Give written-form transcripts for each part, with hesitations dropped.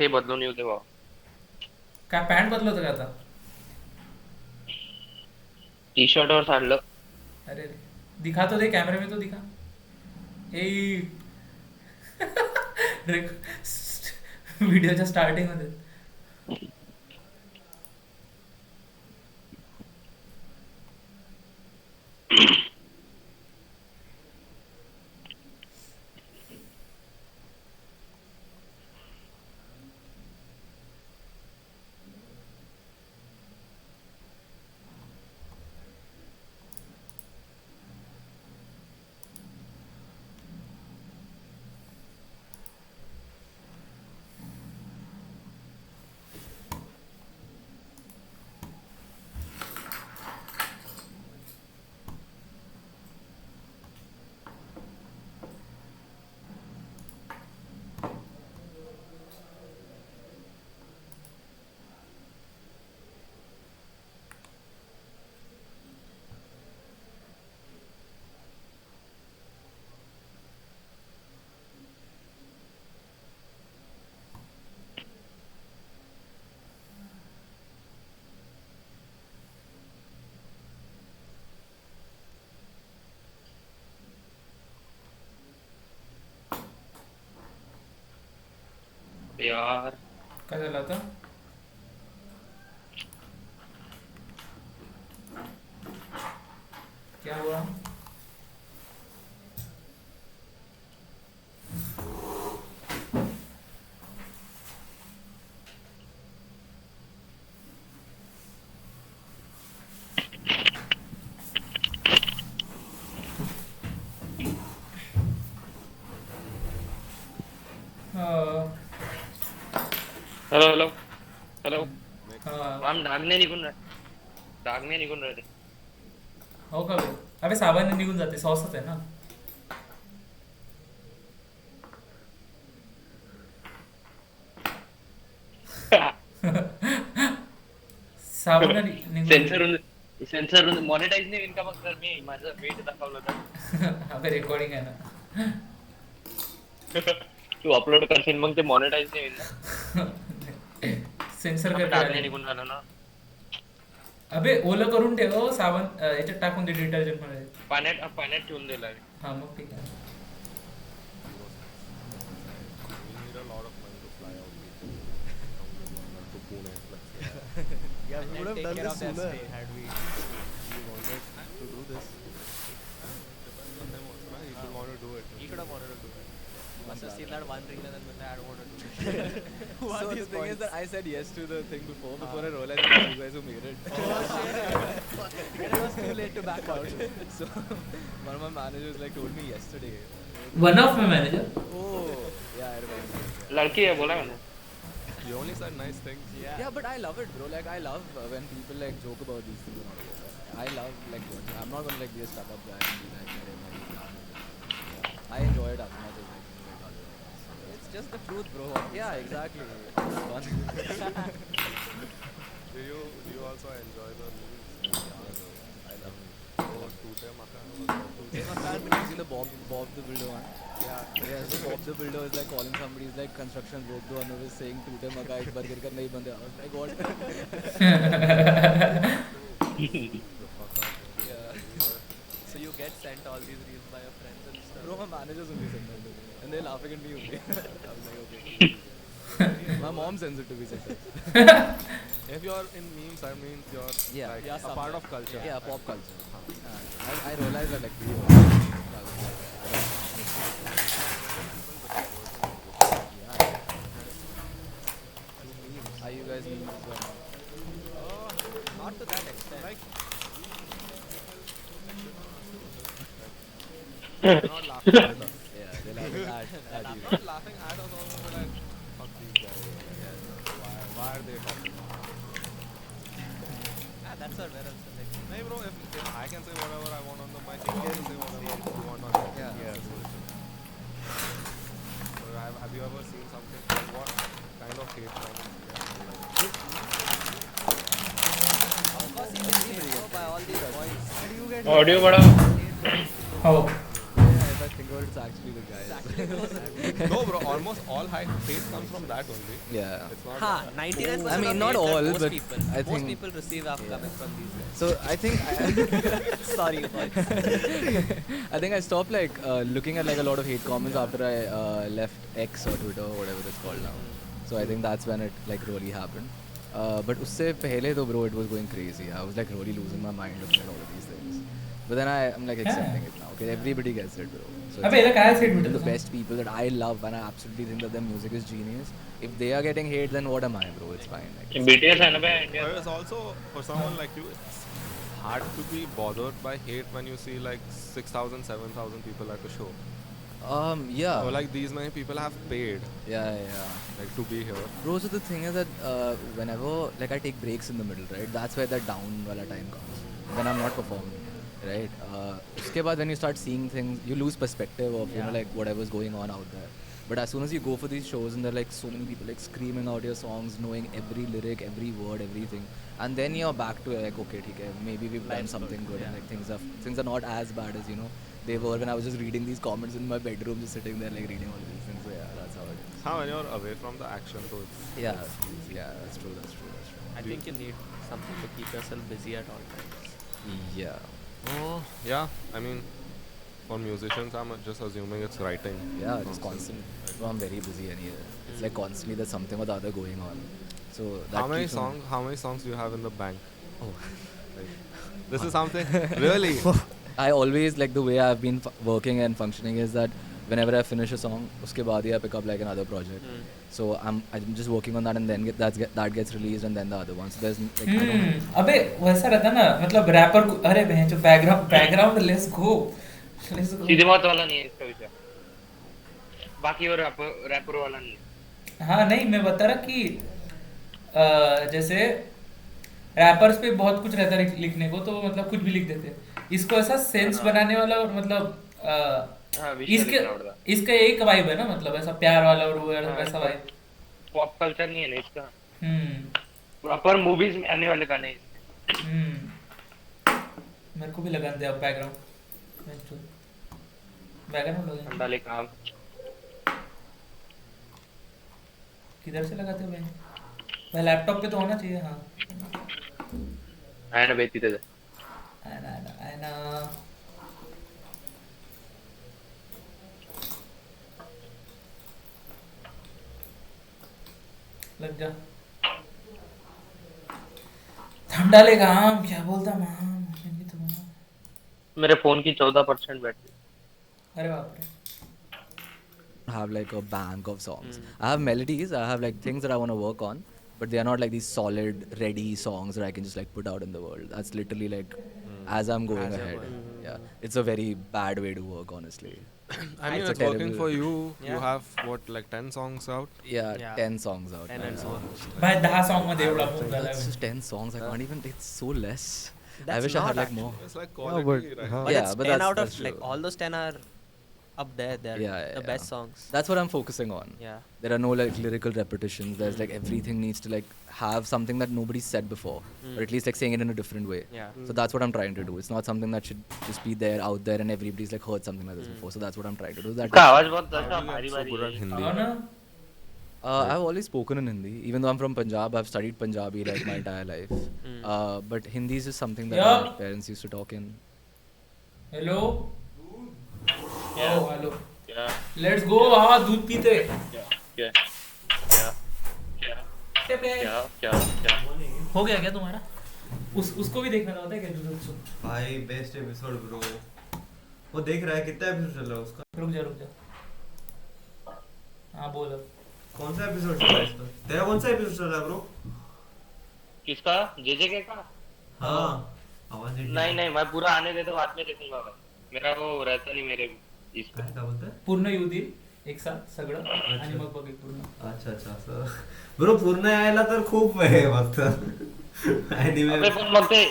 हे बदलून येऊ दे भाऊ. काय पॅन्ट बदलत का आता? टी शर्ट वर काढलं. अरे रे, दिखा तो दे, कैमरे में तो दिखा. ए व्हिडिओच्या स्टार्टिंग मध्ये. यार काय झालं आता? क्या हुआ? अं, हॅलो हॅलो हॅलो. हा, आम डागणे निघून राहिले. डागणे निघून राहिले. हो का बे? अबे साबण निघून जाते, सॉसच आहे ना. साबण निघून सेन्सर जाते. सेन्सर मॉनिटाईज नाही होईल का मग जर मी माझं वेट दाखवलं तर? अबे रेकॉर्डिंग आहे ना. तू अपलोड करशील मग ते मॉनिटाईज नाही होईल ना. सेन्सर अबे करके डागणे डालेंगे. निघून राहिलं ना. अबे ओलं करून ठेव हो, साबण याच्यात टाकून दे डिटर्जंट मध्ये. पाण्यात पाण्यात ठेवून दिलं. हा मग ठीक आहे. He was nice. We'll need a lot of money to fly out people from Ludhiana to Pune, let's say. Yeah, we And would have take done care this of that sooner stay. had we wanted to do this. Depends on them also, na? He should want to do it. He should have wanted to do it. He must have glad seen I that one reel and then been like, I don't want to do it. Who are So the these thing is boys? that I said yes to the thing before I realized it was you guys who made it. Oh shit. And it was too late to back out. So one of my managers like told me yesterday. One of my manager. Oh, yeah, I remember. लड़की है बोला मैंने. You only said nice things. Yeah. Yeah, but I love it, bro. Like I love when people like joke about these things. And all that. I love like watching. I'm not gonna like be a stuck-up guy and be like, yeah, I enjoy it as much as like other. It's just the truth, bro. Yeah, exactly. It's fun. Do you also enjoy the memes? I love it. Oh, Tute Makan. You seen the Bob the Builder one? Yeah, so Bob the Builder is like calling somebody, he's like construction work, though Anuv is saying Tute Maka ek bar girkar nahi bande. I was like, what? Yeah. So you get sent all these reels by your friends and stuff. Bro, my managers only send that to me. And they're laughing at me only. I was like, okay. My mom sends it to me sometimes. If you're in memes, that means you're Yeah. like Yeah, a part of culture. Yeah, pop culture. I realized that like pretty well. Yeah. Are you guys memes? Not to that extent. Like, they're not laughing at us. Yeah, they're laughing at I'm you. not laughing at us also, but like, fuck these guys. Why are they talking? Ah, that's what where else like. Hey bro, if I can say whatever I want on the mic, you can say whatever you want on the mic. Yeah. Have you ever seen something? What kind of hate comments you get? Of course, you can see it by all these boys. Audio बड़ा. हो. Yeah, if I think about it, it's actually exactly the guys. No, bro. Almost all hate comes from that only. Yeah. It's not. Ha, 99% I mean, of not hate that all, most but people, I most think- people receive after Yeah. coming from these guys. So I think Sorry, boys. I think I stopped like looking at like a lot of hate comments after I left X or Twitter or whatever it's called now. So I think that's when it like really happened. But usse pehle though, bro, it was going crazy. I was like really losing my mind looking at all of these things. But then I'm like accepting it now. Okay, everybody gets it, bro. So अबे इधर कहाँ से hate even मिलता the है? best people that I love and I absolutely think that their music is genius. If they are getting hate, then what am I, bro? It's fine. Like, BTS है ना बे India But it's also for someone like you, it's hard to be bothered by hate when you see like 6,000, 7,000 people at a show. yeah. Or like these many people have paid Yeah. like to be here. Bro, so the thing is that whenever like I take breaks in the middle, right? That's where that down wala time comes. When I'm not performing, right? Uske baad when you start seeing things, you lose perspective of you know like whatever's going on out there. But as soon as you go for these shows and there are like so many people like screaming out your songs, knowing every lyric, every word, everything, and then you're back to like okay, theek hai, maybe we've done something good, and like things are not as bad as you know they were when I was just reading these comments in my bedroom, just sitting there like reading all these things. So yeah, that's how it is. How when you're away from the action, so it's Yeah, that's true. I think you need something to keep yourself busy at all times. Yeah. oh yeah. I mean, for musicians, I'm just assuming it's writing. Yeah, just constant. Well, I'm very busy anyway. It's like constantly there's something or the other going on. So that How many keeps on- songs? How many songs do you have in the bank? Oh. Like, this is something really. I always like the way I've been working and functioning is that whenever I finish a song, uske baad hi I pick up like another project. So I'm just working on that and then that gets released and then the other one. So there's like I don't. अबे वैसा रहता ना मतलब wrapper अरे बहन जो background let's go सीधे मौत वाला नहीं है इसका विषय बाकी और रैपर वाला नहीं है हाँ नहीं मैं बता रहा कि जैसे रैपर्स पे बहुत कुछ रहता है लिखने को तो मतलब कुछ भी लिख देते हैं इसको ऐसा सेंस बनाने वाला और मतलब हाँ विषय इसका एक वाइब है ना मतलब ऐसा प्यार वाला और वो वैसा वाइब पॉप कल्चर नहीं है ना इसका हम्म प्रॉपर मूवीज में आने वाले गाने मेरे को भी लगा दे अब बैकग्राउंड लगा डाले काम किधर से लगाते हो भाई लैपटॉप पे तो होना चाहिए हाँ है ना बेटी तेरे आना लग जा थम डालेगा आम क्या बोलता माम मेरे फोन की 14% बैटरी अरे बाप रे Have like a bank of songs. I have melodies. I have like things that I want to work on, but they are not like these solid, ready songs that I can just like put out in the world. That's literally like as I'm going ahead. Yeah, it's a very bad way to work, honestly. I mean, It's a it's working terrible- for you. You Yeah. have what, like 10 songs out? Yeah, Yeah. 10 songs out. 10 and so on. भाई 10 song मध्ये एवढा mood झाला That's just 10 songs. I can't even. It's so less. I That's wish I had not like more. It's like but, quality, right? huh. But Yeah, it's but 10 that's- out of that's like true. all those 10 are up there. They're Yeah, the best songs. That's what I'm focusing on. Yeah. There are no like lyrical repetitions. There's like everything needs to like have something that nobody's said before, or at least like saying it in a different way. Yeah. So that's what I'm trying to do. It's not something that should just be there out there and everybody's like heard something like this before. So that's what I'm trying to do. That का आवाज बहुत How अच्छा do you भारी get so भारी good at है Hindi? हाँ ना I've always spoken in Hindi, even though I'm from Punjab. I've studied Punjabi like my entire life. But Hindi is just something that Yeah. my parents used to talk in. Hello क्या hello क्या let's go हाँ दूध पीते क्या क्या क्या क्या क्या क्या हो गया क्या तुम्हारा उसको भी देखना था पता है क्या जुजुत्सु भाई बेस्ट एपिसोड ब्रो वो देख रहा है कितना एपिसोड चल रहा है उसका रुक जा हाँ बोल अब कौन सा एपिसोड चल रहा है इसका तेरा कौन सा एपिसोड चल रहा है ब्रो किसका जेजे के का हाँ आवाज नहीं मैं पूरा आने दे तो बाद में देखूंगा मैं मेरा वो रहता नहीं मेरे इस पे काय बोलतोय पूर्ण येऊ दे एक साथ सगळं आणि मग बघ पूर्ण अच्छा असं ब्रो पूर्ण यायला तर खूप आहे फक्त अॅनिमे अबे पण मग ते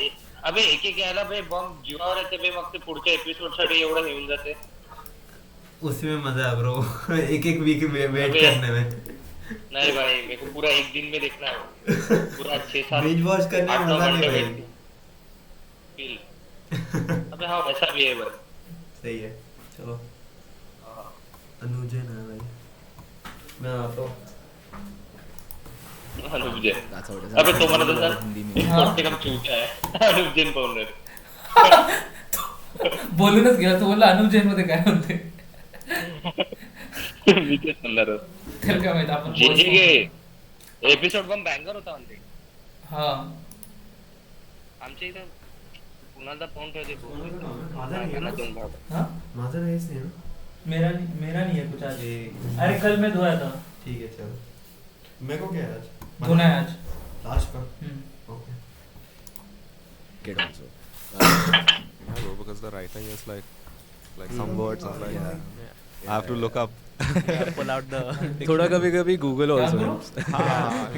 अबे एक यायला बे बॉम्ब जीवावर येते बे मग ते पुढच्या एपिसोड साठी एवढं घेऊन जाते उसमें मजा है ब्रो एक वीक वेट अबे, करने में नहीं भाई मेरे को पूरा एक दिन में देखना है पूरा 6-7 बिंज वॉच करने में मजा नहीं भाई फील अबे हाँ वैसा भी है भाई सही है चलो अनुज है ना भाई, मैं आता हूँ। Anup Jain. That's how it is. अबे तो मला तर Hindi सांग, में. हाँ. कोणते काम चूक आहे. अनुप जैन पाहून राहिले. बोलूनच गेला तू, बोलला अनुव जैन मध्ये काय म्हणते. मी तेच म्हणणार होतो. तर काय माहित आपण जे boys जे म्हणतो. एपिसोड पण बँगर होता म्हणते. हा आमच्या इथं पुण्याला पाहून ठेवते. माझा नाही आहे ना? हाँ माझा नाहीच नाही ना? मेरा नहीं है कुछ आज. ए- अरे कल मैं धोया था. ठीक है चलो। मेरे को क्या है आज? धोना है आज. लास्ट का? हम्म. Okay. Kid also. Yeah, bro, because the writing is like some words are like I have to look up. Pull out the. थोड़ा कभी Google also. क्या helps.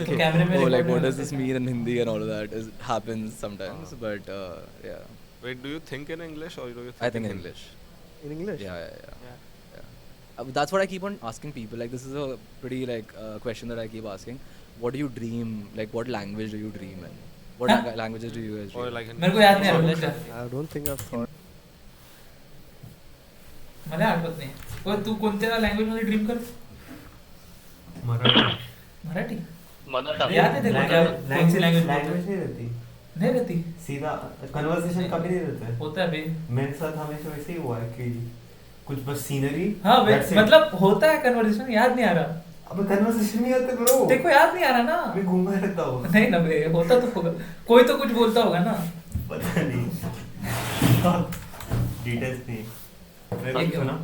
तो कैमरे में Oh, like record what does होना this mean in Hindi and all of that is happens sometimes, but yeah, Wait, do you think in English or do you think I think in English. In English. Yeah. That's what I keep on asking people. Like this is a pretty question that I keep asking. What do you dream? Like what language do you dream in? What Huh? languages do you guys Or dream? like in मेरे को याद नहीं आ रहा. English. रुक जा. I don't think I've thought. मला आठवत नाही. पण तू कोणत्या लँग्वेज मध्ये ड्रीम कर. मराठी। मराठी. मदत याद है तेरे को क्या कौन सी लैंग्वेज लैंग्वेज नहीं रहती, नहीं रहती. सीधा कन्वर्सेशन कभी नहीं रहता है। होता है बे. मेरे साथ हमेशा वैसे ही हुआ है कि कुछ बस सीनरी। हाँ मतलब होता है कन्वर्सेशन, याद नहीं आ रहा. अबे कन्वर्सेशन नहीं आते ब्रो। देखो याद नहीं आ रहा ना. मैं घूमा रहता हूँ। नहीं ना बे, होता तो होगा. कोई तो कुछ बोलता होगा ना. पता नहीं। डिटेल्स नहीं। मेरे ये को क्या सुना।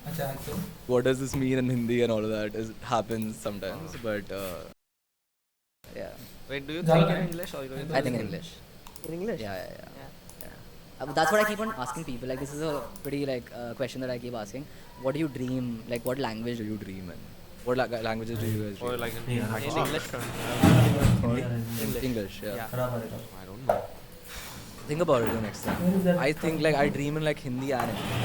अच्छा तो What does this mean in Hindi and all of that is happens sometimes, but yeah, Wait, do you Zara think in hai. English or you don't? I think English. In English. Yeah. That's what I keep on asking people. Like this is a pretty question that I keep asking. What do you dream? Like what language do you dream in? What languages do you guys or dream? like in नहीं, In हाँ, English. English. Yeah. Yeah. खराब आ रहा था। I don't know. Think about it the next Where is time. that I think like I dream in like Hindi and English.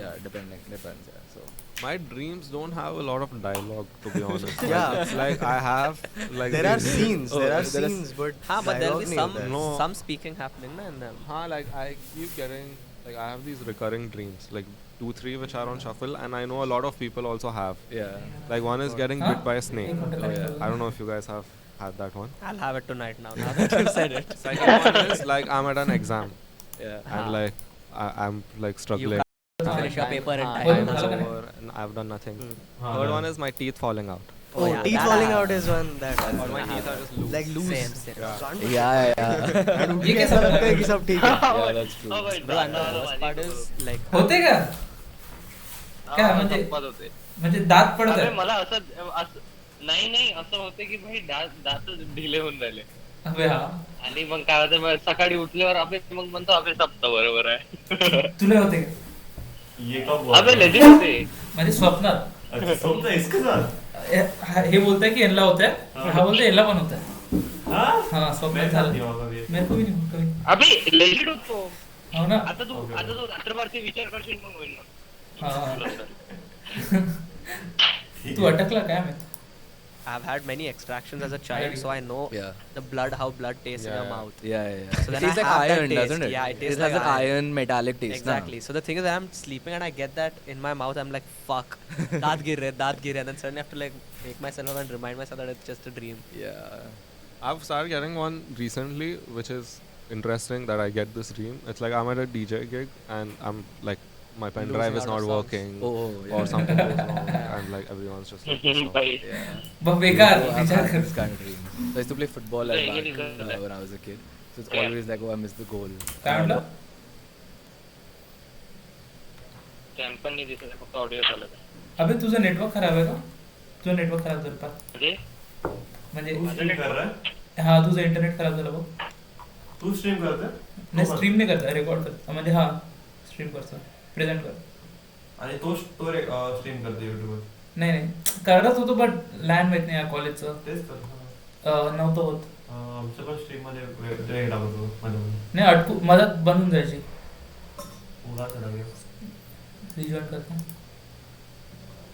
Yeah, depends. Yeah. So My dreams don't have a lot of dialogue, to be honest. Yeah. It's like I have like There are these- scenes. Oh, There are there are scenes, but but there'll be dialogue nahi hota hai. No. some speaking happening na in them. like I keep getting like I have these recurring dreams, like 2-3 which are on shuffle, and I know a lot of people also have. yeah. Like one is getting Huh? bit by a snake. एक घंटा Oh, yeah. लगेगा. I don't know if you guys have had that one. I'll have it tonight now. Now that you said it. Second one is like I'm at an exam Yeah. and like I'm like struggling. You finish your paper in हाँ, time. बोलो, Time is बोलो, बोलो. over and I've done nothing. हाँ, Third हाँ। one is my teeth falling out. Oh, yeah, teeth that falling I- out is one that Or my teeth are just loose. like loose. Same. Yeah. Yeah. And ये ये कैसा कैसा लगता है कि सब ठीक है. Yeah, that's true. Oh my Bro, and the God, worst part is like. होते का. क्या हा, म्हणजे संपत होते. म्हणजे दात पडत अरे आहे. मला नाही असं होते की भाई दात ढिले होऊन राहिले. अबे हा. आणि मग काय होतं मग सकाळी उठल्यावर अबे मग म्हणतो अबे सप्ताह बरोबर आहे. तुला होते का? ये कब हुआ? अबे legit होते. म्हणजे स्वप्नात. अच्छा सोचता है इसके साथ? हे बोलताय की यांना होत आहे, हा बोलतोय यांना पण होत आहे. हाँ? हा स्वप्नात मेरे साथ झालं. नहीं हुआ कभी। मेरे को भी नहीं हुआ कभी. अबे legit होतो. हो ना. आता तू रात्रभरचे विचार करशील मग होईल ना. हा. तू अटकला काय माहित. I've had many extractions as a child, so I know Yeah. the blood, how blood tastes in your Yeah. mouth. Yeah. So It then tastes I like have that iron, taste. doesn't it? Yeah, it tastes It has like that iron. iron metallic taste. Exactly. So the thing is, I'm sleeping and I get that in my mouth. I'm like, fuck, daat gir rahe, and then suddenly I have to like make myself up and remind myself that it's just a dream. Na? Yeah. I've started getting one recently, which is interesting that I get this dream. It's like I'm at a DJ gig and I'm like my pen Losing drive is out not of songs. working Oh, yeah. or something goes wrong and like everyone's just like pissed off. भाई Yeah. बघ बेकार So I've विचार had कर. this kind of dream. So I used to play football like Yeah, back you can do that. when I was a kid. So it's Yeah. always like, oh, I missed the goal. काय म्हटलं? Champion नाही दिसत आहे, फक्त audio चालत आहे. अबे तुझं नेटवर्क खराब आहे का? तुझं नेटवर्क खराब झालं पा. म्हणजे म्हणजे तू स्ट्रीम कर रहा है? हा तुझं इंटरनेट खराब झालं बघ. तू स्ट्रीम करता है? नाही स्ट्रीम नाही करता, रेकॉर्ड करता. म्हणजे हा स्ट्रीम करतो, प्रेझेंट कर. आणि तो स्ट्रीम करतो युट्यूबवर. नाही नाही करत होतो बट लँड माहित नाही या कॉलेजचं तेच तर. नव्हतं होत. आमचं पण स्ट्रीम मध्ये वेळ लागतो मध्ये नाही अटकू मदत बनून जायची. पूरा चला गया. रिजॉइन करता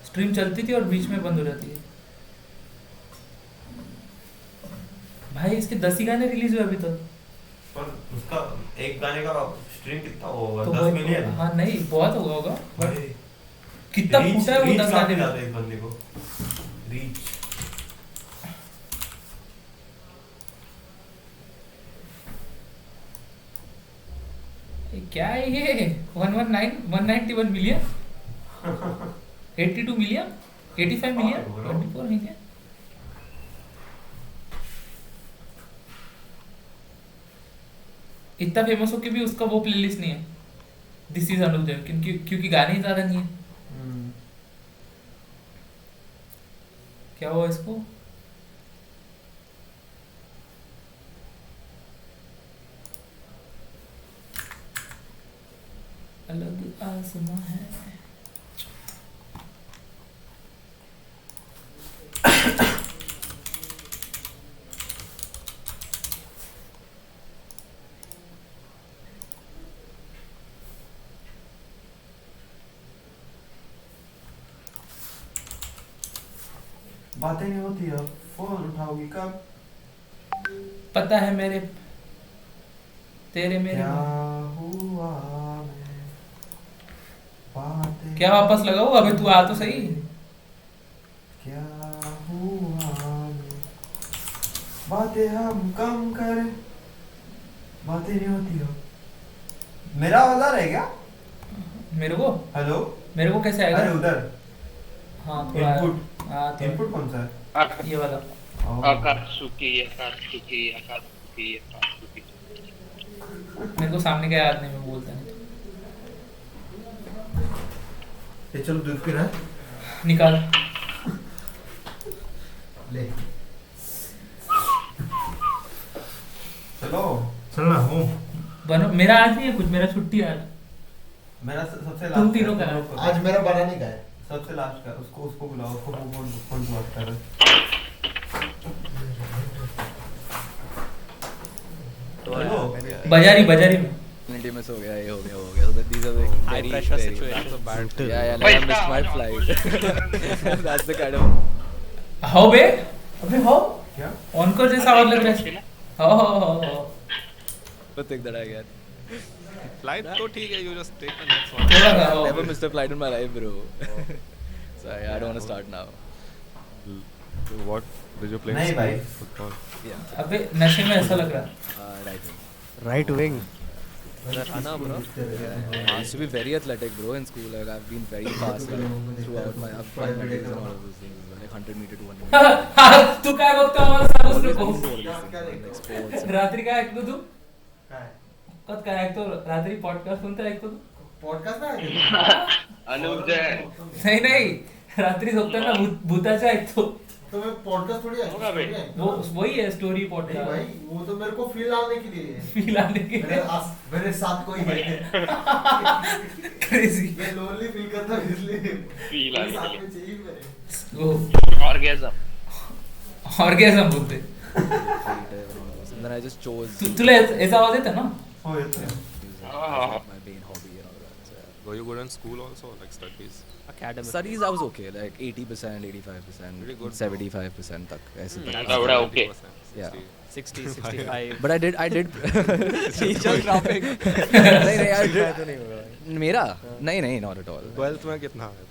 स्ट्रीम चलती थी और बीच में बंद हो जाती है. भाई इसके 10 ही गाने रिलीज हुए अभी तक. पर उसका एक गाने का स्ट्रिंग कितना होगा? तो 10 मिलियन? हाँ नहीं बहुत होगा बट भाई, कितना रीच फूटा है वो 10 काफी गाने ज्यादा में। है इस बंदे को। रीच क्या है ये 191 मिलियन 82 मिलियन 85 मिलियन 24 है क्या? इतना फेमस हो के भी उसका वो प्लेलिस्ट नहीं है दिस इज अनुव देव, क्योंकि गाने ही ज्यादा नहीं है। क्या हुआ इसको? अलग आसमां है। बातें नहीं होती अब, फोन उठाओगी कब? पता है मेरे तेरे मेरे क्या में। हुआ मैं बातें क्या वापस लगाओ? अबे तू आ तो सही। क्या हुआ मैं बातें हम कम करें, बातें नहीं होती अब। मेरा आवाज आ रहा है क्या? मेरे को हेलो? मेरे को कैसे आएगा? अरे उधर हाँ थोड़ा आया। इनपुट, हाँ तो इनपुट कौन सा है? ये वाला। आकाशुकी आकाशुकी आकाशुकी आकाशुकी। मेरे को सामने का याद नहीं, मैं बोलता नहीं। ये चलो दूध पीना है? निकाल। ले चलो चलना हूँ। बनो मेरा आज नहीं है कुछ, मेरा छुट्टी आज। मेरा सबसे तुम लास्ट तीनों का है। आज मेरा बनाने का है। सबसे लास्ट का उसको बुलाओ, उसको फोन बात कर रहे। हेलो? बाजारी में। Infinity में हो गया, ये हो गया so that these are the High very pressure very- situation. That's a bad thing. yeah Wait, like I missed my no. flight that's the kind of how be? अबे हाउ क्या? ऑन कर जैसा आवाज लग रहा है। How thing that I get. Flight तो ठीक है, you just take the next one. थोड़ा सा Never missed a flight in my life, bro. So I don't want to start now. What did you play? नहीं भाई। Football. Yeah. अबे नशे में ऐसा लग रहा। Right. Right wing. Rana, bro. I used to be very athletic, bro, in school. Like I've been very fast like, throughout my medals and all of those things. Like 100 meter, 200 meter. तू काय बघतो आम्हाला सांगूच Always नको. been into all these things, like sports. and- रात्री काय ऐकतो तू? काय? कत काय ऐकतो? रात्री पॉडकास्ट कोणता ऐकतो तू? पॉडकास्ट नाही अनुव जैन। नाही रात्री झोपताना भूताचा ऐकतो. तो मैं पॉडकास्ट थोड़ी है होगा भाई। वो वही है स्टोरी नहीं पॉडकास्ट। भाई, वो तो मेरे को फील आने के लिए है। फील आने के लिए मेरे साथ कोई है। क्रेजी। मैं लोनली फील करता हूँ इसलिए Feel कोई आने के साथ लिए। में चाहिए मेरे। वो ऑर्गेजम। ऑर्गेजम बोलते। And then I just chose. तुला ऐसा आवाज येतो ना? हो येतो है। music Ah. as my main hobby and all that. So, yeah. Were you good in school also, like studies? Academic. Studies I was okay, like 80%, 85%, Pretty good, bro. 75% tak. ऐसे तक. That's बड़ा okay. Yeah. 60, 65. But I did. He's just dropping. नहीं I did. मेरा? नहीं, not at all. 12th में कितना है?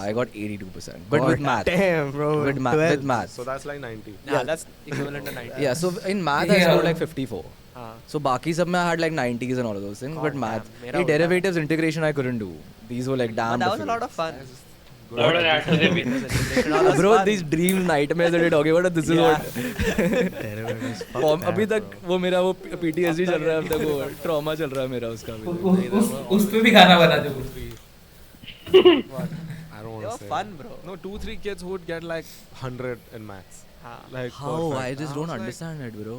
I got 82%, but with math. Damn, bro. With math. 12. With math. So that's like 90. Yeah, that's equivalent to 90. Yeah, so in math I Yeah. scored like 54. हाँ. So बाकी सब में I had like 90s and all of those things. God But math, damn, मेरा the उल्टा. derivatives, integration I couldn't do. These were like damn But that was a difficult. lot of fun. What did that have to do with? Bro, these dream nightmares that you're talking about, this is Yeah. what. Terrible. Form अभी तक वो मेरा वो PTSD चल रहा है, अब तक वो ट्रॉमा चल रहा है मेरा उसका भी. उस पे भी गाना बना दो। I don't They want were to say. fun, bro. No, 2-3 kids would get like 100 in maths. हाँ. Like How? perfect. I just don't was like, understand it, bro.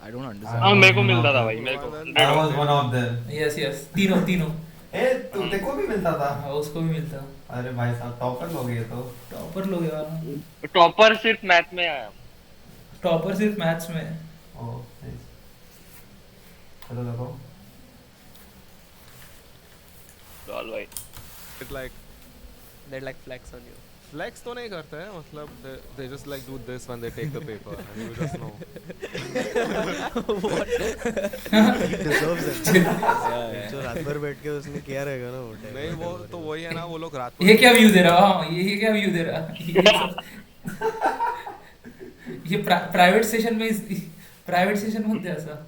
I don't हाँ understand. मेरे को मिलता था भाई मेरे को। I was one of them. Yes तीनों। ए तू तेको भी मिलता था? हाँ उसको भी मिलता। अरे भाई साहब टॉपर लोग ये तो। टॉपर लोग यार। टॉपर सिर्फ मैथ में आया। टॉपर सिर्फ मैथ्स में। Oh nice. चलो देखो। All right. it like They'd like flex on you. flex तो नहीं करते हैं मतलब they just like do this when they take the paper and you just know. He deserves it. जो रात भर बैठ के उसने किया रहेगा ना वो time नहीं पे वो whatever तो it वही है ना वो लोग रात ये को क्या व्यू दे रहा ये क्या व्यू दे रहा ये प्राइवेट सेशन में प्राइवेट सेशन म्हणते असं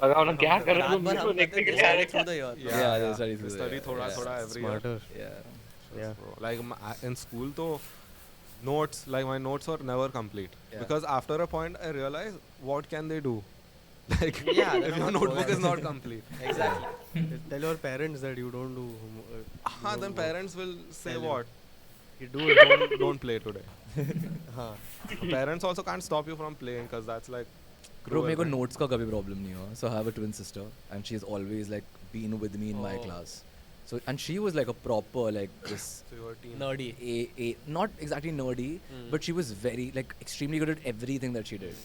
लगाओ ना क्या कर रहे हो रात भर मेरे हम को करते देखने के they लिए study आए through the year. Yeah, they study through they the study year. थोड़ा Yeah. थोड़ा is. every year. Smarter. Yeah. Yeah. Bro, like in school तो notes like my notes were never complete Yeah. because after a point I realized what can they do like Yeah, they're if your not notebook is programmed. not complete. Exactly. Tell your parents that you don't do Then don't parents will say Tell you. what you do it don't play today. हाँ Parents also can't stop you from playing because that's like Bro, cruel, मेरे को right? notes का कभी problem नहीं हुआ. So I have a twin sister, and she's always like been with me in my Oh. class. So and she was like a proper like this So your team. Nerdy. not exactly nerdy, Mm. but she was very like extremely good at everything that she did.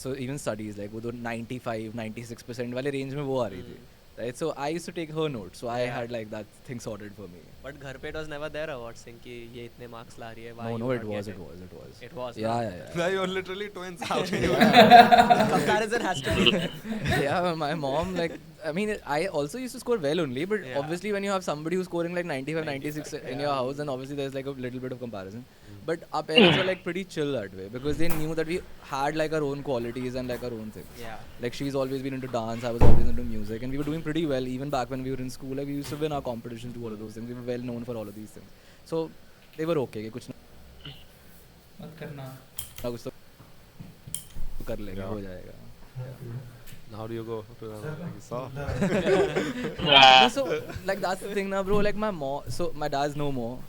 So even studies like वो तो 95-96% वाले range में वो आ रही थी. Right, so I used to take her notes, so I Yeah. had like that thing sorted for me. But घर पे it was never there awards saying कि ये इतने marks ला रही है. Why No, you no, it not was, getting? it was. It was. Yeah, no? yeah, yeah. Yeah, you're literally twins. How can you? Comparison has to be. Yeah, my mom like I mean I also used to score well only, but Yeah. obviously when you have somebody who's scoring like 95 96 in your house, then obviously there's like a little bit of comparison. But our parents were like pretty chill that way because they knew that we had like our own qualities and like our own things. Yeah. Like she's always been into dance, I was always into music, and we were doing pretty well even back when we were in school. Like we used to win our competitions, do all of those things. We were well known for all of these things. So they were okay कि कुछ मत करना ना कुछ तो कर लेंगे Yeah. हो जाएगा. Now do you go to the like you saw? No, so like that's the thing now, bro. Like my mom, so my dad's no more,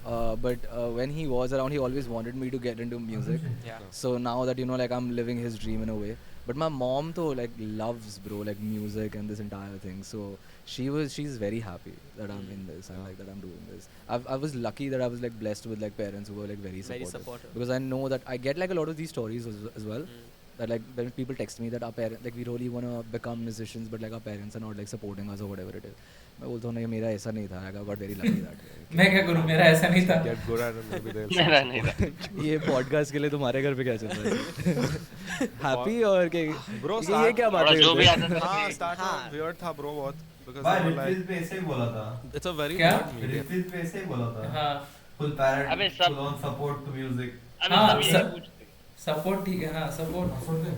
but when he was around, he always wanted me to get into music. Yeah. So now that you know, like I'm living his dream in a way. But my mom though, like loves, bro, like music and this entire thing. So she's very happy that I'm in this and like that I'm doing this. I was lucky that I was like blessed with like parents who were like very Very supportive. supportive. Because I know that I get like a lot of these stories as well. Mm. That like when people text me that our parents like we really want to become musicians but like our parents are not like supporting us or whatever it is. मैं बोलता हूँ नहीं मेरा ऐसा नहीं था. I got very lucky that way. मैं क्या करूँ मेरा ऐसा नहीं था Get good at it, maybe they'll. मेरा नहीं था ये पॉडकास्ट के लिए तुम्हारे घर पे क्या चल रहा है? हैप्पी और के Bro, ये क्या बात और है? जो भी आता था हाँ, start हाँ. में weird था bro बहुत because भाई they were रिफिल like पे ऐसे ही बोला था it's a very क्या? weird medium. रिफिल पे ऐसे ही बोला था हाँ फुल अबे पैरेंट सब- full on support to music अबे हाँ, सब यही सब- पूछते हैं। सपोर्ट ठीक है हाँ सपोर्ट सुन ले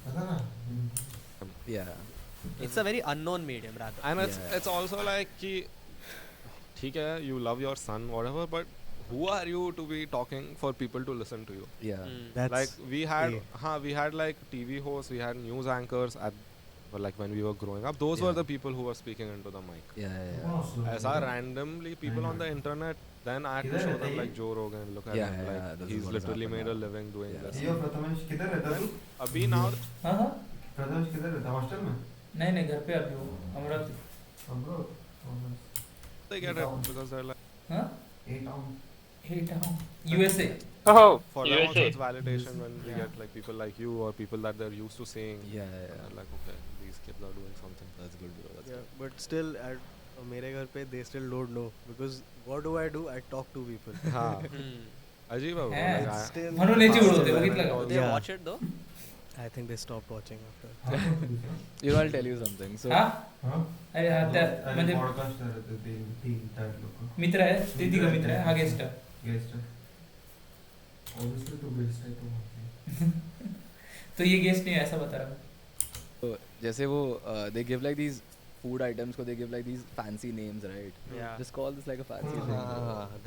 पता ना Yeah. It's a very unknown medium rather. And Yeah. it's also like कि ठीक है you love your son whatever but who are you to be talking for people to listen to you? Yeah. Mm. That's Like we had yeah. we had like TV hosts, we had news anchors at well, like when we were growing up. Those were Yeah. the people who were speaking into the mic. Yeah, yeah. As are randomly people on the internet, then I had to किधर show रहता them है like ये? Joe Rogan. Look at Yeah, him, yeah, like this is he's what has literally happened made a now. living doing Yeah. this. यो प्रथमेश किधर रहता तू Abhi now हाँ हाँ प्रथमेश किधर रहता हॉस्टल में नहीं नहीं घर पे अभी वो Amravati bro they get it because they're like हाँ 8 town hey town USA Oh, for them also USA. it's validation when we Yeah. get like people like you or people that they're used to seeing. Yeah, yeah, And yeah. they're like okay, these kids are doing something. That's good, bro. That's Yeah, good. but still at मेरे घर पे they still don't know because what do? I talk to people. हाँ, Mm. अजीब है वो. Yeah. Like, Still म्हणून याची Still उडवते I बघितलं went का all- They Yeah. watch it though. I think they stopped watching after. You know, I'll tell you something. So हाँ हां अरे हाँ त्या म्हणजे पॉडकास्ट रहते तीन चार लोग मित्र आहे ते तिघं मित्र आहे हा गेस्ट गेस्ट ऑब्वियसली तो बेस्ट है तो तो ये गेस्ट नहीं है ऐसा बता रहा हूँ So, जैसे वो they give like these food items को they give like these fancy names, right? Yeah. Just call this like a fancy thing.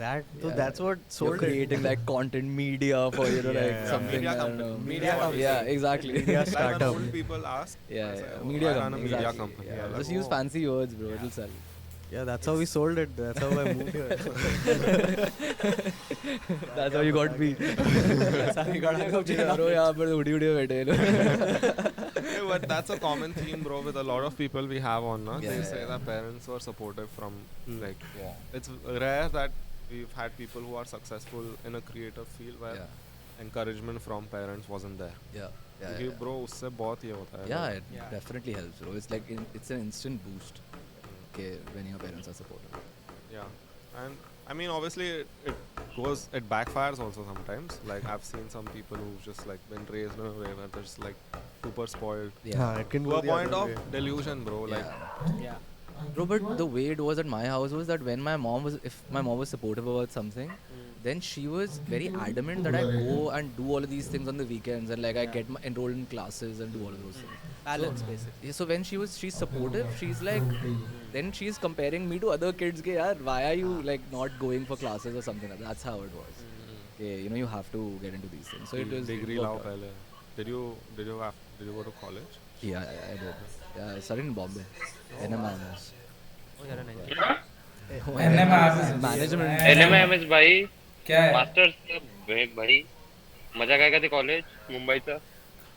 That so Yeah. that's what You're sold it. creating like content media for you know like Yeah. something Media I don't company. know. Media company. Yeah, exactly. Media like when startup. old people ask. Yeah, I say, yeah. oh, Media I run a company. media Exactly. company. Yeah. Yeah, Just like, use oh. fancy words, bro. It'll sell. Yeah, that's how we sold it. That's how I moved here. That's how you got beat. That's how you got bro यहाँ पर उड़ी उड़ी बैठे हैं लोग. Yeah, but that's a common theme, bro. With a lot of people we have on, na? Yeah, They yeah, say yeah. that parents were supportive from like. Yeah. It's rare that we've had people who are successful in a creative field where Yeah. encouragement from parents wasn't there. Yeah. Yeah. क्योंकि Yeah. bro उससे बहुत ये होता है. Yeah, like, it Yeah. definitely helps, bro. It's like it's an instant boost. okay when your parents are supportive. Yeah, and I mean, obviously, it backfires also sometimes. Like I've seen some people who've just like been raised in a way where they're just like super spoiled Yeah. it can to go a the point other of way. delusion, bro. Like, Yeah. Yeah. Bro, but the way it was at my house was that when if my mom was supportive about something, then she was very adamant that I go and do all of these things on the weekends and like I get enrolled in classes and do all of those things. Balance, basically. Yeah, so when she's supportive, she's like, then she's comparing me to other kids. Ke, yaar, why are you like not going for classes or something like that? That's how it was. Yeah, you know, you have to get into these things. So it was. degree worked lao out. pehle. Did you go to college? Yeah, I did. Yeah, I studied in Bombay. NMIMS. Oh, you're an engineer. NMIMS. Management. NMIMS भाई क्या है masters भाई मजा काय का ते college मुंबईचं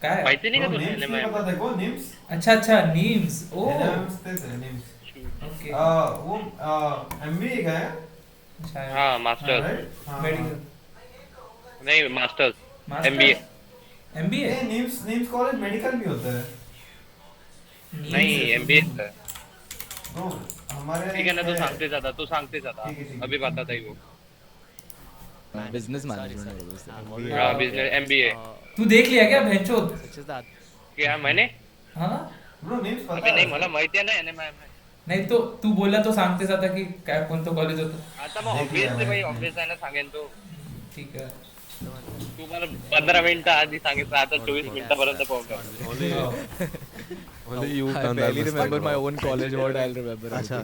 क्या है माहिती नाही का Bro, तुला names नहीं पता NMIMS देखो names अच्छा अच्छा नीम्स ओ names थे names ओके वो MBA का है शायद हाँ मास्टर्स right मेडिकल नहीं मास्टर्स MBA एमबीए ये names कॉलेज मेडिकल भी होता है नहीं MBA है Bro, हमारे ठीक है ना तू सांगते जाता ठीक है, ठीक है. अभी बताता ही वो Business management और those things. हाँ बिजनेस MBA तू देख लिया क्या भैंचोद Which is that? क्या मैंने हाँ Bro, names पता अभी है नाही मला माहिती आहे ना NMIMS नाही तो तू बोलला तो सांगते जाता की काय कोणतं कॉलेज होतं आता मग ऑब्विसली भाई ऑब्विस आहे ना सांगेन तो ठीक आहे तू मला 15 मिनिटं आधी सांगितलं आता 24 मिनिटापर्यंत पोहोचलो Only, Oh. only you I done that barely mistake, remember my bro. own college. What I'll remember. Acha.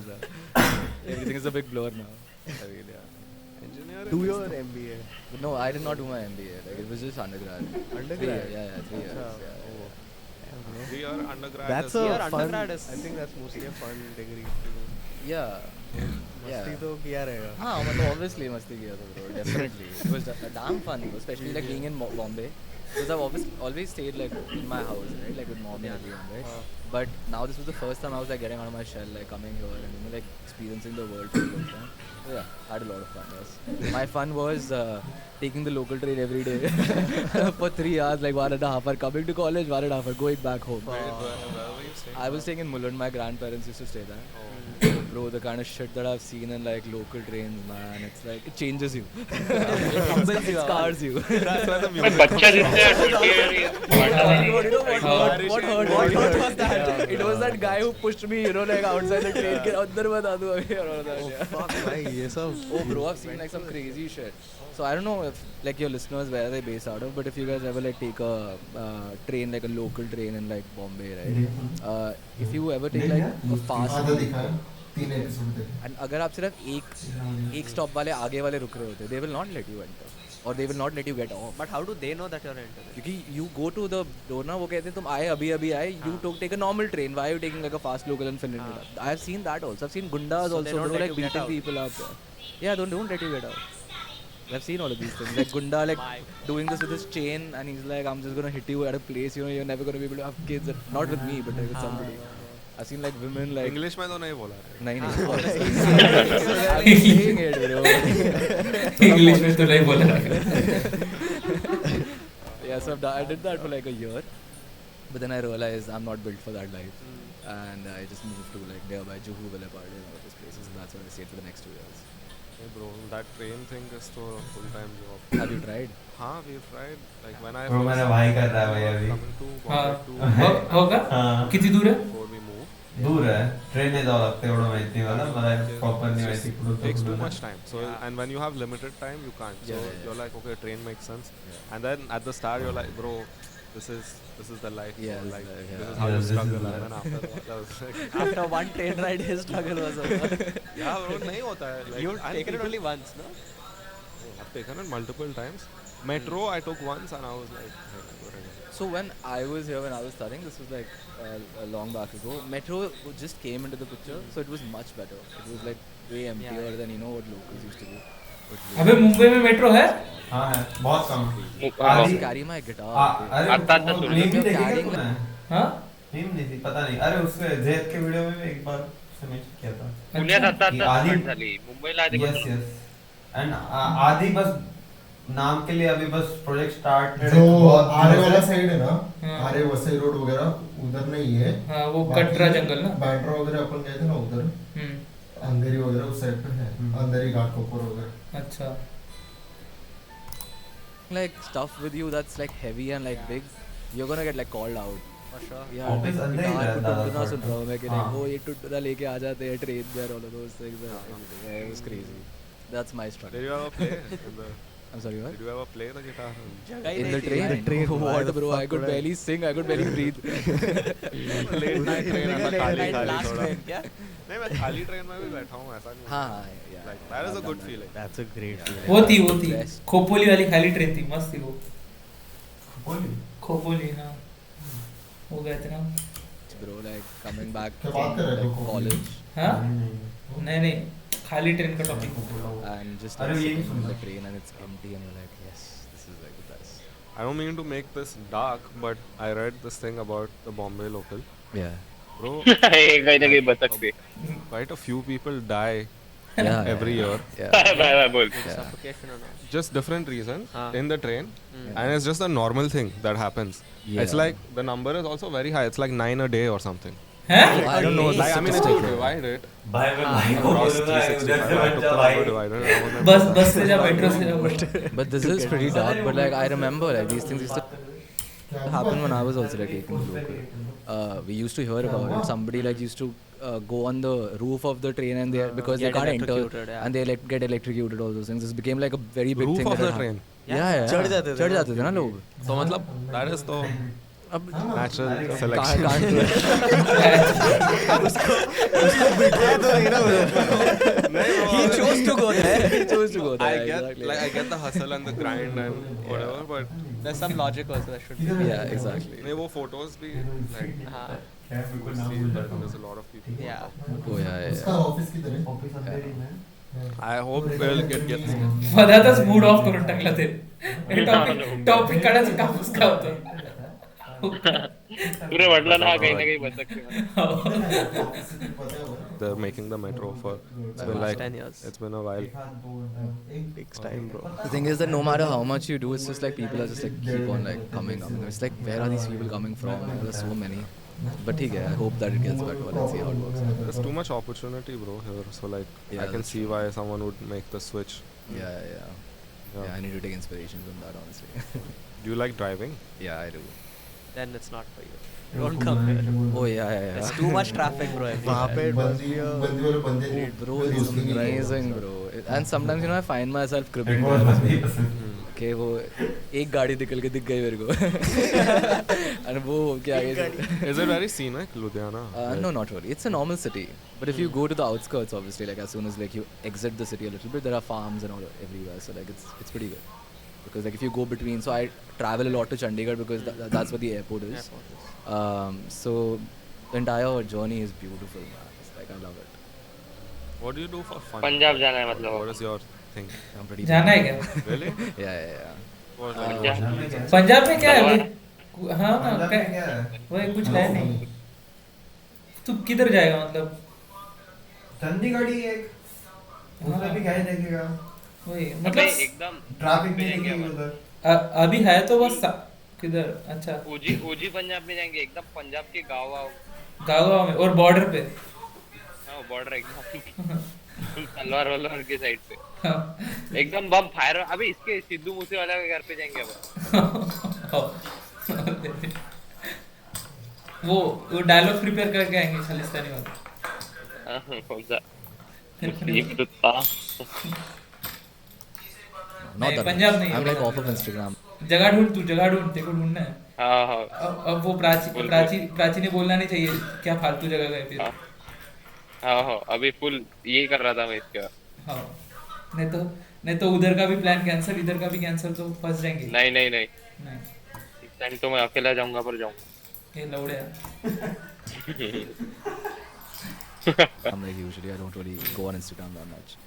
Everything is a big blur now. I mean, yeah. Engineering Do is your MBA. But no, I did not do my MBA. Like it was just undergrad. Undergrad? 3 years. Yeah, 3 years. Acha. Yeah, yeah. Oh. 3 year undergrad. That's is- a Your fun. undergrad is- I think that's mostly a fun degree to do. Yeah. मस्ती तो किया रहेगा. हाँ मतलब obviously मस्ती किया था bro. Definitely. It was damn fun, especially like being in Bombay. Because I've always stayed like in my house, right? Like with mom and everyone, right? But now this was the first time I was like getting out of my shell, like coming here and like experiencing the world for the first time. So yeah, I had a lot of fun. Yes. My fun was taking the local train every day for 3 hours, like 1.5 hour coming to college, 1.5 hour going back home. Where were you staying? I was staying in Mulund. My grandparents used to stay there. Bro, the kind of shit that I've seen in like local trains, man, it's like it changes you. It scars you. That's where the पण music बच्चा जिसने 20 year You know what hurt? What was that? It was that guy who pushed me, you know, like outside the train. के अंदर बता दूँ अभी और all that. Yeah. Fuck भाई ये सब. Oh, bro, I've seen like some crazy shit. So I don't know if like your listeners where they based out of, but if you guys ever like take a train, like a local train in like Bombay, right? If you ever take like a fast आधा दिखा है 3 episode थे and अगर आप सिर्फ एक stop वाले आगे वाले रुक रहे होते, they will not let you enter or they will not let you get off. But how do they know that you're entering? क्योंकि you go to the door ना वो कहते हैं तुम आए अभी आए you take a normal train, why are you taking like a fast local and filling it up? I have seen that also. I've seen gundas So also they don't bro, let like you get beating out. people up. Yeah, don't let you get out. I've seen all of these things. Like Gunda like doing this with his chain and he's like I'm just gonna hit you at a place, you know, you're never gonna be able to have kids. Not with me, but like with somebody. I've seen like women like English में तो नहीं बोला रे. नहीं I'm saying it bro. English में तो नहीं बोला Yeah, so I did that for like a year, but then I realized I'm not built for that life, and I just moved to like nearby Juhu, Villepard, and all those places. And that's where I stayed for the next 2 years. Hey bro, that train thing is तो full time job. Have you tried? हाँ, we've tried. Like when I Bro, मेरा भाई कर रहा है भाई अभी coming to हाँ Bombay to होगा हाँ कितनी दूर है before we move. दूर है ट्रेन ने जाओ लगते एवढं माहिती मला मला प्रॉपर नाही Just माहिती takes too कुठं much time. So and when you have limited time, you can't. So Yeah, yeah. you're like, okay, train makes sense. And then at the start, you're like, bro, this is the life. Yeah, bro. this Like is this life, is yeah. how Yeah, you this is struggle. life. And then after that was like, After one train ride, his struggle was over. yeah, bro, नहीं होता है. Like, You've and taken it people- only once, no? I've taken it multiple times. Metro, I took once, and I was like, hey, whatever. So when I was here, when I was studying, this was like a long back ago. Metro just came into the picture, so it was much better. It was like way emptier Yeah. than you know what locals used to do. अबे मुंबई में metro है हाँ है बहुत कम I आधी just carry my guitar. अरे आता वो सुन मीम भी देखी क्या carrying तूने हाँ मीम नहीं थी पता नहीं अरे उसके जेद के वीडियो में भी एक बार उसने मेंशन किया था पुण्यात आता की आता आधी start झाली मुंबईला आधी यस बंद यस एंड आधी बस नाम के लिए अभी बस प्रोजेक्ट स्टार्ट जो आरे वाला साइड है ना हाँ। आरे वसई रोड वगैरह उधर नहीं है। हाँ, वो बाकी कटरा जंगल ना? बैंड्रा वगैरह अपन गए थे ना उधर, अंधेरी वगैरह उस साइड पे है, अंधेरी घाट के ऊपर वगैरह। अच्छा। Like stuff with you that's like heavy and like big, you're gonna get like called out. For sure. Yeah, Office like अंदर ही गिटार रहता को था टुनटुना थोड़ा सुन रहा हूँ मैं कि हाँ। like, वो ये टुनटुना लेके आ जाते हैं train there, all of those things and everything. Yeah, it was crazy. That's my struggle. Did you ever play in the? I'm sorry, what? Did you ever play the guitar? In the train? What bro, I could barely sing, I could barely breathe. Late night train में खाली खाली Last थोड़ा. train क्या? नहीं मैं खाली train में भी बैठा हूँ ऐसा नहीं. हाँ, yeah. Like that is a good feeling. That's a great feeling. वो थी Best. खोपोली वाली खाली ट्रेन थी, मस्त थी वो। बोली खोपोली, हाँ, वो गए थे ना। Bro, like coming back क्या from बात कर रहे हो? like, college हाँ, नहीं नहीं नहीं, खाली ट्रेन का टॉपिक। and just अरे like ये नहीं sitting in सुना। the train and it's empty and you're like, yes, this is like the best. I don't mean to make this dark, but I read this thing about the Bombay local. Yeah. Bro, ये कहीं ना कहीं बचकते quite a few people die Yeah. every year. Yeah. मैं बोल Yeah. Suffocation or not? Just different reasons हाँ. in the train, and it's just a normal thing that happens. Yeah. It's like the number is also very high. It's like 9 a day or something. हैं? I don't know. Like I mean, if you divide it भाई मैं भाई को across बोलूंगा उधर 365, से I बच took जा the भाई। number divided. and I was like, बस से जा, मेट्रो से जा। But this is pretty dark. But like I remember, like these things used to happen when I was also like taking the local. We used to hear about it. Somebody like used to go on the roof of the train and they because they Get can't enter electrocuted, yeah. and they like get electrocuted. All those things. This became like a very big Roof thing. of that the had train. happened. Yeah. चढ़ जाते थे चढ़ ना जाते थे ना लोग. तो मतलब that is तो अब natural can't selection. बिठाया तो नहीं ना उधर. He chose to go there. He chose to go there. I get exactly. like I get the hustle and the grind and whatever, but There's some logic also that should be. Yeah, exactly. नहीं वो photos भी like हाँ. you see that there's a lot of people. Yeah. Oh yeah, उसका yeah. Office की तरह office Andheri में I hope we'll get मधातच mood off करून टाकला ते टॉपिक काढायचं कामच काय होतं. तुरे म्हटलं ना काही ना काही बचकते they're making the metro for it's been like 10 years. it's been a while. Takes time, bro. The thing is that no matter how much you do, it's just like people are just like keep on like coming. It's like where are these people coming from? There's so many. But okay, I hope that it gets better. Let's see how it works. There's too much opportunity, bro, here. So like Yeah, I can that's see why someone would make the switch. Yeah, I need to take inspiration from that, honestly. Do you like driving? Yeah, I do. Then it's not for you. Don't come here. Oh yeah, There's too much traffic, bro. वहाँ everywhere. पे must be a बंदी वाले बंदे Oh, late bro, it's amazing, bro. And sometimes you know I find myself cribbing there. Okay, वो एक गाड़ी निकल के दिख गई मेरे को. And वो क्या आगे? Is it very scenic, Ludhiana? No, not really. It's a normal city. But if you go to the outskirts, obviously, like as soon as like you exit the city a little bit, there are farms and all everywhere. So like it's pretty good. Because like if you go between, so I travel a lot to Chandigarh because that's where the airport is. So the entire journey is beautiful, man. It's like I love it. What do you do for fun? Punjab जाना है मतलब What is your thing? I'm pretty. जाना है क्या? Really? Yeah. What Punjab Punjab में क्या है भाई? हाँ हाँ पंजाब क्या में क्या है? वही कुछ है नहीं. तू किधर जाएगा मतलब? चंडीगढ़ ही एक उसमें भी क्या ही देखेगा, वही नहीं मतलब एकदम ट्रैफिक नहीं जाएंगे दिखेगी अपन। उधर. अभी है तो बस किधर. अच्छा, ओजी पंजाब में जाएंगे एकदम पंजाब के गाँव गाँव में और बॉर्डर पे. हाँ बॉर्डर एकदम तलवार वलवार के साइड पे हाँ. एकदम बम फायर. अभी इसके सिद्धू मूसेवाला के घर पे जाएंगे अब. वो डायलॉग प्रिपेयर करके आएंगे खालिस्तानी वाले. कौन सा ये कुत्ता Not नहीं, that पंजाब much. नहीं. I'm like off of Instagram. जगह ढूंढ, तू जगह ढूंढ, तेरे को ढूंढना है. हाँ हाँ अब वो प्राची ने बोलना नहीं चाहिए क्या फालतू जगह गए फिर. हाँ हाँ अभी फुल यही कर रहा था मैं इसका. हाँ, नहीं तो उधर का भी प्लान कैंसिल, इधर का भी कैंसिल, तो फंस जाएंगे. नहीं नहीं नहीं नहीं, इस टाइम तो मैं अकेला जाऊंगा पर जाऊंगा. ये लौड़े. I'm like usually I don't really go on Instagram that much.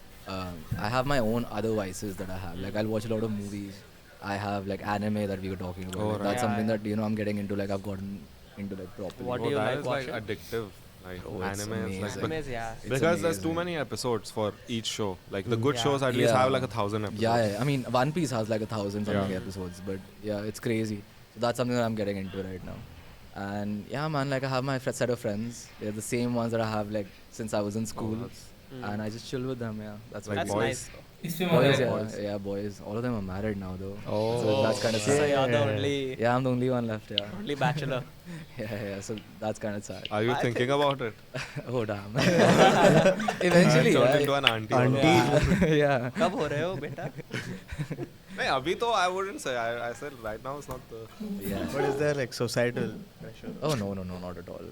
I have my own other vices that I have. Like I'll watch a lot of movies. I have like anime that we were talking about. Oh, Like, right. that's Yeah, something yeah. that I'm getting into. Like I've gotten into like properly. What do you that like is like watching? addictive. Like Oh, it's anime is amazing. like Animes, yeah. It's because there's too amazing. many episodes for each show. Like the good Yeah. shows at least Yeah. have like 1,000 episodes. Yeah. I mean, One Piece has like 1,000 something Yeah. episodes, but yeah, it's crazy. So that's something that I'm getting into right now. And yeah, man, like I have my set of friends. They're the same ones that I have like since I was in school, and I just chill with them. Yeah, that's Like what That's boys? nice. Though. इसमें boys. मजा Yeah, है. yeah, boys. All of them are married now, though. Oh, So that's kind of So sad. you're the only Yeah, I'm the only one left. Yeah, only bachelor. yeah. So that's kind of sad. Are you I thinking about it? Oh damn. Eventually, Turned yeah. into an auntie. Yeah. कब हो रहे हो बेटा? No, abhi to I wouldn't say. I said right now it's not the. Yeah. But is there like societal pressure? Oh no, not at all.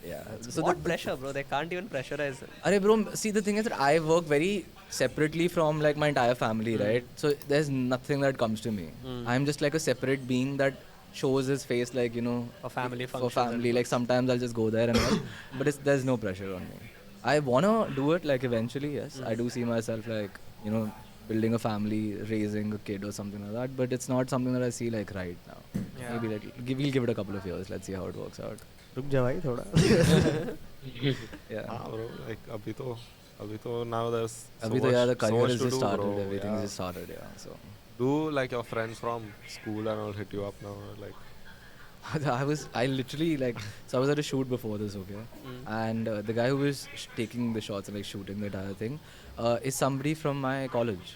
Yeah. So What pressure, bro? They can't even pressurize them. Arey bro, see the thing is that I work very separately from like my entire family, right? So there's nothing that comes to me. I'm just like a separate being that shows his face like, you know, For family for functions family. Like sometimes I'll just go there and all, but there's no pressure on me. I wanna do it like eventually, yes. I do see myself like, you know, building a family, raising a kid or something like that, but it's not something that I see like right now. Yeah. Maybe like we'll give it a couple of years. Let's see how it works out. रुक जा भाई थोड़ा. Yeah. Ah, bro. Like abhi to now there's so Abhi to much, yeah, the so career much is to just do, started. bro. Everything Yeah. is just started. Yeah. So. Do like your friends from school and all hit you up now? Like, I literally like, so I was at a shoot before this, okay? And the guy who was taking the shots and like shooting the entire thing is somebody from my college.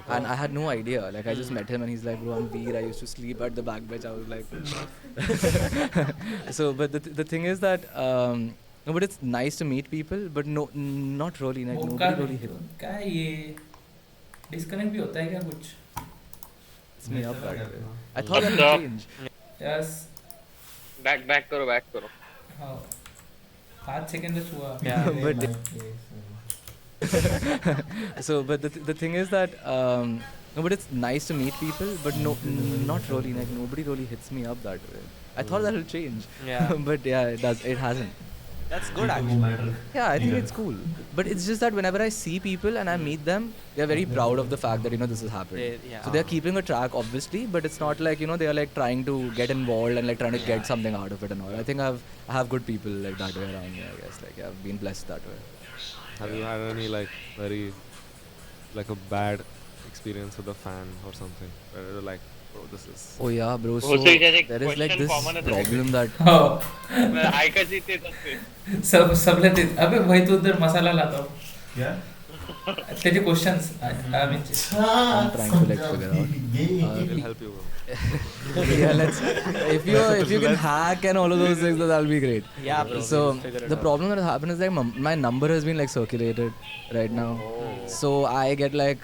okay. And I had no idea. Like, I just met him and he's like, bro, I'm Veer. I used to sleep at the back bench. I was like, so, but the thing is that, no, but it's nice to meet people, but no, not really. Like, मौका nobody really hit क्या है ये disconnect भी होता है क्या कुछ? me up that way. I thought that would Stop. change. Yes back करो. हाँ 5 सेकंड तो हुआ. Yeah. But so, but the thing is that, no, but it's nice to meet people, but no, not really. Like, nobody really hits me up that way. I thought that will change. Yeah. But yeah, it hasn't. That's good actually. Yeah, I think it's cool. But it's just that whenever I see people and I meet them, they're very proud of the fact that, you know, this has happened. Yeah. So they're keeping a track, obviously, but it's not like, you know, they're like trying to get involved and like trying to get something out of it and all. I think I have good people like that way around me, I guess. Like, I've been blessed that way. have you had any like very like a bad experience with a fan or something? Where you're like, bro, this is. Oh yeah, bro. Also, So it has a there is like question this common at the problem that हाँ ऐकायचं ते तसं. सब लेते. अबे भाई तू उधर मसाला लाता हो. क्या? त्याचे क्वेश्चन्स आमिन चे. I'm trying to like figure out. It'll help you. Bro. Yeah, if you can hack and all of those things, then that'll be great. Yeah, bro. So we'll figure it the out. problem that has happened is like my number has been like circulated right now. So I get like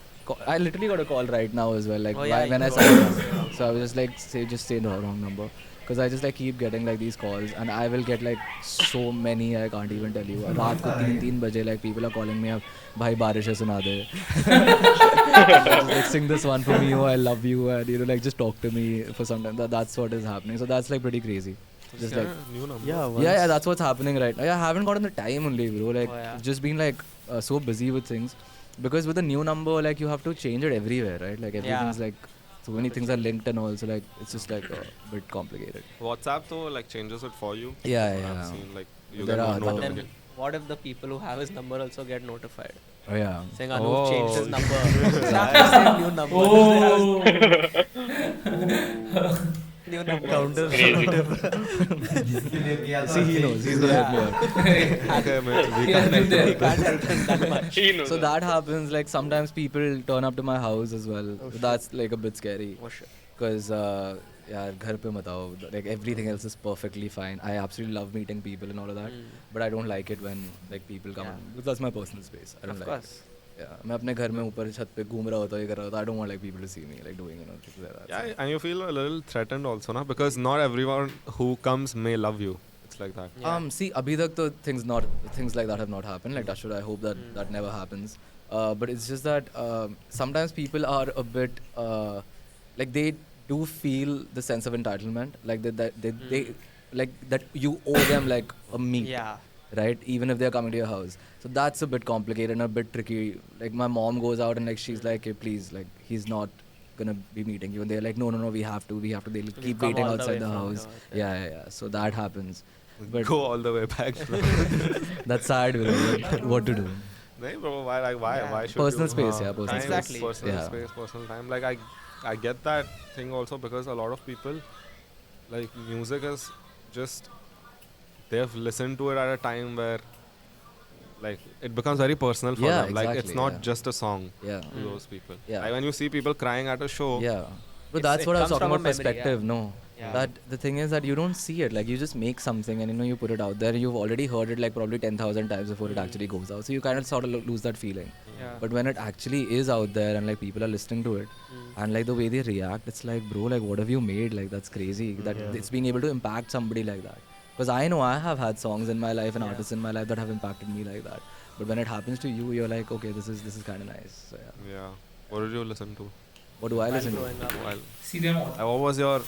I literally got a call right now as well. Like Oh, yeah, when I you signed got up. So I was just like say the wrong number. Because I just like keep getting like these calls and I will get like so many I can't even tell you. रात को 3 बजे like people are calling me up, भाई बारिश है सुना दे. Just, like sing this one for me, oh I love you, and you know like just talk to me for some time. That's what is happening. So that's like pretty crazy. Just like New number. Yeah, yeah, that's what's happening right now. Yeah, I haven't gotten the time only, bro. Like, Oh, yeah. just been like so busy with things. Because with a new number, like, you have to change it everywhere, right? Like, everything's like, so many things are linked and all. So, like, it's just like a bit complicated. WhatsApp though like changes it for you. Yeah, I've yeah. seen like you There get are a other- But then, notification. what if the people who have his number also get notified? Oh, yeah. Saying Anuv changed his Oh. number. That's the same new number. Oh. New number. Counter. जिसके लिए किया था See, he knows. He's gonna help me out. Okay, man, we He has been He there. can't help him that much. He knows So that. that happens. Like, sometimes people turn up to my house as well. So that's like a bit scary. Oh shit. Because यार घर पे मत आओ, like everything else is perfectly fine. I absolutely love meeting people and all of that, but I don't like it when like people come Yeah. in, because that's my personal space. I don't Of like course. it. Yeah, मैं अपने घर में ऊपर छत पे घूम रहा होता हूँ, ये कर रहा होता. I don't want like people to see me like doing, you know, things like that. Yeah, and you feel a little threatened also, na? Because not everyone who comes may love you. It's like that. Yeah. See, abhi tak to things like that have not happened. Like touch wood, I hope that never happens. But it's just that sometimes people are a bit like they do feel the sense of entitlement, like they like that you owe them like a meal. Yeah. Right, even if they're coming to your house. So that's a bit complicated and a bit tricky. Like my mom goes out and like she's like, hey, please, like he's not gonna be meeting you, and they're like, no, we have to. They'll keep come waiting all the outside way the from house. the- Yeah. So that happens. But Go all the way back. that's sad, bro. Like, what to do? Nahi, bro, why should Personal you? space, yeah, personal Time is Exactly. Personal Yeah. space, personal time. Like I get that thing also, because a lot of people like music is just they've listened to it at a time where like it becomes very personal for Yeah, them. Like it's exactly, not yeah. just a song Yeah. to those people. Yeah. Like when you see people crying at a show, Yeah. But It's- that's it what I was comes talking from a about memory, perspective, yeah. no. Yeah. That the thing is that you don't see it. Like you just make something and you put it out there. You've already heard it like probably 10,000 times before it actually goes out. So you kind of sort of lose that feeling. Yeah. But when it actually is out there and like people are listening to it and like the way they react, it's like, bro, like what have you made? Like that's crazy. That it's being able to impact somebody like that. Because I know I have had songs in my life and artists in my life that have impacted me like that. But when it happens to you, you're like, okay, this is kind of nice. So yeah. yeah. What did you listen to? What do I listen to? Growing up. While, सीधे मौत what was your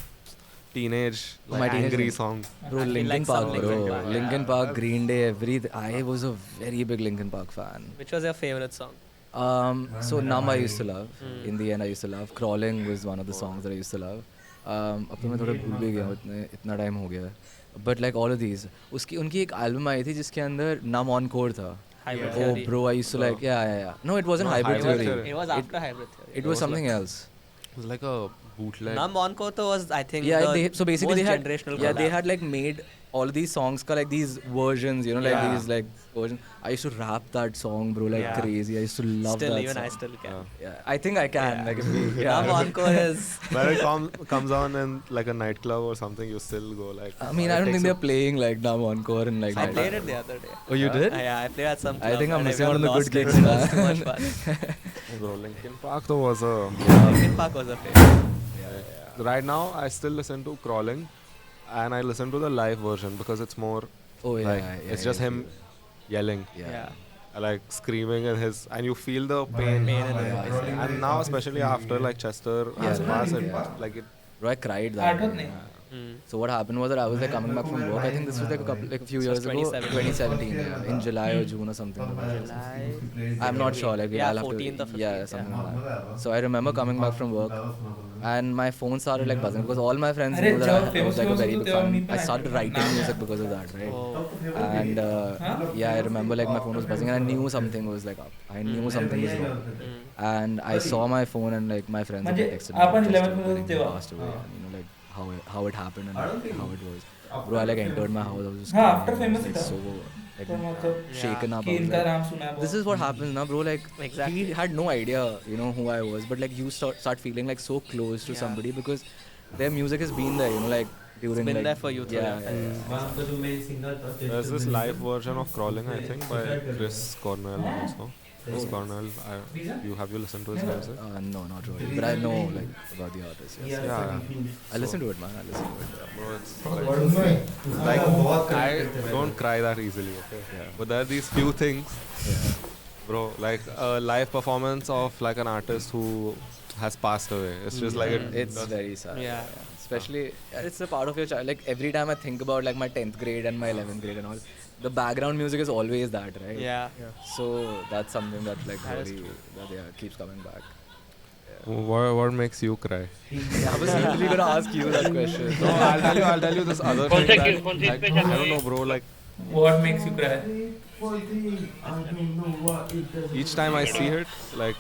teenage My teenage angry thing. song? Bro, I feel Linkin like Park, some bro. Linkin Park, yeah. Linkin Park, Green Day, everything. I was a very big Linkin Park fan. Which was your favorite song? So Numb I used to love. In the end I used to love. Crawling was one of the songs that I used to love. अब तो मैं थोड़ा भूल भी गया हूँ इतना time हो गया. But like all of these, उनकी एक album आई थी जिसके अंदर Numb Encore था. Hybrid Oh Theory. bro, I used to like yeah. No, it wasn't No, Hybrid Hybrid Theory. Theory. It was after Hybrid Theory. It was something else. It was like a bootleg. Numb Encore was, I think, Yeah, the so basically they most had generational yeah they collab. had like made all of these songs ka, like these versions, you know, like Yeah. these like versions. I used to rap that song, bro, like Yeah. crazy. I used to love Still, that even song. I still can. Yeah. Yeah, I think I can. Yeah. Like, if we, Numb yeah. Encore is. When it comes on in like a nightclub or something, you still go like. I mean, I don't think they're playing like Numb Encore and like. I that. played it the other day. Oh, you did? Yeah, I played at some club. I think I'm and missing out on everyone the good lost gigs, it. It was too man. much fun. Bro, Linkin Park though was a. Linkin Park was a favorite. Right now, I still listen to Crawling, and I listen to the live version because it's more Oh yeah, like yeah, it's just yeah, him yelling, Yeah. like screaming in his, and you feel the pain. Pain in Yeah, his voice. yeah. And now, especially after like Chester has passed, like it. Bro, I cried that. आठवत day. नहीं. So what happened was that I was like coming back from work. I think this was like a few years ago, 2017, yeah, in July or June or something. I'm not sure. Like Yeah, I'll have 14th or to, 15th, yeah, yeah. something like that. So I remember coming back from work, and my phone started like buzzing because all my friends अरे knew that जब I famous was like a famous very होते big थे, fan. उन्हीं पे I started writing music because of that, right? Oh. And yeah, I remember like my phone was buzzing, and I knew something was like up. I knew something was wrong. And I saw my phone, and like my friends had म्हणजे texted me आपण just 11th telling me he तेव्हा. passed away, and you know like how it happened and like, how it was. Bro, I like entered my house. I was just हाँ, crying, after I was, famous like, था. so तो मतलब like shaken up. कि I was इनका like, नाम सुना है this is what happens now, bro. Like Exactly. he had no idea, you know, who I was, but like you start feeling like so close to somebody because their music has been there, you know, like during been like, there for you through yeah, your yeah, There's this live version of Crawling, I think, by Chris Cornell also. Chris Cornell, have you listened to his music? no, not really, but I know like about the artist. Yes. Yeah. I listen to it, man. I listen to it. Bro, it's like I don't cry that easily, okay? But there are these few things, bro, like a live performance of like an artist who has passed away. It's just like It's very sad. Yeah. Especially, it's a part of your child. Like every time I think about like my 10th grade and my 11th grade and all, the background music is always that, right? Yeah. So that's something that like That is really keeps coming back. what makes you cry? I was literally gonna ask you that question. No, I'll tell you this other कौन thing से that, कौन सी like, special I don't know, bro, like What makes you cry? each time I see it, like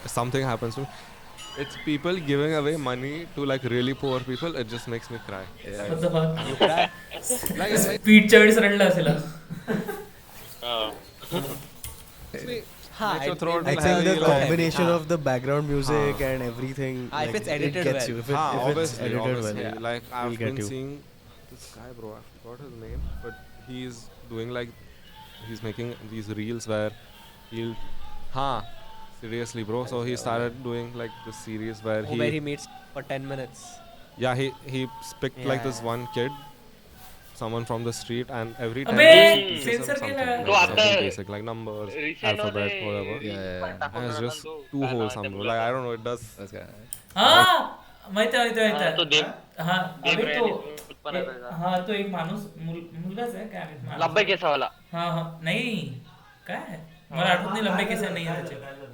something happens to me. It's people giving away money to like really poor people. It just makes me cry. What the fuck? You cry? Like it's like पीठ चढ़ रडला असेल Ha, Let your it- throat I will think the have, like, combination हाँ. of the background music and everything, Ah, if like, it's edited it gets well. you. If, Ah, if it's obviously, edited obviously. well, Like I've We'll get been you. seeing this guy, bro. I forgot his name, but he's doing like he's making these reels where he'll, seriously, bro. So he started doing like this series where Oh, where he meets for 10 minutes. yeah he picked like this Yeah. one kid, someone from the street, and every time अबे, he teaches him censor something, केला. like, तो something आता- basic like numbers, Recent alphabet, मध्ये whatever. Yeah. And it's just too wholesome, bro. Like I don't know, it does. That's kind of हाँ माहिती आहे हाँ, तो देव हाँ देव अबे तो उत्पन्न करायचा. हाँ तो एक माणूस मुलगाच आहे काय माहित माणूस. लब्बे केसा वाला हाँ हाँ नाही काय मला आठवत नाही लंबे केस नाही आहे त्याचे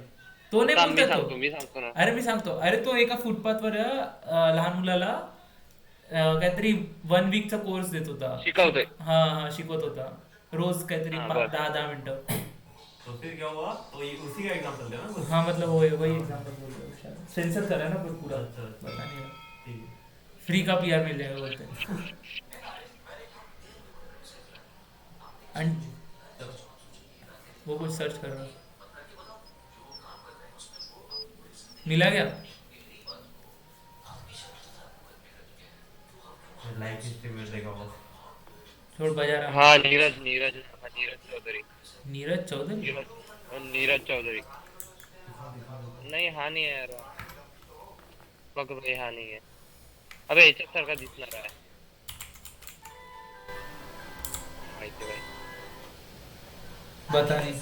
तो नाही थांब, मी बोलतोय सांगतो तो मी सांगतो ना अरे मी सांगतो अरे तो एका फुटपाथवर लहान मुलाला काहीतरी 1 वीकचा कोर्स देत होता शिकवतोय हा हा शिकवत होता रोज काहीतरी हाँ, बस. 10 मिनिटं तो फिर क्या हुआ तो ये उसी का एग्जांपल देना कुछ हाँ मतलब वही एग्जाम्पल बोल रहे हो शायद सेंसर करा है ना पूरा अच्छा, अच्छा। पता नहीं ठीक है फ्री का पीआर मिल जाएगा बोलते हैं वो कुछ सर्च कर रहा है। मिला क्या? लाइक हिस्ट्री में देखा होगा। छोड़ बजा रहा हूँ। हाँ नीरज नीरज हाँ, नीरज चौधरी नीरज चौधरी। नीरज चौधरी नहीं हाँ नहीं है यार पक भाई हाँ नहीं है अबे एचएफ सर का दिसना रहा है माहिती भाई बता नहीं।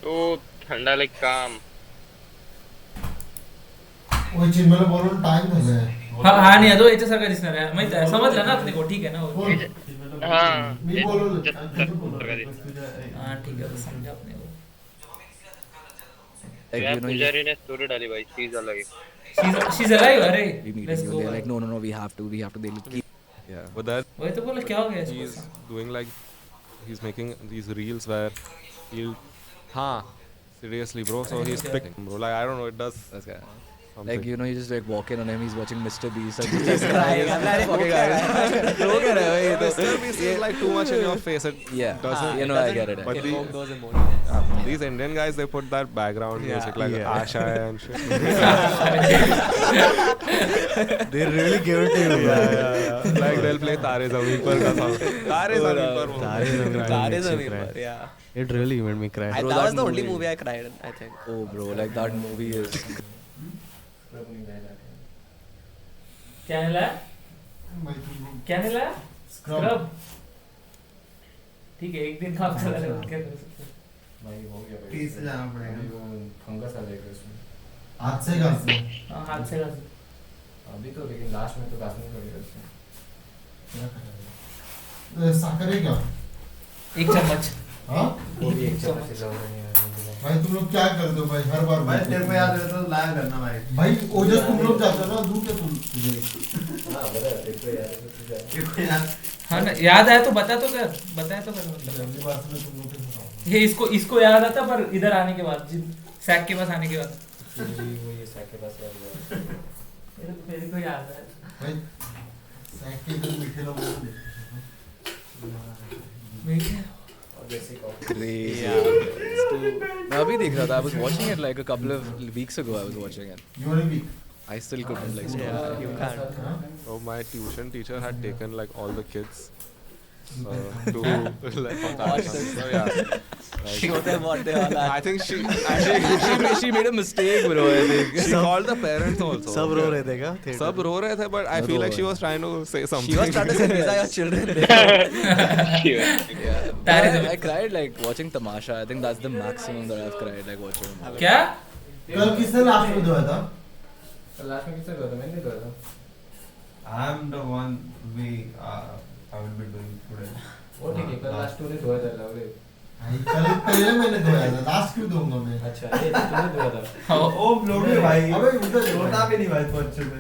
तो ठंडा लाइक काम वो चिन्मय बोल रहा टाइम हो गया है। हाँ हाँ नहीं है तो एच सर का दिसना रहा है मैं समझ रहा ना अपने को ठीक है ना वो। बोल। हाँ मी बोलो हाँ ठीक है तो समझा अपने को। Like, यार you know, पुजारी ने स्टोरी डाली भाई चीज अलग है she's alive अरे we meet let's you. go They're like, no, we have to. They'll keep. Yeah, but that वही तो बोला क्या हो गया he's इसको? doing like he's making these reels where he'll seriously bro, so he's picking bro, like I don't know, it does That's guy. something. Like, you know, you just like walk in on him, he's watching Mr. Beast. Like, just crying. I'm like, fucking guy. Look at him. Mr. Beast is like too much in your face. It Yeah. doesn't. You know, I get it. But Evoke those emotions. these Indian guys, they put that background music like Asha and shit. They really give it to you. Yeah. Like they'll play Tare Zameen Par ka song. Tare Zameen Par. Tare Zameen Par Tare makes you Zameen cry. Par, yeah. It really made me cry. That Bro, was that the only movie- movie I cried in, I think. Oh, bro, like that movie is. क्या मिला? क्या मिला? Scrub. ठीक है एक दिन काम चला जाएगा क्या कर सकते हैं? पीस से जाना पड़ेगा। फंगस आ जाएगा इसमें। हाथ से घास ले। हाँ हाथ से घास। अभी तो लेकिन लास्ट में तो घासना पड़ेगा इसमें। क्या करेंगे? साकर है क्या? एक चम्मच। हाँ? वो भी एक चम्मच से ज़्यादा नहीं है। भाई तुम लोग क्या करते हो भाई हर बार भाई तेरे को याद रहता तो लाया करना भाई। भाई ओजस तुम लोग जाते हो ना दूर क्या तुम तुझे हाँ बता तेरे को याद है तो तुझे। तेरे को याद हाँ ना याद आया तो बता तो कर बताया तो कर मतलब। अगली बार से मैं तुम लोग के साथ आऊंगा। ये इसको याद आता पर इधर आने के बाद सैक के पास आने के बाद वो ये सैक के पास याद हुआ। मेरे को याद है भाई सैक के इधर मीठे लोग मीठे और जैसे कॉफी। Crazy. मैं अभी देख रहा था. I was watching it like a couple of weeks ago. I was watching it. You want to be? I still couldn't like stop. Yeah, you can't. Huh? So my tuition teacher had taken like all the kids to like so yeah. Show them what they all are. I think she She made a mistake, bro. I think. she called the parents also. सब रो रहे थे क्या? सब रो रहे थे, but I row feel like रहे she was trying to say something. She was trying to say these are your children. Yeah. That is I cried like watching Tamasha. I think that's the maximum that I've cried like watching. क्या? कल किसने last में धोया था? Last में किसने कहा था? मैंने कहा था। I am the one we I will be doing today. वो ठीक है कल लास्ट तूने धोया था लवली। भाई कल पहले मैंने धोया था लास्ट क्यों दूंगा मैं? अच्छा ये तूने धोया था। ओ लोटे भाई अबे उधर लोटा भी नहीं भाई तो अच्छे से।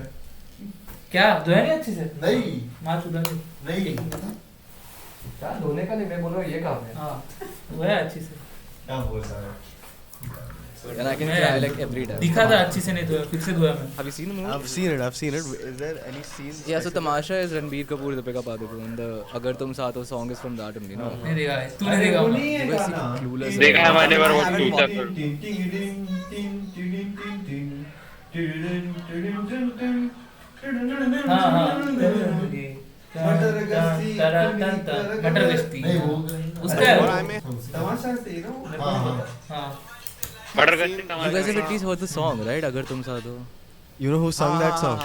क्या धोया नहीं अच्छे से? नहीं माँ चुदा के नहीं क्या धोने का नहीं मैं बोल रहा हूँ ये काम है। हाँ धोया अच्छे से क्या बोल रहा है? And I can cry like every time. दिखा था अच्छे से नहीं धोया फिर से धोया मैं Have you seen the movie? I've seen it. Is there any scene? Yeah, so Tamasha is Ranbir Kapoor, Deepika Padukone. The Agar Tum Saath Ho song is from that only, no? नहीं देखा है तूने देखा वो होगा नहीं है You guys गाना। seem clueless. देखा है मैंने पर वो टिन टूटा tin tin tin tin tin tin tin tin tin tin tin हाँ हाँ मटर गश्ती मटर गश्ती नहीं वो उसका है वो। तमाशा से ना हाँ हाँ हाँ बटर गश्ती You guys have at least heard the song, right? Agar Tum Saath Ho. You know who sung that song?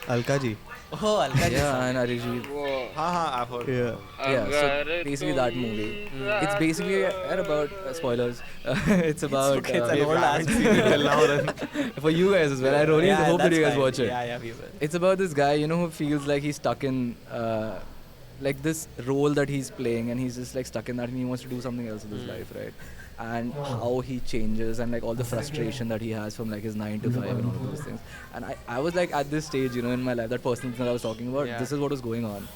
Alka ji. Oh, Alka ji. Yeah, and Arijit. वो I've heard. Yeah. Yeah, so basically that movie. It's basically about spoilers. It's about Okay, it's an old ass Till now then. for you guys as well. I really Yeah, hope that that's you guys fine. watch it. Yeah, we will. It's about this guy, you know, who feels like he's stuck in like this role that he's playing, and he's just like stuck in that, and he wants to do something else in his life, right? And how he changes, and like all the frustration that he has from like his 9 to 5 and all of those things. And I was like at this stage, you know, in my life, that personal thing that I was talking about, this is what was going on.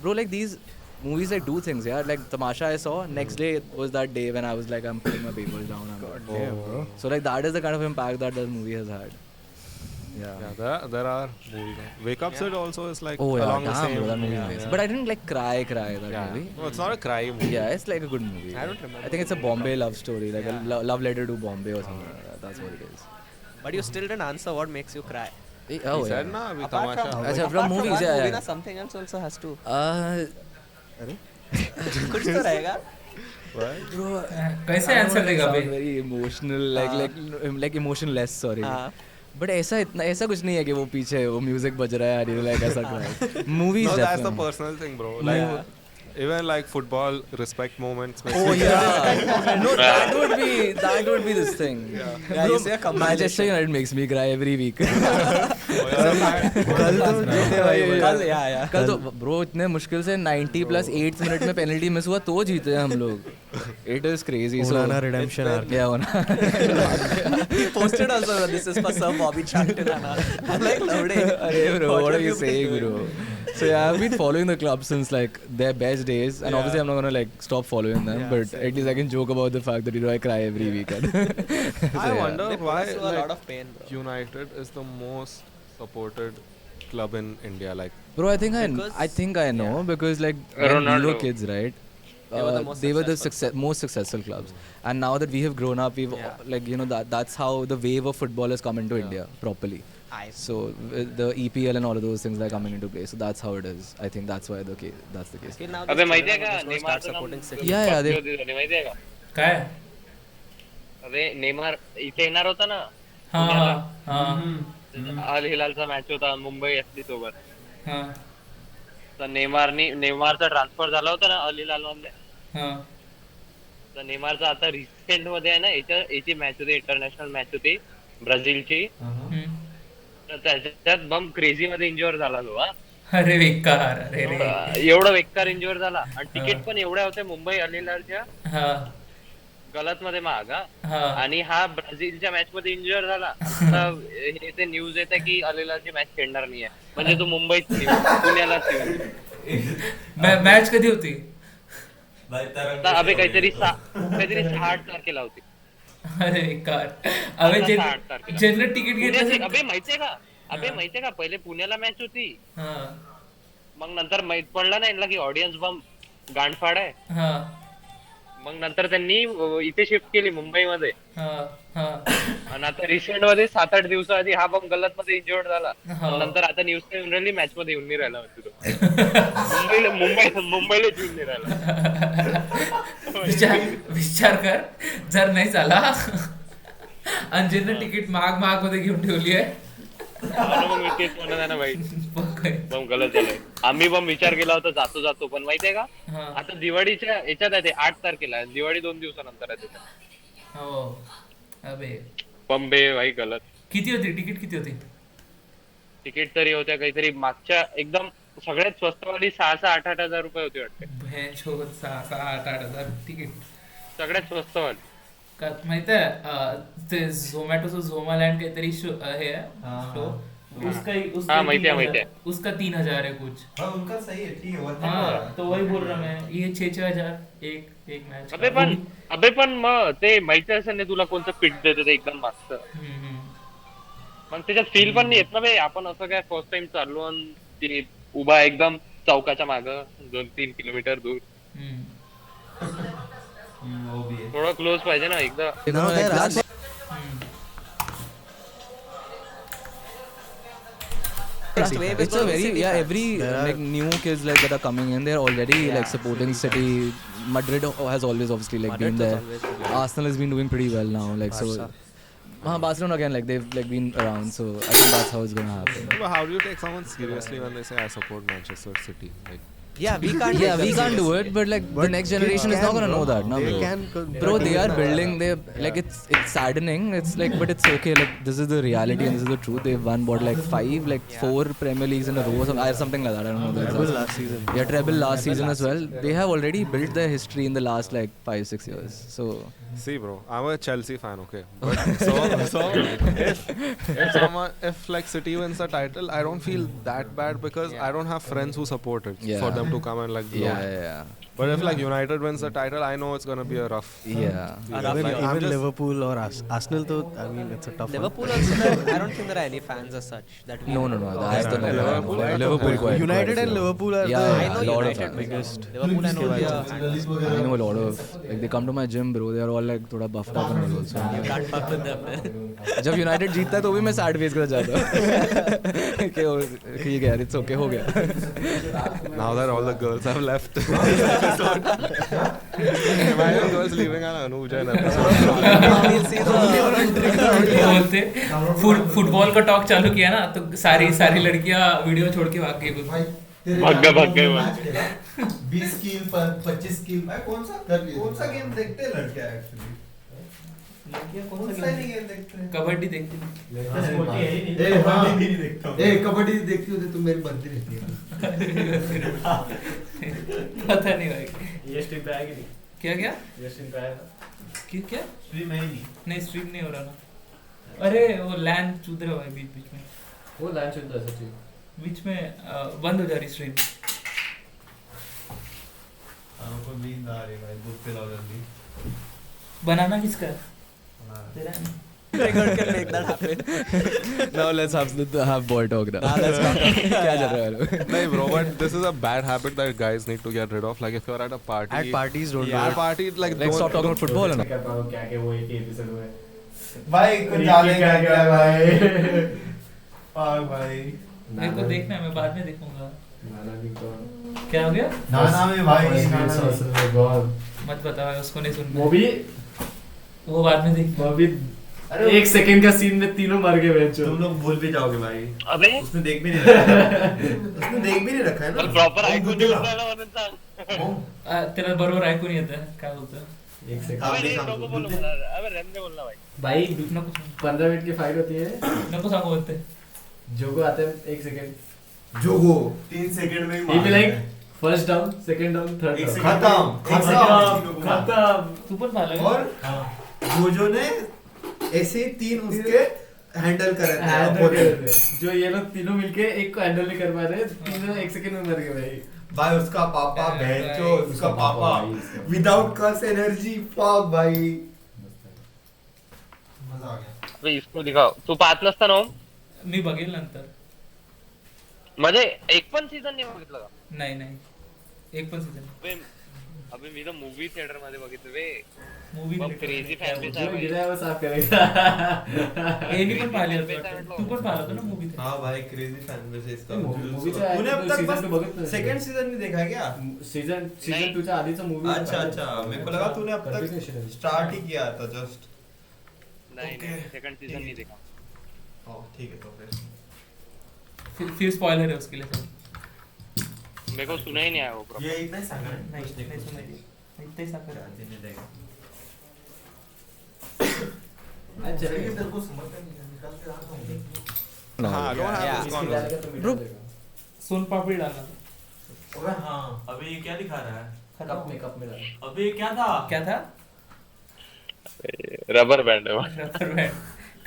Bro, like these movies like do things, yeah. Like Tamasha I saw, next day was that day when I was like, I'm putting my papers down. Damn, bro. So like that is the kind of impact that movie has had. Yeah, there are movies. Wake Up Sid also is like Oh yeah, along the damn, same. bro, that movie is amazing. But I didn't like cry that Yeah. movie. No, it's not a cry movie. Yeah, it's like a good movie. I don't remember I think it's a the Bombay love story, like a love letter to Bombay or something like that. That's what it is. But you still didn't answer what makes you cry. Oh He yeah. said na, abhi Apart tamasha. from, Achha, apart from from movies, one yeah, movie, yeah. na, something else also has to. अरे कुछ तो रहेगा. Bro, कैसे answer देगा sound बे? very emotional, like emotionless. Sorry. हाँ. But ऐसा कुछ नहीं है कि वो पीछे वो म्यूजिक बज रहा है and like ऐसा cry. Movies No, that's the definitely. personal thing, bro. Like, even like football respect moments. makes Oh me yeah. No, that would be this thing. Yeah, you say a compilation. Manchester United makes me cry every week. कल तो जीते भाई कल या कल तो bro इतने मुश्किल से 90 प्लस 8 मिनट में पेनल्टी मिस हुआ तो जीते हम लोग. It is crazy. Onana redemption arc. Yeah, Onana. He posted also, this is for Sir Bobby Charlton. I'm like, loved it. Arey bro, what are you saying, bro? So yeah, I've been following the club since like their best days, and obviously I'm not gonna like stop following them, but at least I can joke about the fact that I cry every weekend. I wonder They put why us through a lot like, of pain, bro. United is the most supported club in India. Like, Bro, I think I know because like when we Ronaldo. were kids, right? They were the most most successful clubs, and now that we have grown up, we've like that's how the wave of football has come into India properly. So the EPL and all of those things are coming into play. So that's how it is. I think that's why that's the case. Till now, अबे these माहिती आहे children का are just gonna Neymar start supporting City. Yeah, they. माहिती आहे का काय? अबे Neymar इथे येणार होता ना हाँ हाँ हाँ अल हिलालचा मॅच होता मुंबई एफसी सोबत हाँ तर नेमारचा ट्रान्सफर झाला होता ना अल हिलाल मध्ये हाँ तर नेमारचा आता रिसेंट मध्ये आहे ना याची मॅच होती इंटरनॅशनल मॅच होती ब्राझीलची तर त्याच्यात बम क्रेझी मध्ये इंज्युअर झाला तो हा अरे बेकार अरे रे एवढं बेकार इंज्युअर झाला आणि तिकीट पण एवढ्या होते मुंबई अल हिलालच्या हाँ गलत मध्ये महाग हा. हाँ आणि हा ब्राझीलच्या मॅच मध्ये इंज्युअर झाला आता हे ते न्यूज येते की अल हिलालची मॅच खेळणार नाहीये म्हणजे तो मुंबईत पुण्यालाच येईल मॅच कधी होती? आता अबे काहीतरी 6 तारखेला होती अरे बेकार अबे आता 6 तारखेला. जनरल तिकीट पुण्याची- घेतलं अबे माहितीये का माहितीये का पहिले पुण्याला मॅच होती हाँ मग नंतर माहित पडलं ना यांना की ऑडियन्स बम गांडफाड आहे हाँ मग नंतर त्यांनी इथे शिफ्ट केली मुंबईमध्ये हाँ हाँ आणि आता रिसेंट मध्ये 7-8 दिवसाआधी हा बम गलत मध्ये इंजुअर्ड झाला हा. नंतर आता न्यूज काय येऊन राहिली मॅच मध्ये येऊन नाही राहिला म्हणजे तो. मुंबईला येऊन नाही राहिला विचार कर जर नाही झाला आणि जनरल तिकीट महाग मध्ये घेऊन ठेवली आहे मग मी तेच म्हणत आहे ना भाई बम गलत झालंय आम्ही बम विचार केला होता जातो पण माहितीये का हा. आता दिवाळीच्या याच्यात आहे ते 8 तारखेला आहे. दिवाळी 2 दिवसानंतर आहे त्याच्यात हो अबे बॉम्बे भाई गलत किती होती तिकीट किती होती? तिकीट तरी होत्या काहीतरी मागच्या एकदम सगळ्यात स्वस्तवाली 6-8 हजार रुपये होती वाटते भैंस हो 6-8 हजार तिकीट सगळ्यात स्वस्तवाली का माहित आहे ते झोमॅटोचं झोमालँड काहीतरी हे आहे शो उसका हाँ, माहिती है। उसका 3,000 है कुछ हाँ उनका सही है ठीक है वर्थ हाँ तो वही बोल रहा मैं ये 6,000 एक मैच अबे पण मग ते माहिती असेल ना तुला कोणतं पीठ देते ते एकदम मस्त मग त्याच्यात फील पण नाही येत ना बे आपण असं काय फर्स्ट टाइम चाललो आणि ते उभा एकदम चौकाच्या माग 2-3 किलोमीटर दूर वो भी है थोडं क्लोज पाहिजे ना एकदा It's a very every like new kids like that are coming in, they're already like supporting City. Madrid has always obviously like been there. Arsenal has been doing pretty well now, like so. Barcelona again, like they've like been around, so I think that's how it's gonna happen. But how do you take someone seriously when they say I support Manchester City? Like, Yeah, we can't. We can't do it, but like the next generation is not gonna know that, no, bro. They are building. They like it's saddening. It's like, but it's okay. Like this is the reality and this is the truth. They've won what like 4 Premier Leagues in a row, or something like that. I don't know. Treble last season. Yeah, treble last season as well. They have already built their history in the last like 5-6 years. So see, bro, I'm a Chelsea fan, okay. But so if like City wins the title, I don't feel that bad because I don't have friends who support it for them to come and like blow. yeah. But if like United wins the title, I know it's gonna be a rough. Yeah. rough Even, year. I'm even just- Liverpool or Arsenal, though, I mean, it's a tough Liverpool one. also, I don't think there are any fans as such that we No. I don't know. Liverpool, Liverpool quite. United and Liverpool are Yeah, I know the a lot of United fans. biggest. Liverpool I know they are fans. गलीज I वगैरह know a lot of like they come to my gym, bro. They are all like थोड़ा buffed up and all also. You can't fuck with them, man. जब United जीतता है तो भी मैं sad face के साथ जाता हूँ कि ठीक है यार, इट्स ओके, हो गया. Now that all the girls have left. Imagine girls leaving an Anuv Jain episode. We'll see the बोलते फुटबॉल का टॉक चालू किया ना तो सारी लड़कियां वीडियो छोड़ के भाग गई. भाई तेरे भाग गए वो। मैच खेला 20 किल पर 25 किल भाई कौन सा गेम देखते हैं लड़कियां एक्चुअली लड़कियां कौन सा नहीं गेम देखते हैं कबड्डी देखती हैं. कबड्डी देखती हो तो तुम मेरी बनती रहती है पता नहीं भाई. ये स्ट्रीम पे आएगी नहीं, क्या क्या ये स्ट्रीम पे आएगा. क्या स्ट्रीम है ही नहीं नहीं स्ट्रीम नहीं हो रहा ना. अरे वो लैंड चूद रहा भाई बीच में वो लैंड चलता है सच्ची. बीच में बंद हो जा रही स्ट्रीम. हमको नींद आ रही है भाई बुक पे लाओ जल्दी बनाना किसका है? तेरा है ना? Triggered can make that happen. Now let's have boy talk now. Let's talk. क्या चल रहा है? No, bro, but this is a bad habit that guys need to get rid of. Like if you're at a party. At parties, don't Yeah, do at it. party, like Let's stop talking about football. मैं करता हूँ क्या वो एक episode में भाई कुछ डालेगा क्या भाई और भाई मेरे को देखना है, मैं बाद में देखूंगा. नाना भी तो क्या हो गया? नाना में भाई गॉड मत बताओ, उसको नहीं सुनना. वो भी बाद में देख. वो भी एक सेकंड का सीन में तीनों मर गए बेंचो. तुम लोग भूल भी जाओगे भाई अबे उसने देख भी नहीं रखा है उसने देख भी नहीं रखा है ना प्रॉपर ऐकून येऊन राहिला म्हणून सांग. त्याला बरोबर ऐकून येतं काय होतं. एक सेकंड अबे नहीं नको बोलू मला. अबे रहने दे बोलना भाई. भाई नको 15 मिनट की फाइट होती है. नको सांगू बोलते. जोगो आते हैं एक सेकंड. जोगो 3 सेकंड में ही भी like first down, second down, third एक डाउन. सेकंड खत्म. तू पण पाहिलं और जोजो ने ऐसे 3 उसके हैंडल करे थे जो ये लोग तीनों मिलके एक को हैंडल नहीं कर पा रहे, तीनों एक सेकंड में मर गए भाई. भाई उसका पापा बहनचो उसका पापा विदाउट कर्स एनर्जी फक भाई मजा आ गया. अबे इसको दिखाओ. तू पाहत नसता ना हो? मी बघेल नंतर. म्हणजे एक पण सीझन नाही बघितलं का? नाही एक पण सीझन. अबे अबे मी तर मूवी थिएटर मध्ये बघितलं बे. मूवी क्रेझी फॅन बेस जो आहे गिरा भाई. है वो साफ करेगा. एनी पण पाहिली होती. तू पण पाहिला होता ना मूवी. हाँ भाई क्रेजी फैन में से इसका मूवी तूने अब तक सीजन 2 बघत बस सेकंड सीजन नहीं देखा क्या? सीजन नहीं. 2 च्या आधीचा मूवी. अच्छा मेरे को लगा तूने अब तक स्टार्ट ही किया था जस्ट. नाही नाही सेकंड सीझन नाही देखा. ठीक है तो फिर स्पॉइलर है उसके लिए सब. मेरे को सुना ही नहीं आया वो प्रॉपर. ये इतना ही सांगा नाही सुनाई. इतने साखर. अच्छा तेरे को समझ में नहीं निकाल के रखा हूं. हाँ, I don't have Yeah. this conversation. Bro soan papdi डालना. अबे हाँ अबे ये क्या दिखा रहा है? कप में डाल. अबे ये क्या था? क्या था? रबर बँड आहे. Rubber band.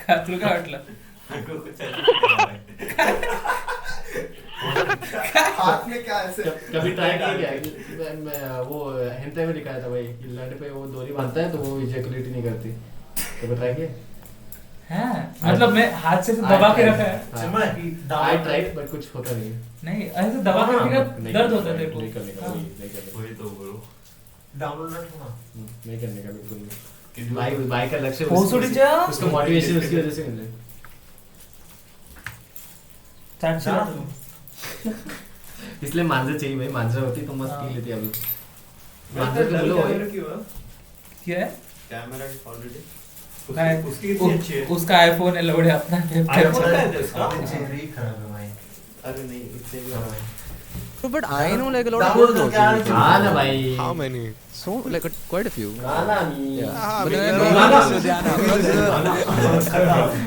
का तुला काय वाटलं? मेरे को कुछ ऐसा लग रहा है. हाथ में क्या ऐसे कभी ट्राई किया क्या? मैं वो हेंटे में दिखाया था भाई कि लड़े पे वो डोरी बांधता है तो वो इजैकुलेट नहीं करती. कभी ट्राई किया? हाँ मतलब मैं हाथ से दबा के रखा है. आई ट्राइड बट कुछ होता नहीं. नहीं ऐसे दबा के रखा दर्द होता है तेरे को. नहीं करने का. हाँ. नहीं करने का. वही तो ब्रो. डाउनलोड मत होना. नहीं करने का बिल्कुल नहीं. भाई का लक्ष्य भोसडीच्या उसका मोटिवेशन उसकी वजह से मिले. इसलिए मांजर चाहिए भाई. मांजर होती तो मस्त की लेती अभी. मांजर तो बोलो भाई. क्या है? कैमरा ऑलरेडी नहीं, उसकी कितनी अच्छी है. उसका आईफोन है लौड़े अपना. आईफोन का है इसका. चेहरे ही खराब है भाई. अरे नहीं इससे भी खराब है. But I know like a lot of girls also. हाँ ना भाई. How many? So like quite a few. गाना नहीं. Yeah. Ah, But I then mean, I know Ludhiana.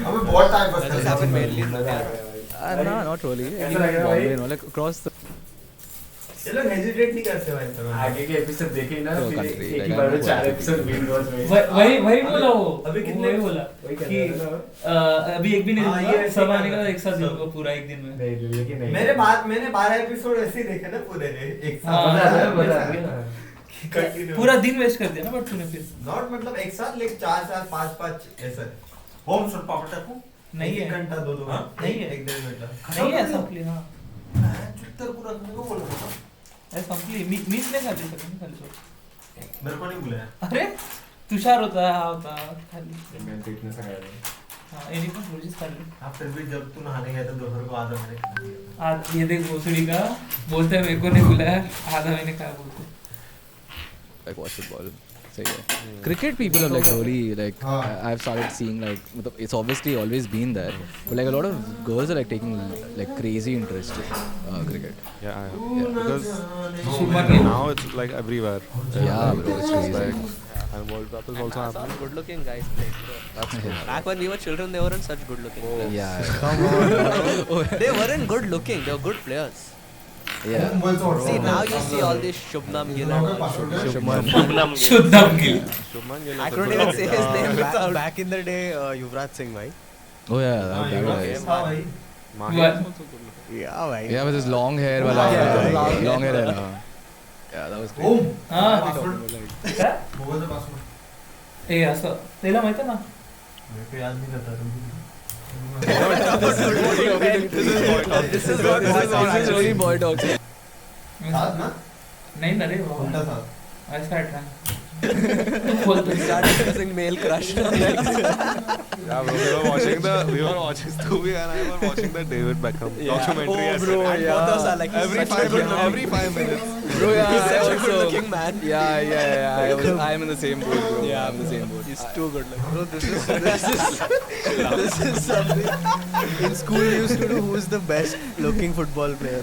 हमें बहुत time pass This happened mainly in Ludhiana. No, not really. ऐसा लग रहा है भाई. Bombay, no, like across the ये लोग हेजिटेट नहीं करते भाई इतना. आगे के एपिसोड देखे ना तो फिर country, एक ही like, बार में I 4 know episode binge watch में. वही बोला वो. अभी कितने- वही बोला वही कर कि रहा है ना. अभी एक भी नहीं हाँ, देखूंगा. ये सब ऐसे आने का कर- एक साथ सब। देखूंगा पूरा एक दिन में. नहीं लेकिन नहीं. मैंने 12 एपिसोड ऐसे ही देखे ना पूरे एक हाँ, साथ. बता. पूरा दिन वेस्ट कर दिया ना बट तूने फिर नॉट मतलब एक साथ लेकिन 4-4 5-5 ऐसा होम शॉट पापड़ टाकू नहीं एक है। घंटा 2-2 नहीं है। एक डेढ़ घंटा नहीं है संपली हाँ चुत्तर पूरा को बोल रहा था अरे संपली मीच नाही खाल्ली सगळं खाल्ली सोड मेरे को नहीं बुलाया अरे तुषार होता हा होता खाल्ली मैं तो इतने सारे आए हाँ इन्हीं को रोजीच खाल्ली आप फिर भी जब तू नहाने गया था दोपहर को आधा मैंने खा लिया आज ये देख भोसड़ी का बोलते हैं मेरे को नहीं बुलाया आधा मैंने कहा बोलते Like watch football. So yeah. Cricket people are like really like I've started seeing like it's obviously always been there, but like a lot of girls are like taking like crazy interest in cricket. Yeah, because Shubman Gill. now it's like everywhere. Yeah, bro, it's crazy. Like, and World Cup is also I saw happening. good looking guys play. That's cool. Back when we were children, they weren't such good looking players. Yeah. Come on. They weren't good looking, they were good players. Yeah. See, now you see all these Shubnam Gill and all. Shubman. Shubnam Gill. शुद्धम Gill Shubman Gill is I a couldn't good even looking- say his name back, without. back in the day, Yuvraj Singh, bhai. Oh yeah, that guy. हाँ भाई Mahi What? is also good looking. Yeah, bhai. Yeah, with his long hair, wala. Yeah, Long hair. Yeah, that was great. Home हाँ password क्या mobile चा password ए असं त्याला माहिती आहे ना मेरे को याद नहीं रहता This is what really boy talk. साथ ना नाही ना रे बाबा उल्टा साथ असं आठवण तू बोलतो started discussing male crush. Yeah, bro, we were watching Scooby and I was watching the David Beckham documentary. Oh, bro, yesterday. yeah. Both of us are like Every such a 5 minutes. young- Every 5 minutes. Bro, yeah, He's such a also. good looking man. Yeah. I'm in the same boat, bro. Yeah, I'm in the same boat. He's too good looking. Bro, this is something in school we used to do. Who's the best looking football player?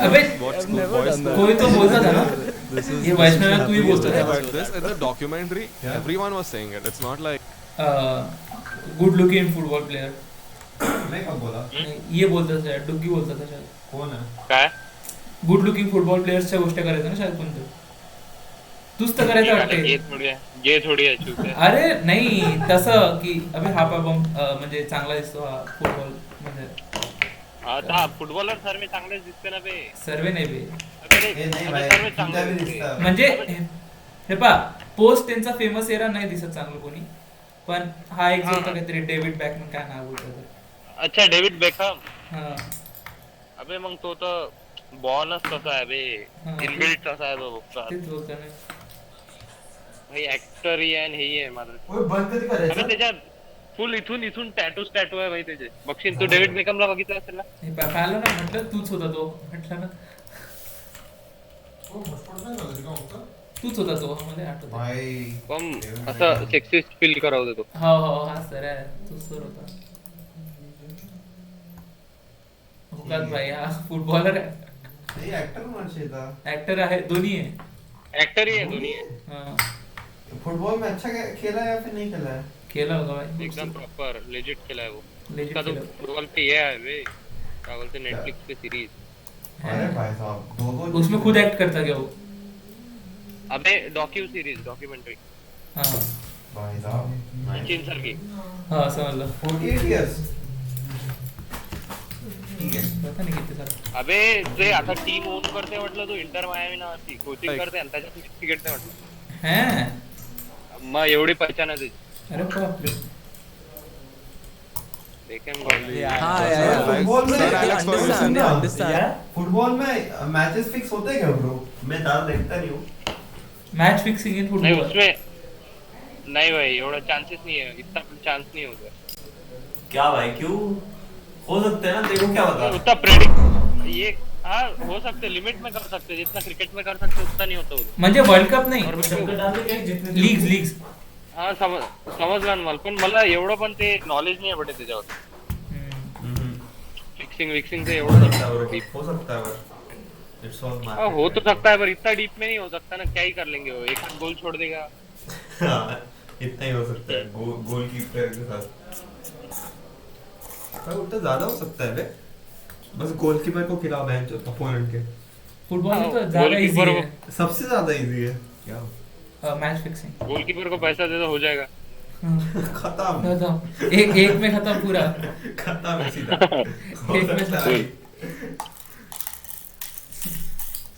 अबे What I've school never boys done that. कोई तो बोलता था ना This is ये वैष्णव है, तू ही बोलता Yeah, था but this in the documentary, everyone was saying it. It's not like good looking football player मैं कब बोला ये बोलता था शायद डुग्गी बोलता था शायद कौन है काय गुड लुकिंग फुटबॉल प्लेयर्सच्या गोष्टी करायचं ना शायद कोणतं तूच तर करायचं वाटते ये थोडी आहे चूक आहे. अरे नाही तसं की अबे हा बाबा म्हणजे चांगला दिसतो हा फुटबॉल म्हणजे आता फुटबॉलर सर्व चांगलेच दिसते ना बे. सर्वे नाही बे अबे ए नाही अबे भाई सर्व तुमच्या चांगले भी दिसते. दिसता म्हणजे हे पा पोस्ट त्यांचा फेमस एरा नाही दिसत चांगलं कोणी पण हा एक जो होता काहीतरी डेव्हिड बॅकमन काय नाव बोलतो अच्छा डेव्हिड बेकहम. हा अबे मग तो तर बॉनच तसा आहे बे. हा. इनबिल्ट तसा आहे तो फक्त. तेच बोलतो ना भाई ऍक्टर ही आहे आणि हे आहे माझं. ओए बंद कधी अबे करायचं त्याच्यात फुल इथून टॅटू आहे भाई त्याचे. बघशील तू डेव्हिड बेकहमला बघितलं असेल ना. हे पाहिलं ना म्हटलं तूच होता तो म्हटलं ना ओ हॉस्पिटल नाही झालं का होतं तूच होता तो मला आठवत भाई पण असं सेक्सिस्ट फील करावं देतो. हो हा सर आहे तूच सर होता हुकात भाई हा फुटबॉलर आहे नाही ऍक्टर माणूस येता ऍक्टर आहे दोन्ही आहे ऍक्टर ही आहे दोन्ही आहे. हा. फुटबॉल में अच्छा खेला है या फिर नहीं खेला है केला होगा भाई एकदम प्रॉपर लेजिट केला है वो. Legit उसका तो केला. फुटबॉल पे ये है बे. क्या बोलते नेटफ्लिक्स पे सीरीज. अरे भाई साहब दो उसमें खुद एक्ट करता क्या वो अबे डॉक्यूमेंट्री हाँ भाई साहब सचिन सर की. हाँ समजलं 48 इयर्स ठीक है पता नाही किती सर अबे ते आता टीम ओन करते म्हटलं तू इंटर मायामी नावाची कोचिंग करते आणि त्याच्यात तिकीट नाही म्हटलं. हैं मग एवढी पहचान आहे त्याची. अरे बापरे देखेंगे. Yeah. फुटबॉल में Sir Alex Ferguson. Understand. Football में मैचेस फिक्स होते हैं क्या ब्रो मैं ज्यादा देखता नहीं हूँ मैच फिक्सिंग इन नहीं फुटबॉल उसमें नहीं भाई एवढा चांसेस नहीं है. इतना चांस नहीं होगा. क्या भाई क्यों हो सकते हैं ना देखो क्या बता उतना प्रेडिक्ट ये हाँ हो सकते लिमिट में कर सकते जितना क्रिकेट में कर सकते उतना नहीं होता उधर. म्हणजे वर्ल्ड कप नाही जितने लीग्स हा समजला ना मला. पण मला एवढं पण ते नॉलेज नाही आहे बटे त्याच्यावर. फिक्सिंग से एवढं सकता है deep हो सकता है पर इट्स ऑल हाँ हो तो सकता है पर इतना डीप में नहीं हो सकता ना. क्या ही कर लेंगे वो. एक गोल छोड़ देगा. इतना ही हो सकता है गोलकीपर के साथ उतना ज्यादा हो सकता है बे बस गोलकीपर को खिलाओ मैच अपोनेंट के फुटबॉल में तो हाँ, ज्यादा इजी goalkeeper है सबसे ज्यादा इजी है क्या मैच फिक्सिंग गोलकीपर को पैसा दे तो हो जाएगा. खत्म खत्म एक में खत्म पूरा खत्म है सीधा एक में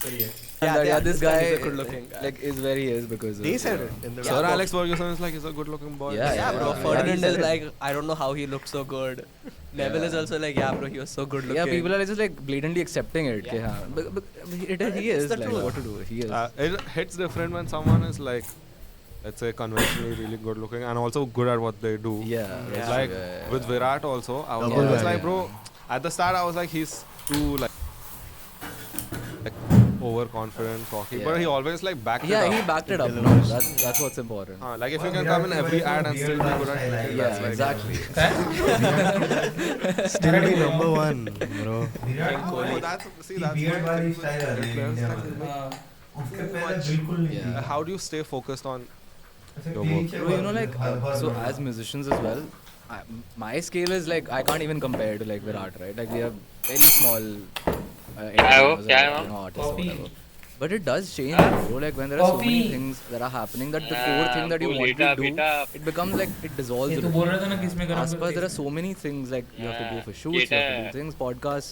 सही है Yeah, this guy He's a good-looking guy. like is where he is because They of, said it in the Sir Alex Ferguson is like, he's a good looking boy. Yeah, Bro, yeah, Ferdinand he is said it. like, I don't know how he looked so good. Neville is also like, yeah, bro, he was so good looking. Yeah, people are just like blatantly accepting it. Yeah. Yeah. But he It's is the like truth. what to do. He is. It hits different when someone is like, let's say, conventionally really good looking and also good at what they do. Yeah, It's yeah. like Yeah. with Virat also, I was Double always guy, like, bro, at the start I was like, he's too like overconfident, cocky, but Yeah. he always like backed it Yeah, up. he backed it up. Till No, last. that's what's important. Like if you can come in every ad and still be good at cricket, Yeah, that's like exactly. Still be number one, bro. Oh, that's see that's beard my वाली thing with style आ रही है players, India like, में। they make उसके पहले बिल्कुल नहीं Yeah. थी। how do you stay focused on ऐसे your clean work? shape Bro, you know, और like, हर बार so बना। as musicians as well, my scale is like, I can't even compare to like Virat, right? Like, we are very small entertainers or, क्या है, you know, artists or Coffee. whatever. But it does change, bro. Like, when there are so many Coffee. things that are happening, that the core thing that you want to do, it becomes like, it dissolves. ये a तो bit. बोल रहा था ना किसमें गरम As per there are करते so many things like you have to go for shoots, you have to do things, podcasts.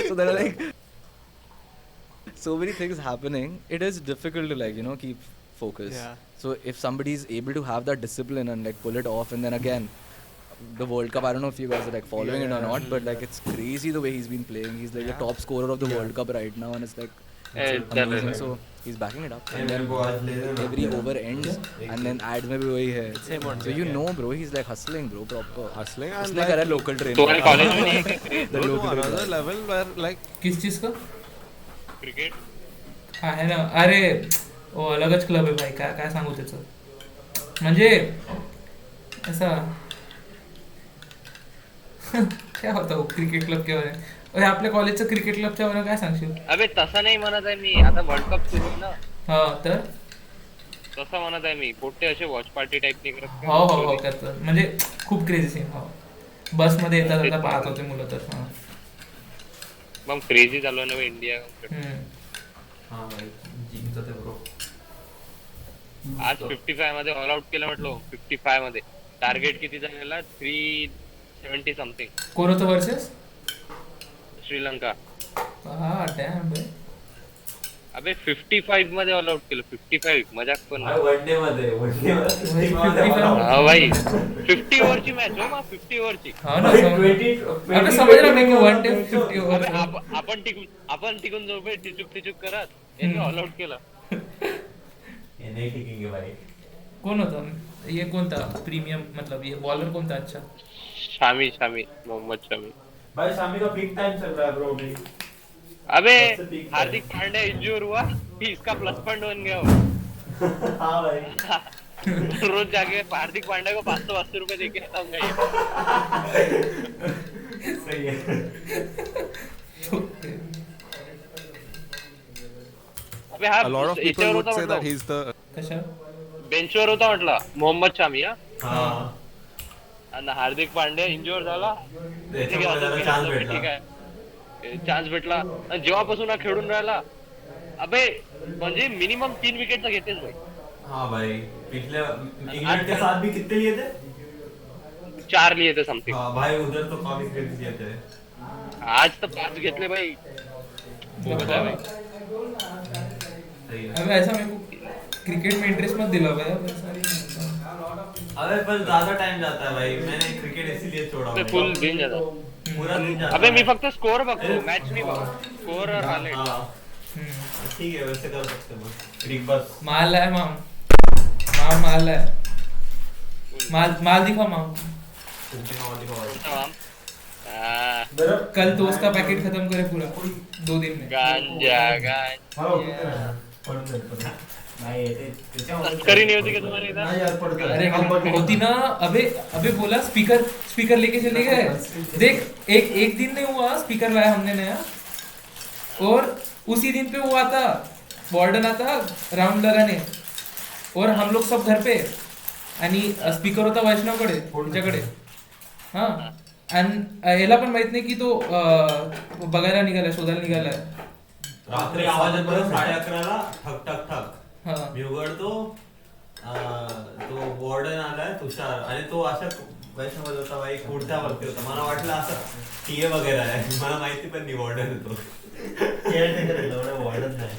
So there are like so many things happening. It is difficult to like, you know, keep focus. Yeah. So if somebody is able to have that discipline and like pull it off, and then again, the World Cup, I don't know if you guys are like following it or not, but like it's crazy the way he's been playing. He's like the top scorer of the World Cup right now, and it's like amazing. So he's backing it up, and then every over ends, and then ads में भी वही है. So you know, bro, he's like hustling, bro, proper. hustling and उसने like, करा local train. तुम्हारे college में नहीं है क्या go to another level where like किस चीज का क्रिकेट? हा है ना अरे ओ अलगच क्लब आहे भाई काय काय सांगू त्याचं म्हणजे ऐसा क्या होता वो क्रिकेट क्लब के बारे में अरे आपल्या कॉलेजचं क्रिकेट क्लबच्या बारे में काय सांगशील अबे तसं नाही म्हणत आहे मी, आता वर्ल्ड कप सुरू आहे ना, हा तर तसं म्हणत आहे मी. पोट्टे असे वॉच पार्टी टाइप नाही करत का? हो हो हो करतं म्हणजे खूप क्रेझी सीन हो बसमध्ये येता जाता पाहत होते मुलं तर हा मग क्रेझी चालू आहे ना बे इंडिया. हाँ भाई जिंकतं ते bro. आज 55 मध्ये ऑल आउट केलं म्हटलं. 55 मध्ये टार्गेट किती झालेला? 370 समथिंग. कोण होतं वर्सेस श्रीलंका. हा डॅम भाई अबे 55 मध्ये ऑल आउट केलं. 55 मजाक पण भाई नाही. वनडे मध्ये हा भाई 50 ओव्हरची मॅच हो मग. 50 ओव्हरची. हा ना अबे समजलं मी की वन डे 50 अबे ओव्हर आपण टिकून जाऊ बे टिचूक करत यांनी ऑल आउट केलं. ये नहीं टिकेंगे भाई. कौन होता ये कौन था प्रीमियम मतलब ये बॉलर कौन था अच्छा शामी मोहम्मद शामी. भाई शामी का पीक टाइम चल रहा है ब्रो अभी. अबे हार्दिक पांड्या इंजूर हुआ कि इसका प्लस पॉइंट बन गया हो. हाँ भाई. रोज जाके हार्दिक पांड्या को 500 रुपए देके आऊंगा ये. सही है. अबे हा a lot of people याच्यावर would होता say that म्हटलं. he's the कशा बेंचवर होता म्हटलं मोहम्मद शामी. हा हाँ. आणि हार्दिक पांड्या इंजूर झाला. त्याच्यामुळे त्याला चान्स ठीक भेटला. आहे चान्स भेटला आणि जेव्हापासून हा खेळून राहिला अबे म्हणजे मिनिमम 3 विकेट तर घेतेच भाई. हाँ भाई पिछले इंग्लैंड के साथ भी कितने लिए थे? 4 लिए थे समथिंग. हाँ भाई उधर तो काफी क्रेजी लिए थे. आज तर 5 घेतले भाई. बहुत आहे भाई. सही है. अबे ऐसा मेरे को क्रिकेट में इंटरेस्ट मत दिला भाई अबे पर ज्यादा टाइम जाता है भाई. मैंने क्रिकेट इसीलिए छोड़ा अबे भाई. फुल दिन जाता. पूरा दिन जाता अबे है. मी फक्त स्कोर बघतो मॅच नाही बघत. स्कोर और हायलाइट. हाँ. ठीक है वैसे कर सकते हो. बिग बस. माल है माम माल है माल दिखा माम कल तो उसका पैकेट खत्म करे पूरा 2 दिन में गांजा तस्करी नहीं होती क्या तुम्हारे इधर? नाही यार पडतं. अरे होती ना अबे बोला स्पीकर लेके चले गए देख एक दिन नहीं हुआ स्पीकर लाया हमने नया और उसी दिन पे वो आता वार्डन आता राउंड लगाने और हम लोग सब घर पे आणि स्पीकर होता वैष्णवकडे तुमच्याकडे हा आणि याला पण माहित नाही की तो बघायला निघालाय शोधायला निघालाय. रात्री आवाज येतो 11:30ला ठक ठक ठक. हा मी उघडतो तो वॉर्डन आलाय तुषार आणि तो अशा वैष्णव होता भाई कुर्त्यावरती होता मला वाटलं असं टीए वगैरे आहे मला माहिती पण नाही वॉर्डन होतो वॉर्डन नाही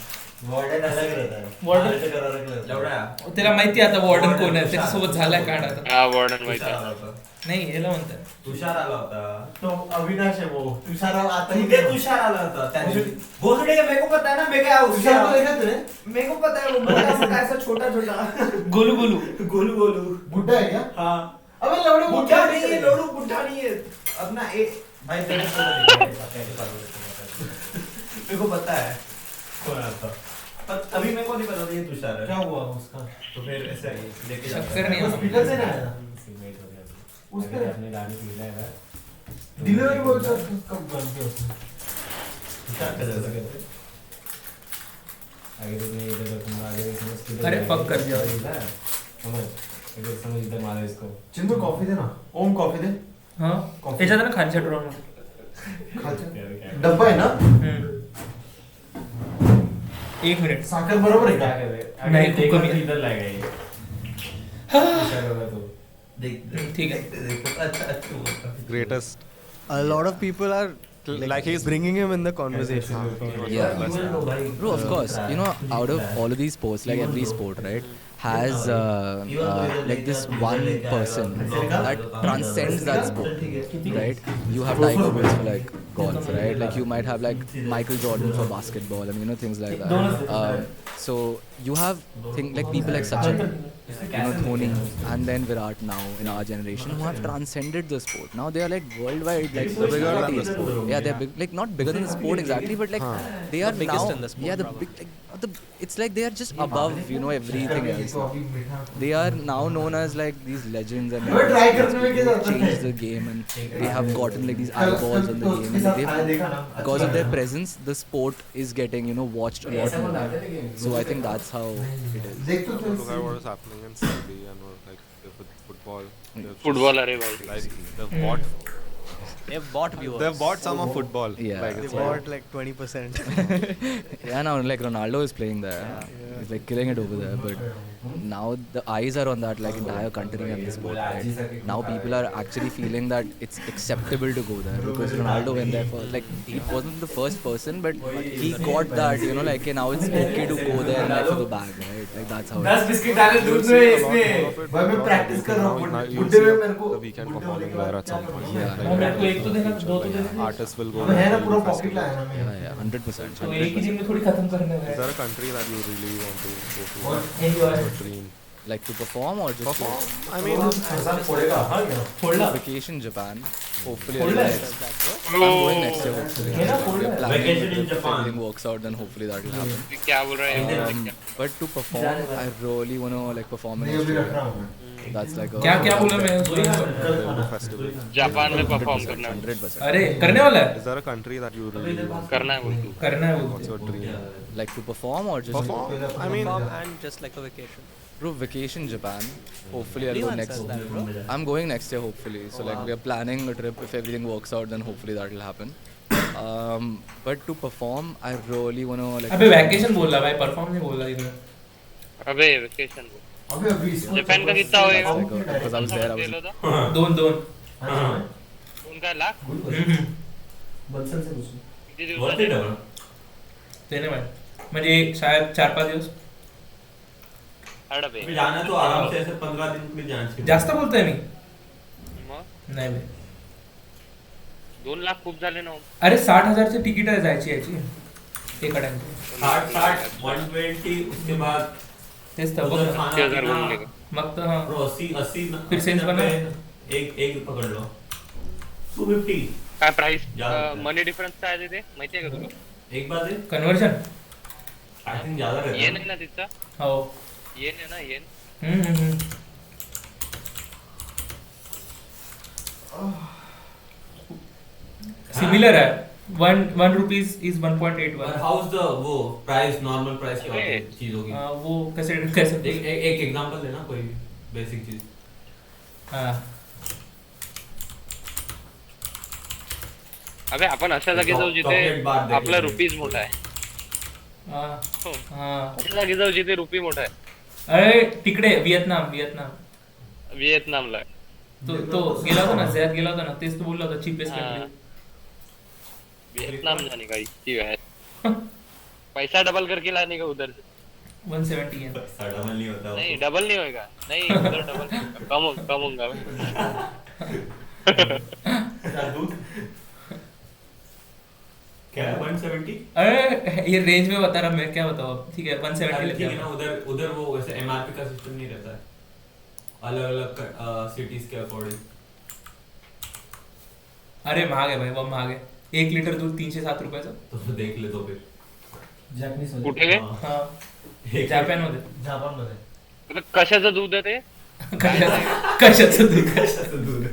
वॉर्डन अलग रहता है वॉर्डन त्याला माहिती आता वॉर्डन कोण आहे त्याच्यासोबत झालाय काढ आता हा वॉर्डन माहिती आहे. नाही याला म्हणतात तुषार आला होता तो अविनाश है वो तुषार आता इथे तुषार आला होता त्याने भोसडी मेरे को पता है ना मैं क्या तुषार को देखा तूने मेरे को पता है वो मोटा सा कैसा छोटा छोटा गोलू गोलू गोलू गोलू बुड्ढा है क्या हाँ अबे लवड़े बुढ़ा नहीं है लोडू बुढ़ा नहीं है अपना एक भाई तेरे मेरे को पता है कौन आता पर अभी मेरे को नहीं पता था ये तुषार है क्या हुआ उसका तो फिर ऐसे लेके शक्कर नहीं वो स्पीकर से ना आया उसके अपने गाड़ी पी रहा है डिलीवरी बॉय का कब बन गया उसने आगे तुमने इधर तुम्हारा आगे समझ अरे fuck कर दिया। समझ इधर समझ इधर मारा इसको चिंटू कॉफी दे ना ओम कॉफी दे हा त्याच्यात ना खालच्या ड्रॉवर खालच्या डब्बा है ना एक मिनिट साखर बरोबर है क्या क्या कर रहे नहीं, खूप कमी है। इधर लाएगा ये हाँ। क्या होगा तो ठीक है Greatest. A lot of people are Like he's bringing him in the conversation. Yeah. Bro, of course. You know, out of all of these sports, like every sport, right, has like this one person that transcends that sport, right? You have Tiger Woods for like golf, right? Like you might have like Michael Jordan for basketball, and you know things like that. So you have like people like Sachin, you know, Dhoni, and then Virat now in our generation who have transcended the sport. Now they are like worldwide, like personality in sport. Yeah, they're big, like not bigger than the sport exactly, but like they are biggest now, in the sport, yeah, the big, like it's like they are just above, you know, everything else. They are now known as like these legends, and they've changed the game, and they have gotten like these eyeballs on the game, and because of their presence, the sport is getting, you know, watched a lot more. So I think that's how it is. देख तो Look at what is happening in Saudi and like with football. Football अरे भाई Like they've bought, They've bought viewers. they've bought some of football. Yeah. Like They it's bought like 20%. Yeah, now like Ronaldo is playing there. He's like killing it over there. But now the eyes are on that like entire country and the sport. Right? Now people are actually feeling that it's acceptable to go there because Ronaldo went there first. Like he wasn't the first person, but he got that, you know, like okay, now it's okay to go there and like for the bag, right? Like that's how. 10 biscuit डाले You'll दूध see में a lot more इसमें of it, भाई मैं but practice कर रहा हूँ now you'll बुड्ढे see में मेरे को the weekend performing there at some point. Yeah. हाँ, मेरे को एक तो देना दो तो देना Artists will go अब है ना there पूरा to पॉकेट festival. लाया ना मैं Yeah, 100%. तो एक ही दिन में थोड़ी खत्म करने Is का there a country that you really want to go to? और enjoy Your dream? Like to perform or just Perform? I main mean, हजार फोड़ेगा हाँ क्या फोल्डा vacation Japan. Hopefully, Hold I'll that. get- I'm going next year. Hopefully, Yeah, hold we're that. planning Vacation it. in If Japan. everything works out, then hopefully that will happen. क्या बोल रहे हैं But to perform, I really want to like perform in नहीं अभी रख रहा Australia. हूँ मैं That's like a क्या क्या बोला मैं सुनी go to festival. जापान में परफॉर्म करना है 100%. अरे करने वाला है Is there a country that you really want? करना है बोल तू करना है What's वो your dream? Like to perform or just Perform? I mean, And just like a vacation. bro vacation Japan. Hopefully I'll go Everyone next. says that, bro. I'm going next year hopefully. So like we're planning a trip. If everything works out, then hopefully that will happen. But to perform, I really want to like. अबे vacation बोल रहा भाई perform नहीं बोल रहा इधर अबे vacation अभी अभी इसको जापान का कितना होएगा Because I was there. I ले was. लो तो दोन दोन उनका लाख बंसल से पूछो किती दिवसात देने भाई म्हणजे शायद 4-5 दिवस अडबे जाना तो आराम से ऐसे 15 दिन के लिए जाना चाहिए जास्त बोलतोय मी मग नाही बे 2 लाख खूप झाले ना अरे 60,000ची तिकीट आहे जायची याची एका टाइम 60 120 उसके बाद तेच तर बघ उधर ना. खाना 80,000 पीना, बोलने का मग तर हा ब्रो 80 फिर सेंस बना. एक पकड़ लो 250 काय प्राइस ज्यादा. मनी डिफरन्स काय आहे तिथे माहिती आहे का तुला एक बात है कन्वर्जन आई थिंक ज्यादा रहता येन है आहे ना तिथचा हो येन आहे ना येन हम्म. सिमिलर है 1 rupees is 1.81 how is the वो प्राइस नॉर्मल प्राइस क्या होती है अरे. चीजों की वो कैसे कैसे एक एग्जांपल लेना कोई बेसिक चीज हाँ अबे आपण अशा जागी जाऊ जिथे Chocolate bar देखील आपला आहे. रुपीज मोठा आहे हाँ हो. हाँ अशा जागी जाऊ जिथे रुपी मोठा आहे अरे तिकडे वियतनाम व्हिएतनामला आहे. तो गेला होता ना, जैद गेला होता ना, तेच तो बोलला होता चीपेस्ट हाँ. कंट्री. वियतनाम जाने का इच्छी है. पैसा डबल करके लाने का उधर से. 170 है. डबल नहीं होता वो. नहीं डबल नहीं होएगा. नहीं उधर डबल कम होगा. दूध क्या है 170? अरे ये रेंज में बता रहा, मैं क्या बताऊँ अब. ठीक है 170 अरे लेते ठीक है ना, हैं. उधर वो वैसे एमआरपी का सिस्टम नहीं रहता है, अलग अलग सिटीज के अकॉर्डिंग. अरे महंग है भाई, वो महंग है. 1 लीटर दूध 307 रुपयाचं. तो देख ले तो फिर. जॅपनीज कुठे गे? हाँ. हा जापान मध्ये. जापान मध्ये कशाचं दूध आहे ते? कशाचं दूध. दूध.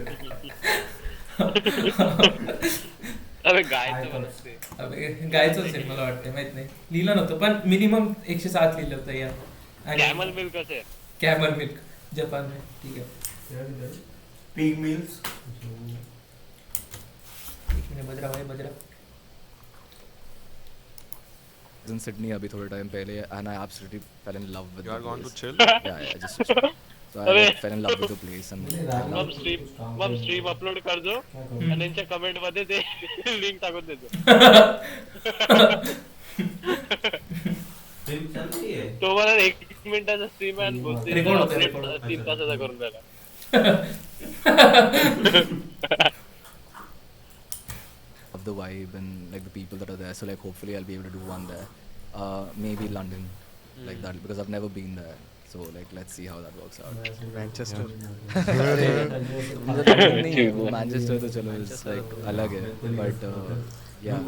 अबे गायचं बनते. अबे गायचंच आहे मला वाटतं, माहित नाही, लिहिलं नव्हतं पण मिनिमम 107 लिहिलं होतं यार. कॅमल मिल्क कसं आहे? कॅमल मिल्क जपान में. ठीक है पिग मिल्स. एक मिनट बज रहा भाई, बज रहा. In Sydney अभी थोड़े टाइम पहले, and I absolutely fell in love with You the are gone to place. chill? Yeah, just to chill. So I like, fell in love with the place and I mug loved it. Stream upload करजो आणि त्यांच्या comment मध्ये ते link टाकून देतो. तो मला 1 मिनिटाचा स्ट्रीम आहे आणि बोलते Record होतं, upload record. 3 तासाचा करून द्यायला. Of the vibe and like the people that are there. So like hopefully I'll be able to do one there. Maybe London, like that, because I've never been there. So like let's see how that works out. Manchester. नहीं वो Manchester तो चलो it's like अलग है, but yeah,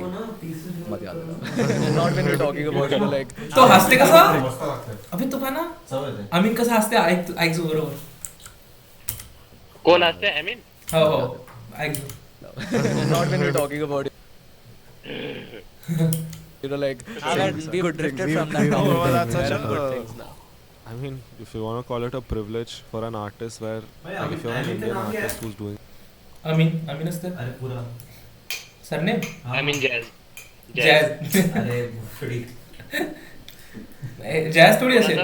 मत याद रखना. Not when we're talking about like. तो हसते कसा? मस्त लागतंय. अबे तो ना सवय आहे. अमीन कसा हसते, ऐक ऐक जो बरोबर. कोण असते? आय मीन हो हो ऐक जो. Not when we're talking about it. You know, like We've drifted from that. No, that's such There a. are good things now. I mean, if you want to call it a privilege for an artist, where like if you're an Indian artist who's doing. अमीन असते. अरे पुरा. Surname I mean jazz. Jazz. अरे फडी. Jazz थोडी असेल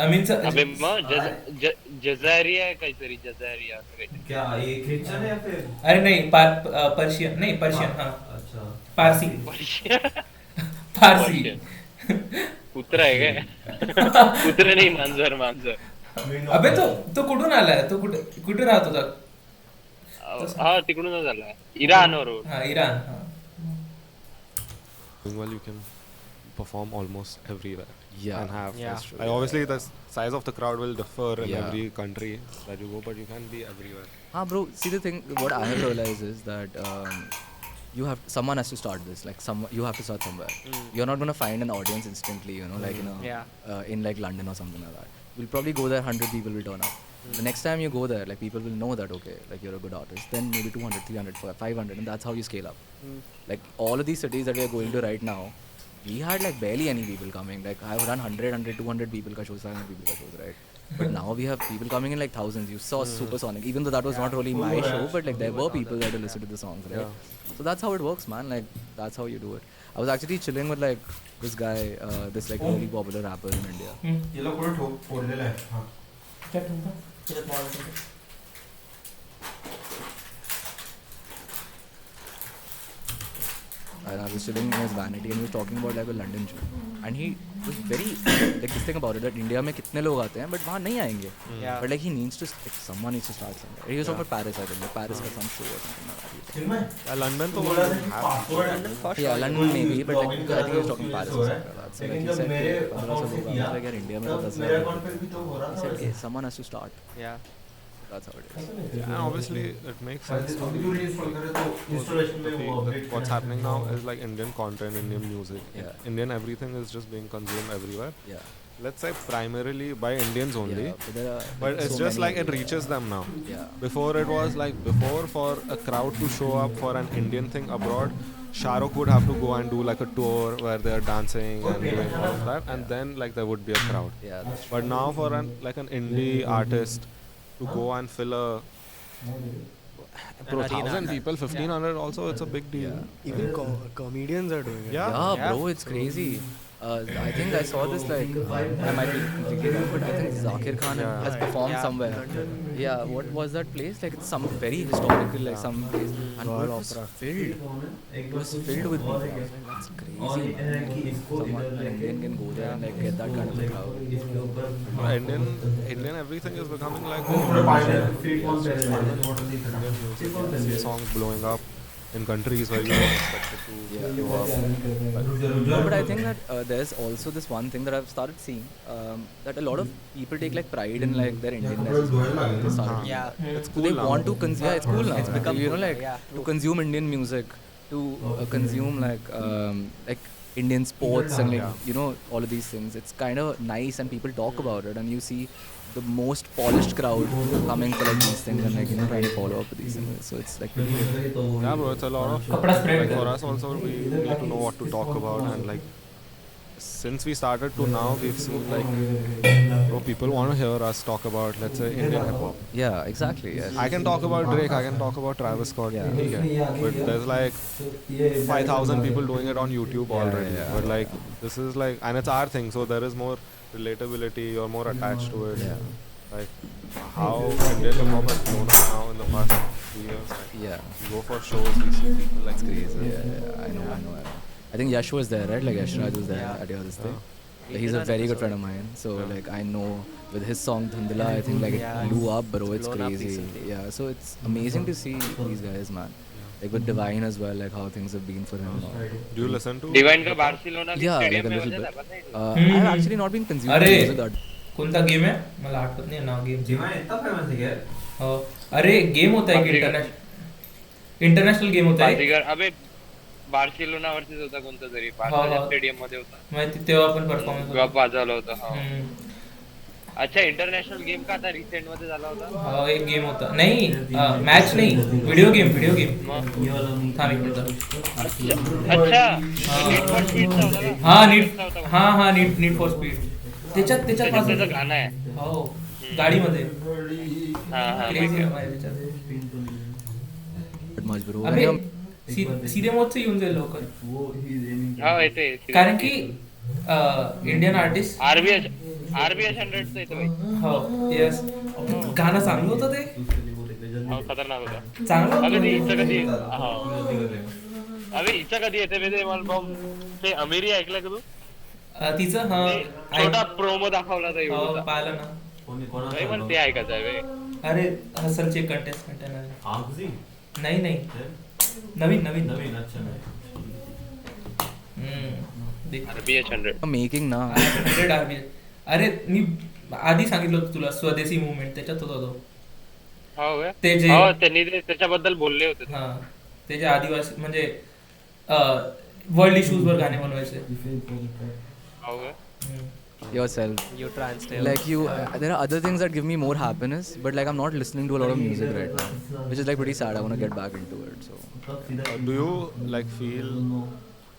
अमीनचं. अबे मग जझारिया आहे काहीतरी. जझारिया असं काहीतरी. क्या ये ख्रिश्चन है या फिर? अरे नाही पर्शियन नाही, पर्शियन. हा अच्छा. पारसी. पारसी. कुत्रा आहे काय? कुत्रा नाही, मांजर. अबे तो कुठून आलाय? तो कुठे राहत होता? हा तिकडूनच आला. इराणवरून. हा इराण. हा Well, you can perform almost everywhere. Yeah. And have Yeah. festivals. Obviously, the size of the crowd will differ in Yeah. every country that you go, but you can be everywhere. bro, see the thing, what I have realized is that someone has to start this. Like you have to start somewhere. You're not gonna find an audience instantly, you know, like in like London or something like that. We'll probably go there, 100 people will turn up. The next time you go there, like people will know that okay, like you're a good artist. Then maybe 200, 300, 500, and that's how you scale up. Like all of these cities that we are going to right now, we had like barely any people coming. Like I've done 100, 200 people ka shows, 500 people ka shows, right? But now we have people coming in like thousands. You saw Supersonic, even though that was not really my show, but like there were people there to listen to the songs, right? So that's how it works, man. Like that's how you do it. I was actually chilling with like this guy, this like really popular rapper in India. याला कोणी फोडलेलं आहे. हां. And I was chilling in his vanity and he was talking about like a London show. And he was very like this thing about it that India में कितने लोग आते हैं but वहाँ नहीं आएंगे. But like he needs to, like, someone needs to start somewhere. He was talking about Paris, I think. Like Paris का some show or something like that. Chinmay. London तो Yeah, London maybe, but like I think he was talking Paris or something like that. So like लेकिन he जब said मेरे कि 1500 account से लोग किया, आते हैं यार इंडिया में तो 10 मेरे अकाउंट पे भी तो हो रहा He था. said, okay, someone has to start. Yeah. That's how it is. And obviously, it makes sense. तो वीडियो इंस्टॉल करे तो इंस्टॉलेशन में वो update. What's happening now is like Indian content, Indian music, Yeah. Indian everything is just being consumed everywhere. Yeah. Let's say primarily by Indians only, Yeah, but there are but like, it's so just many like it people. reaches them now. Yeah. Before it was like for a crowd to show up for an Indian thing abroad, Shah Rukh would have to go and do like a tour where they're dancing and doing all of that, and then like there would be a crowd. Yeah, that's But now for an indie artist to go and fill a An arena. 1,000 people, 1,500 also, it's a big deal. Even comedians are doing it. Yeah. Yeah, bro, it's crazy. I think I saw this like I might be completely wrong, but I think Zakir Khan has performed somewhere. Yeah, what was that place? Like it's some very historical, like some place, and bro, it was filled. It was filled with people. I was like, that's crazy. Someone an Indian can go there and like get that kind of a crowd. Indian everything is becoming like songs blowing up in countries where you don't expect it to blow up. No, but I think that there's also this one thing that I've started seeing, that a lot of people take like pride in like their Indianness. Yeah. So they want to consume. Yeah, it's cool now. It's become like to consume Indian music, to consume like Indian sports and like all of these things. It's kind of nice and people talk about it, and you see the most polished crowd coming for like these things and like trying to follow up with these things. So it's like yeah, bro, it's a lot of like for us also we need to know what to talk about, and like since we started to now we've seen like bro, people want to hear us talk about, let's say, Indian hip hop. Yeah, exactly. Yes. I can talk about Drake, I can talk about Travis Scott, but there's like 5,000 people doing it on YouTube already. But like this is like, and it's our thing, so there is more relatability, you're more attached to it. Like how Indian hip hop has grown up now in the past 3 years. Like, you go for shows, we see people like crazy. I know. I think Yash was there, right? Like Yash Raj was there at your this thing. He's a very good friend of mine. So like I know with his song Dhandla, I think like it blew up, bro. It's crazy. Yeah, so it's amazing to see these guys, man. Like with Divine as well, like how things have been for him. Do you listen to Divine का Barcelona yeah, like a little bit. I've actually not been consuming music that. कोणता game आहे मला आठवत नाही नाव game इतना famous आहे क्या हो अरे गेम होता है इंटरनॅशनल गेम होता है अबे बार्सिलोना वर्सेस होता कोणता तरी बार्सिलोना स्टेडियम मध्ये होता माहिती तेव्हा आपण परफॉर्मन्स गप वाजवलं होतं हा अच्छा इंटरनॅशनल गेम का आता रिसेंट मध्ये झाला होता हा एक गेम होता नाही मॅच नाही व्हिडिओ गेम थांब एक मिनिट अच्छा नीड फॉर स्पीड हा नीड फॉर स्पीड त्याच्यात पासून गाणं आहे हो गाडीमध्ये अबे सीधे मोडचं येऊन जाईल लवकर हा येते कारण की इंडियन आर्टिस्ट आरबीएस 100 येतो भाई हो यस गाणं चांगलं होतं ते खतरनाक होतं चांगलं अबे हिचं कधी अबे हिचं कधी येते बे मला ते अमेरी ऐकलं का तू तिचं छोटा प्रोमो दाखवला होता पाहिलं ना नाही पण ते ऐकायचं आहे अरे हसलचे कंटेस्टंट आहे नाही नवीन अच्छा आरबीएस 100 मेकिंग ना 100 आरबीएस अरे मी आधी सांगितलं होतं तुला स्वदेशी मुवमेंट त्याच्यात होता तो हो ते जे त्यांनी त्याच्याबद्दल बोलले होते हा ते जे आदिवासी म्हणजे वर्ल्ड इश्यूज वर गाणे बनवायचे yourself. You translate. Like there are other things that give me more happiness, but like I'm not listening to a lot of music right now, which is like pretty sad. I want to get back into it. So, do you like feel?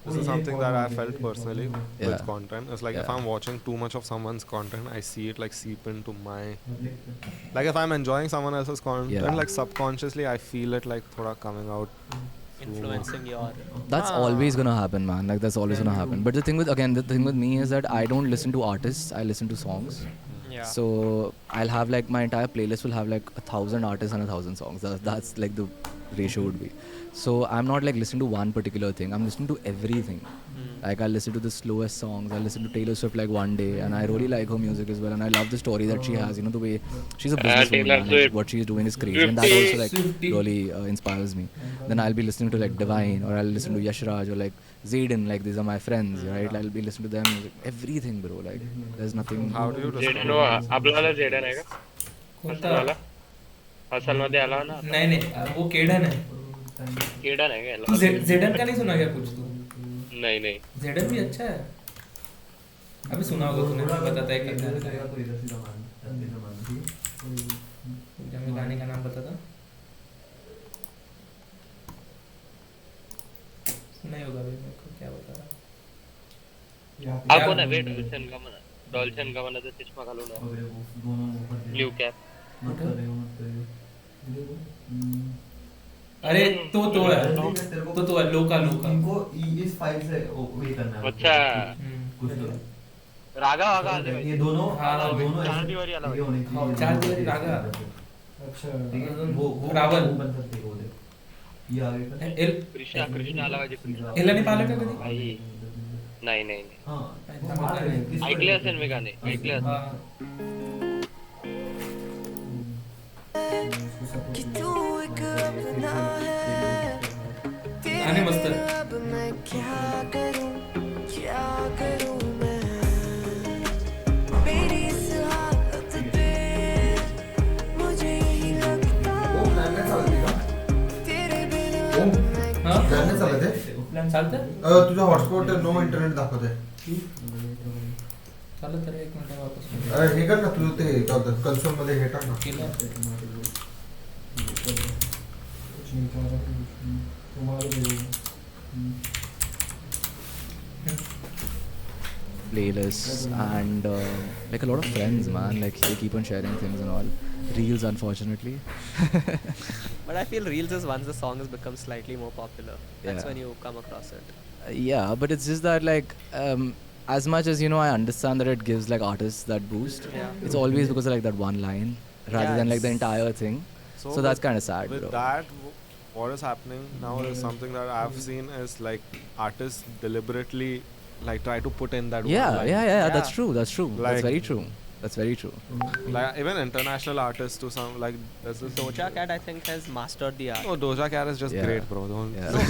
This is something that I felt personally with content. It's like if I'm watching too much of someone's content, I see it like seep into my. Like if I'm enjoying someone else's content, like subconsciously I feel it like thoda coming out. Influencing your that's always gonna happen, man. Like that's always gonna happen. But the thing with me is that I don't listen to artists, I listen to songs. So I'll have like my entire playlist will have like 1,000 artists and 1,000 songs. That's like the ratio would be. So I'm not like listening to one particular thing, I'm listening to everything. Like I listen to the slowest songs, I listen to Taylor Swift like one day, and I really like her music as well, and I love the story that she has, the way she's a businesswoman, and what she's doing is crazy, and that also like really inspires me. Then I'll be listening to like Divine, or I'll listen to Yash Raj, or like Jain, like these are my friends, right? I'll be listening to them music, everything, bro. Like there's nothing. How do you listen? आपल्याला Jadon आहे का कोणता वाला hustle मध्ये आला ना नहीं वो केडन है क्या जेडन का नहीं सुना क्या कुछ तू नहीं जेडन भी अच्छा है अभी सुना होगा तूने बताता है कि गाने का नाम बताता सुना ही होगा अभी मेरे को क्या बता रहा आपको ना वेट डॉल्चन का मना चष्मा घालून ब्लू कॅप अरे तो है लोका इनको इस फाइल से वही करना है अच्छा रागा वागा आले ये पाहिजे. दोनों हाँ, दोनों चार ऐसे- दिवारी आला ये होने हाँ, चाहिए. चार दिवारी रागा. अच्छा ठीक है. वो रावण. बन सकते हैं वो दे. ये आगे का. कृष्णा कृष्णा आला पाहिजे. कृष्णा. याला नाही पाहिलं का कधी? नाही नाही नाही नाही. हाँ ऐकले असेल मी गाणे ऐकले असेल. हाँ. गाणे मस्त आहे. हा? प्लॅन नाही चालत आहे. प्लॅन चालतं? तुझा हॉटस्पॉट नो इंटरनेट दाखवत आहे. चालत तर 1 मिनिट वापस. हे कर ना तुझं ते कन्सोल मध्ये हे टाक ना. केलं. Playlists and like a lot of friends, man. Like they keep on sharing things and all. Reels, unfortunately. But I feel Reels is once the song has become slightly more popular. That's Yeah. when you come across it. Yeah, but it's just that like as much as I understand that it gives like artists that boost. Yeah. It's always because of like that one line rather Yeah, than like the it's- entire thing. So that's kind of sad, With bro. that, what is happening now is something that I've seen is like artists deliberately like try to put in that Yeah, one line. yeah. That's true. That's true. Like- That's very true. That's very true. Like even international artists to some like there's this Doja Cat, I think, has mastered the art. No, Doja Cat is just Yeah. great, bro. Don't. Yeah.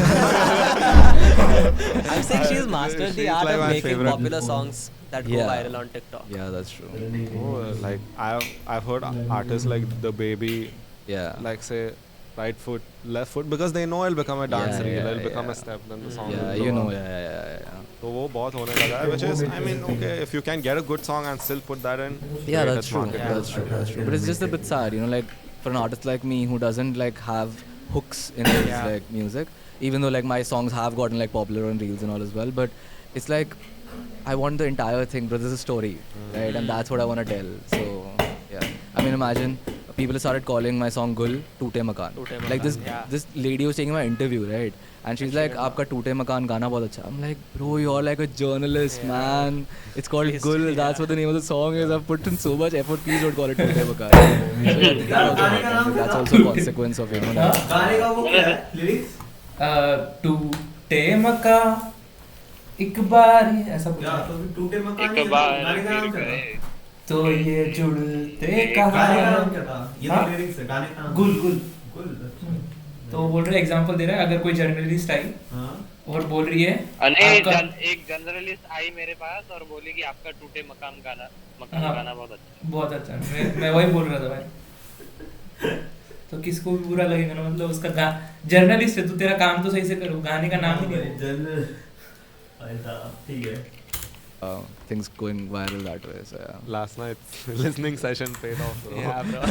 I'm saying she's mastered the She's art like of my making favorite. popular songs that go Yeah. viral on TikTok. Yeah, that's true. Oh, like I've heard artists like the baby Yeah. like say right foot, left foot because they know it'll become a dance Yeah, reel, yeah, it'll become a yeah. step, then the song. Yeah, will blow up. yeah. तो वो बहुत होने लगा है, which is I mean okay if you can get a good song and still put that in. Yeah, great, that's it's true. marketing. That's true. That's true. But it's just a bit sad, like for an artist like me who doesn't like have hooks in his Yeah. like music, even though like my songs have gotten like popular on reels and all as well. But it's like I want the entire thing, bro. This is a story, right? And that's what I want to tell. So yeah, I mean, imagine people started calling my song "Gul Toote Makan." Toote Like Makan, this, yeah. this lady was taking my interview, right? And she's like, "Aapka Toote Makan गाना बहुत अच्छा." I'm like, "Bro, you're like a journalist, Yeah. man. It's called Please, Gul. yeah. That's what the name of the song is. I've put in so much effort. Please don't call it Toote Makan." So that also happens. That's also a consequence of that. गाने का वो क्या है lyrics? टूटे मका एक बार ऐसा कुछ क्या है. तो टूटे मकान एक बार गाने का नाम फिर क्या था? गए. तो ये जुड़ते गाने का नाम क्या कहा था? ये हाँ? तो लिरिक्स है गाने का नाम. गुल गुल. गुल. तो वो बोल रहे एग्जांपल दे रहा है, अगर कोई जर्नलिस्ट आई हाँ. और बोल रही है आपका- एक जर्नलिस्ट आई मेरे पास और बोली कि आपका टूटे मकान हाँ। गाना बहुत अच्छा. बहुत अच्छा. मैं वही बोल रहा था भाई. तो किसको भी बुरा लगेगा ना, मतलब उसका जर्नलिस्ट है, तू तेरा काम तो सही से करो, गाने का नाम ही नहीं है. जनरल. ऐसा ठीक है. Things going viral that way. So yeah. Last night's listening session paid off, bro. Yeah, bro.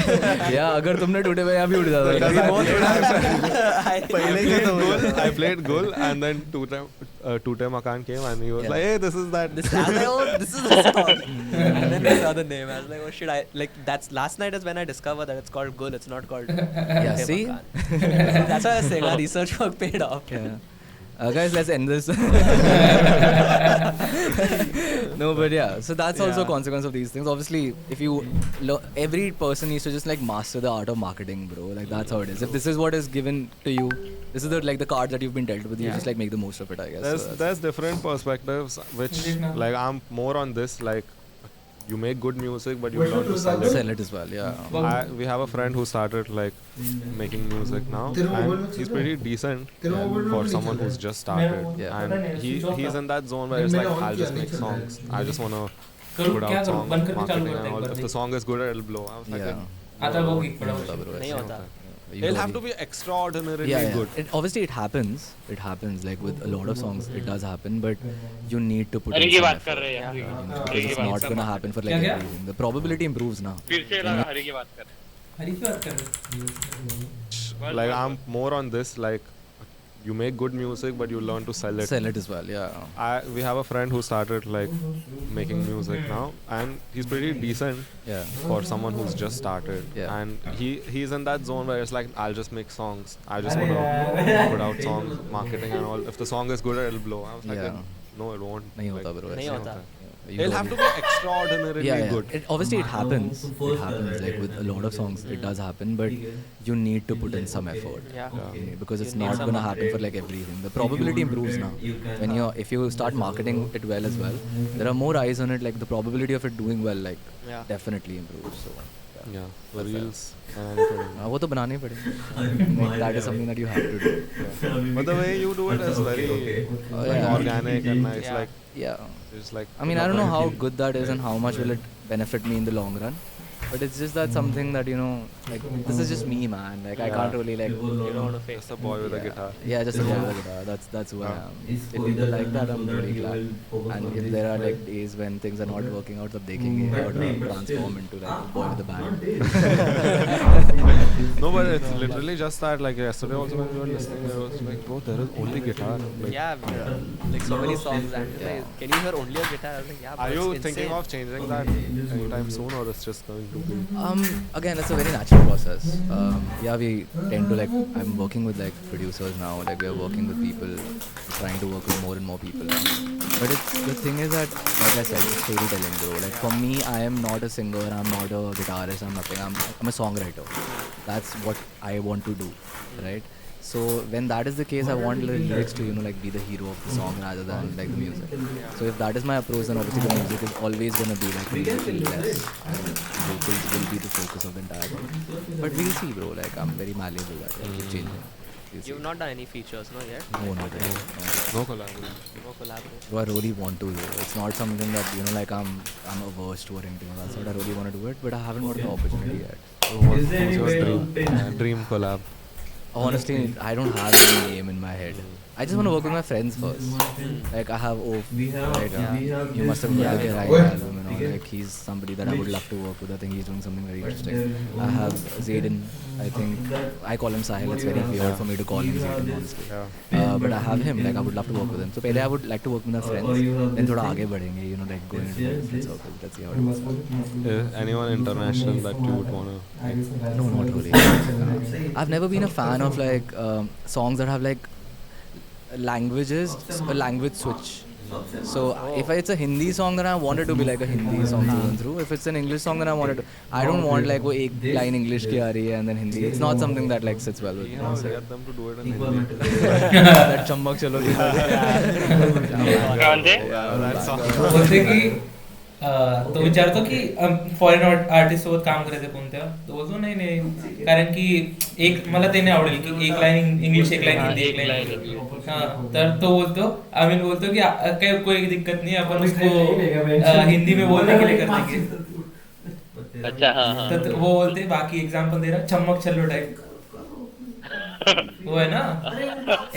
Yeah, अगर तुमने टूटे में यहाँ भी उठ जाता Because है. I I- I played Gul and then Toote Makan came and he was Yeah. like, hey, this is that. I was like, oh, this is the song. And then I saw the name. I was like, oh shit, that's last night is when I discovered that it's called Gul, it's not called Yeah, Toote see? Makan. That's why I was saying our research work paid off. Yeah. Guys, let's end this. No, but yeah. So that's also a Yeah. consequence of these things. Obviously, if you every person needs to just like master the art of marketing, bro. Like that's how it is. If this is what is given to you, this is the like the cards that you've been dealt with. You Yeah. just like make the most of it, I guess. There's So that's- there's different perspectives which like I'm more on this like you make good music but you Where learn should to you sell start? it. sell it as well. Yeah. We have a friend who started like making music now तेरे mobile में and he's चल pretty decent तेरे mobile में for नहीं someone चल who's रहा just मेरा started वो- Yeah. पता नहीं, and switch off he's था. in that zone where it's मैंने like on I'll किया, just नहीं make चल रहा है. songs. I just wanna करूँ put क्या out करूँ, songs, बंद करके चालू marketing करते and all. हैं If the एक song is good, it'll blow. I was like, Yeah. आता वो किक पड़ा होता bro, नहीं ऐसे होता. You it'll don't have need- to be extraordinarily yeah, yeah. good. Obviously it happens. It happens like with a lot of songs. It does happen, but you need to put Hari in की some बात effort. कर रहे हैं हरी You know, हरी की it's बात not कर gonna happen for like क्या? everything. The probability improves now. फिर से लगा हरी की बात कर रहे हरी की बात कर रहे Like I'm more on this like you make good music but you learn to sell it. Sell it as well. Yeah. We have a friend who started like making music now and he's pretty decent Yeah. for someone who's just started. Yeah. And he's in that zone where it's like I'll just make songs. I just wanna put out songs, marketing and all. If the song is good, it'll blow. I was like, Yeah. No, it won't. नहीं होता bro. नहीं ऐसा होता. You He'll don't- have to be extraordinarily yeah, good. Obviously it happens. It happens like with a lot of songs. It does happen, but you need to put in some effort. Yeah. Because it's You need not some gonna happen for like everything. The probability improves now. When if you start marketing it well as well, there are more eyes on it. Like the probability of it doing well, like Yeah. definitely improves. So Yeah, the reels. And वो तो बनाने ही पड़ेंगे. Like, that is something that you have to do. but the way you do it is very like, organic and nice. Yeah. Like Yeah. it's like. I mean, I don't know how good that is and how much will it benefit me in the long run. But it's just that something that, like, this is just me, man. Like, I can't really, like... You don't want to face. Just a boy with a guitar. Yeah, just a boy with a guitar. That's who I am. If people like that, I'm really glad. And if there are, like, days when things are not working out, then dekhenge how to transform into, like, a boy with a band. No, but it's literally just that. Like yesterday also when we were listening, I was like, bro, there is only guitar. Like, Yeah, like so many songs and like, can you hear only a guitar? I was like, yeah, but are you it's thinking insane. of changing that anytime soon, or it's just going to be? Again, it's a very natural process. Yeah, we tend to, like, I'm working with, like, producers now. Like, we're working with people, trying to work with more and more people. But the thing is that, like I said, it's storytelling, bro. Like, for me, I am not a singer, I'm not a guitarist, I'm nothing. I'm a songwriter. That's what I want to do, right? So when that is the case, I want the lyrics to, like, be the hero of the song rather than, like, the music. So if that is my approach, then obviously the music is always going to be, like, a little less. Vocals will be the focus of the entire thing. But we'll see, bro. Like, I'm very malleable at it. Keep changing. We'll see. You've not done any features, no, yet? No, not yet. No collaboration. No collaboration. So I really want to do it. It's not something that, like, I'm averse to or anything like that. So I really want to do it, but I haven't got the opportunity yet. So what's your dream collab? Honestly, I don't have any aim in my head. I just want to work with my friends first. Like, I have right, you must have heard the right album, like, he's somebody that I would love to work with. I think he's doing something very interesting. I have Jain, I think, I call him Sahil, it's very weird for me to call him Jain, honestly. But I have him, like, I would love to work with him. So, pehle I would like to work with my friends, then thoda aage badhenge, like, going into different circles. Let's see how it goes. Anyone international that you would wanna? No, not really. I've never been a fan of, like, songs that have, like, languages, a language switch. So if it's a Hindi song, then I want it to be like a Hindi song through and through. If it's an English song, then I want it to. I don't want like वो एक line English की आ रही है and then Hindi. It's not something that like sits well with me. So get them to do it in Hindi. That चम्मक चलो की That song. बोलते कि तो विचारतो की फॉरेन आर्टिस्ट सोबत काम करायचं कोणत्या तो बोलतो नाही नाही कारण की एक मला ते नाही आवडेल की एक लाइन इंग्लिश एक लाइन हिंदी एक लाइन हाँ तर तो बोलतो आमिन बोलतो कि क्या कोई दिक्कत नहीं अपन उसको हिंदी में बोलने के लिए कर देंगे अच्छा हाँ हाँ तो वो बोलते बाकी एग्जांपल दे रहा चम्मक चलो टाइप वो है ना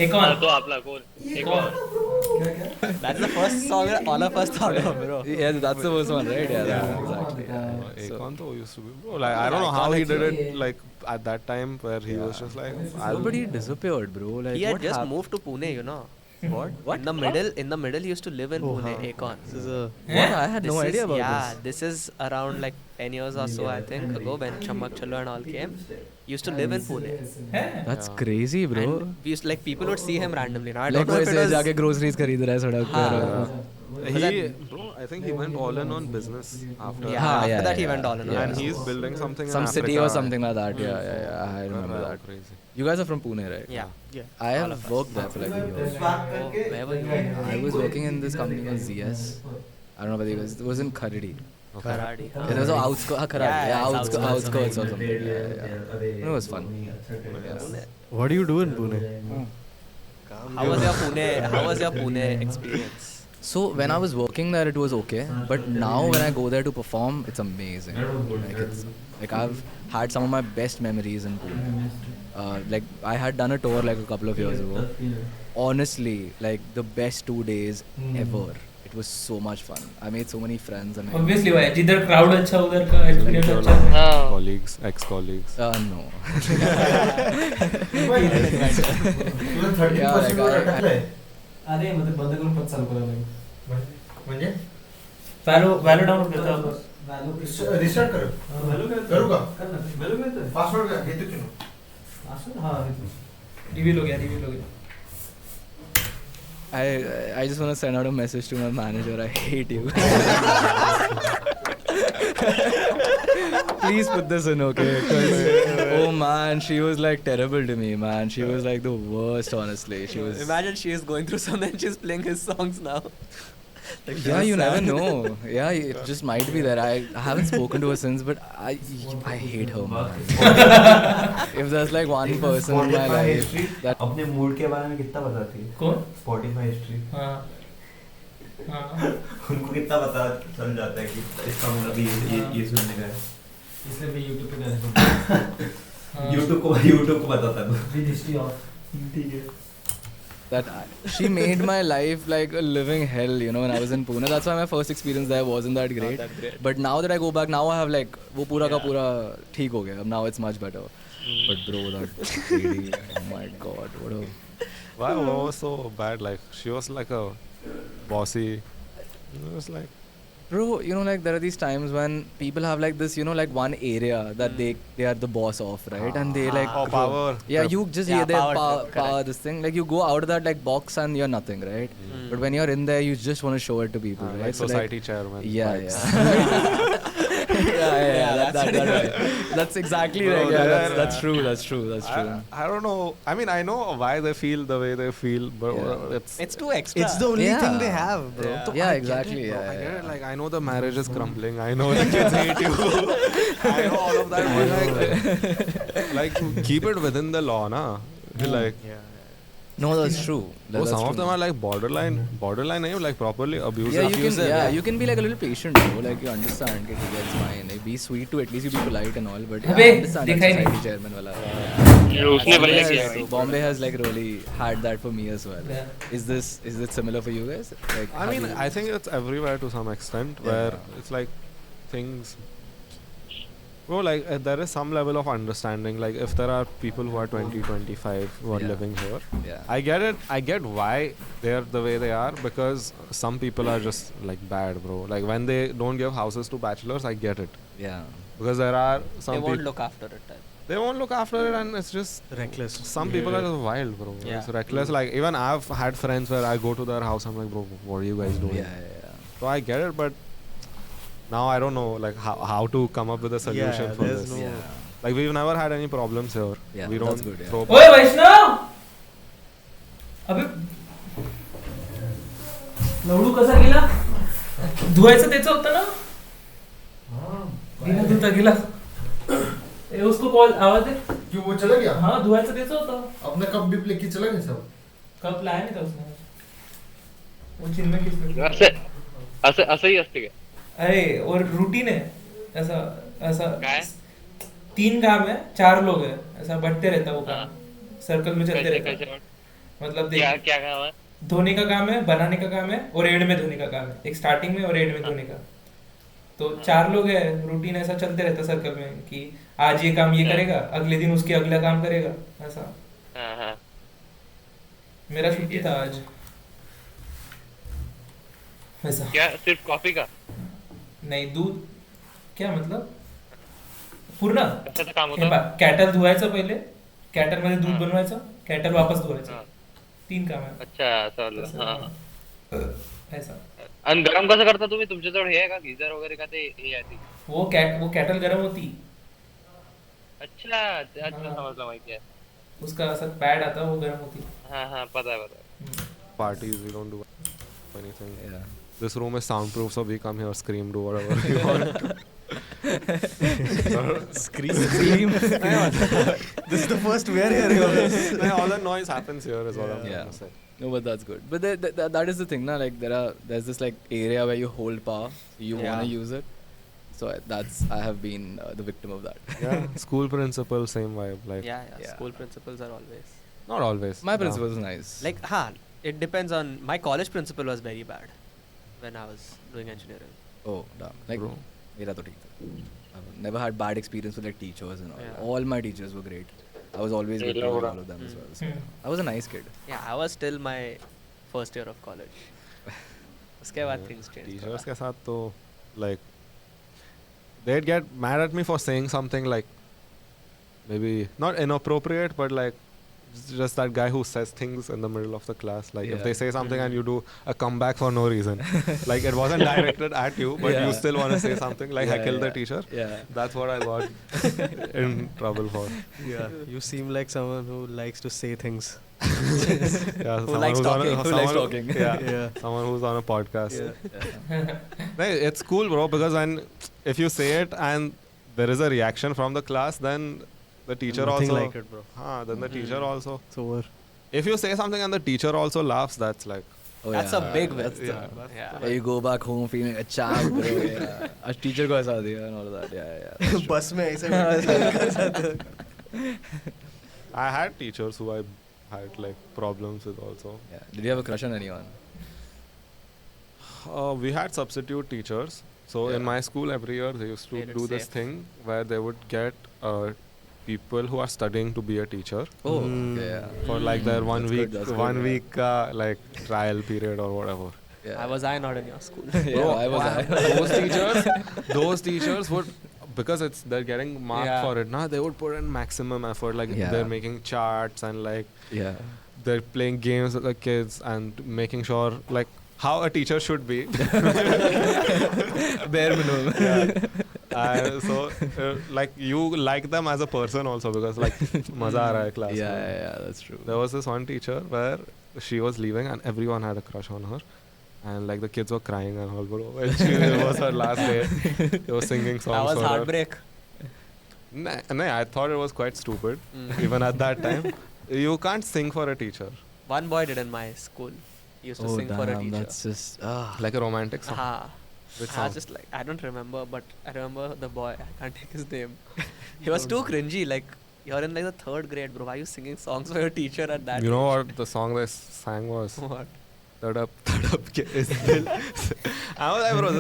एक और तो आपला कोण एक और That's the first song that all of us thought of, bro. Yeah, that's the first one, right? Yeah, exactly. Akon though used to be, bro. Like I don't know how he did it. Like at that time where he was just like, But he disappeared, bro. Like, He had what just happened? moved to Pune, you know. What? In the middle, he used to live in Pune, Akon. This is a... What? I had no idea about this. This is around like 10 years or so, I think, ago when Chammak Chalo and all came. He used to live in Pune. That's crazy, bro. And we used like people would see him randomly. Now I Like don't know if वैसे it was जाके groceries खरीद रहा है सड़क पे. he, bro. I think he went all in on business after. after that he went all in. And he's building something. Some in city Africa. or something like that. Yeah. I remember that. Crazy. You guys are from Pune, right? Yeah. I have worked there for like a year. Oh, where were you? I was working in this company called ZS. I don't know whether you guys. It was in Kharadi. Kharadi. It was outskirts. Kharadi. Yeah, it's outskirts or something. Yeah. It was fun. What do you do in Pune? How was your Pune experience? So when I was working there, it was okay. But now when I go there to perform, it's amazing. Like I've had some of my best memories in Pune. Like I had done a tour like a couple of years ago. Honestly, like the best 2 days ever. It was so much fun. I made so many friends. And obviously भाई जिधर crowd अच्छा उधर का experience अच्छा है हाँ Colleagues, ex-colleagues. No. तुला 30% वर अटकलंय. अरे मतलब बंद करून परत चालू करायला म्हणजे वैलो डाउनलोड करता हूँ रिस्टार्ट कर. करू का? व्हॅल्यू मिळतोय पासवर्ड घेतो की नो? असं हा रिव्हील हो गया I I just want to send out a message to my manager. I hate you. Please put this in, okay? 'Cause, oh man, she was like terrible to me, man. She was like the worst, honestly. She was. Imagine she is going through something and she's playing his songs now. Like, she Yeah, was you never sad. know. Yeah, it just might be that. I haven't spoken to her since, but I hate her, man. If there's like one person in my life that अपने mood के बारे में कितना बताती है? कौन? Spotify history. हाँ हाँ उनको कितना पता चल जाता है कि इसका मतलब ये सुनने का है. इसलिए मैं YouTube पे गाने सुनता हूँ. YouTube को बताता है. With history off. ठीक है. she made my life like a living hell, you know, when I was in Pune. That's why my first experience there wasn't that great. Not that great. But now that I go back, now I have like वो पूरा का पूरा ठीक हो गया. Now it's much better. But bro, that lady, oh my god, what a. Why was so bad? Like she was like a bossy. It was like. Bro, you know, like there are these times when people have like this, you know, like one area that they are the boss of, right? And they like Oh, power. Yeah, you just Yeah, hear their power trip, power this thing. Like you go out of that like box and you're nothing, right? But when you're in there, you just want to show it to people, right? Like So, society chairman. Yeah, vibes. yeah. That's exactly Bro, right. Yeah, there- that's true. That's true. I don't know. I mean, I know why they feel the way they feel, but It's too extra. It's the only Yeah. thing they have, bro. Yeah. Yeah, I get exactly. it, bro. Yeah, I get it. yeah. Like I know the marriage is crumbling. I know the kids hate you. I know all of that. But like keep it within the law, na. Like No, that's true. That's some true. of them are like borderline, nahi, like properly abusive. Yeah, you can. abusive, Yeah, yeah. you can be like a little patient, bro. Like you understand, okay, it's fine. Like, be sweet to at least you be polite and all. But yeah, अबे, I understand that दिखा ही नहीं. society chairman wala. उसने Bombay बढ़िया किया has- भाई. Bombay has like really had that for me as well. Yeah. Is it similar for you guys? Like, I have mean, you- I think it's everywhere to some extent where it's like things. Bro, like there is some level of understanding. Like if there are people who are 20, 25 who are Yeah. living here, yeah. I get it. I get why they're the way they are because some people are just like bad, bro. Like when they don't give houses to bachelors, I get it Yeah. because there are They some won't people look after it. they won't look after it, and it's just Reckless. some people are just wild, bro. Yeah. It's reckless. Like even I've had friends where I go to their house, I'm like, bro, what are you guys doing? Yeah. So I get it, but now I don't know like how to come up with a solution Yeah, for there's this. no- Yeah. Like we've never had any problems here. Yeah, we that's don't good, yeah. throw. ओए वैष्णव अबे लवडू कसा गेला धुवायचं त्याचं होतं ना गेला धुता गेला ए उसको कॉल आवाज दे क्यों वो चला गया? हाँ धुवायचं त्याचं होतं अपने कप भी लेके चला गया सब. कप लाया नहीं था उसने वो चिन्ह किस असंही असते का अरे और रूटीन है ऐसा ऐसा काय 3 काम है 4 लोग है ऐसा बढ़ते रहता वो काम सर्कल में चलते कैसे रहता कैसे मतलब क्या देख क्या काम है धोने का काम है बनाने का काम है और एंड में धोने का काम है एक स्टार्टिंग में और एंड में धोने का तो 4 लोग है रूटीन ऐसा चलते रहता सर्कल में कि आज ये काम ये करेगा अगले दिन उसके अगला काम करेगा ऐसा हाँ मेरा छुट्टी था आज ऐसा क्या सिर्फ कॉफी का नाही दूध क्या मतलब पूर्ण कशाचं काम हे होतं पहा, कॅटल धुवायचं पहिले कॅटल मध्ये दूध बनवायचं कॅटल वापस धुवायचं हा. 3 काम आहे अच्छा चालेल हा ऐसा आणि गरम कसं करता तुम्ही तुमच्याजवळ हे आहे का गीझर वगैरे का ते हे आहे ती वो कॅटल गरम होती अच्छा अच्छा समजलं माहिती आहे उसका ऐसा पैड आता वो गरम होती हाँ पता है Parties, we don't do anything. Yeah. This room is soundproof, so we come here, scream, do whatever we want. Scream. This is the first we are hearing of this. All the noise happens here is what I'm Yeah. trying to say. No, but that's good. But that is the thing, na. Like there's this like area where you hold power, you wanna use it. So I have been the victim of that. Yeah, school principal, same vibe. Like Yeah. School principals are always not always. My No. principal was nice. like, it depends on. My college principal was very bad when I was doing engineering. Oh, damn. Like, Bro. मेरा तो ठीक था. I've never had bad experience with like teachers and all. Yeah. All my teachers were great. I was always good to all of them as well. So I was a nice kid. Yeah, I was still my first year of college. उसके बाद things changed. Teachers के साथ तो like they'd get mad at me for saying something like maybe not inappropriate but like just that guy who says things in the middle of the class. Like if Yeah. they say something and you do a comeback for no reason, like it wasn't directed at you, but you still want to say something like heckle the teacher. Yeah. That's what I got in trouble for. Yeah, you seem like someone who likes to say things. Yeah, Who likes talking? Who likes talking? Yeah, Yeah. someone who's on a podcast. Yeah. No, it's cool, bro, because if you say it and there is a reaction from the class, then the teacher Nothing also. like it, bro. Then the teacher also. It's over. If you say something and the teacher also laughs, that's like. Oh, That's yeah. a big win. Yeah. Yeah, you go back home feeling a champ, bro. Yeah. A teacher को ऐसा दिया and all that. Yeah. बस में ऐसे I had teachers who I had like problems with also. Yeah. Did you have a crush on anyone? We had substitute teachers. So in Yeah. my school, every year they used to Played it do this safe. thing where they would get people who are studying to be a teacher Oh, okay, yeah. for like their one That's week, good, that's good, one yeah. week like trial period or whatever. Yeah. I was I not in your school? Yeah, I was. Those teachers would, because they're getting marked Yeah. for it now, they would put in maximum effort. Like Yeah. they're making charts and like Yeah. they're playing games with the kids and making sure like how a teacher should be. Bare minimum. So like you like them as a person also because like maza aa raha hai class Yeah, mein. yeah, that's true. There was this one teacher where she was leaving and everyone had a crush on her. And like the kids were crying and all, bro. When it was her last day. They were singing songs That was for her. heartbreak. Nah, I thought it was quite stupid, even at that time. You can't sing for a teacher. One boy did in my school. He used to Oh, sing for a damn, teacher. that's just Like a romantic song. Ah. Which I song? was just like, I don't remember, but I remember the boy. I can't take his name. He was too cringy. Like, you're in like the 3rd grade, bro. Why are you singing songs for your teacher at that You know age? what the song they sang was? What? Tadap ke is dil. I was like, bro,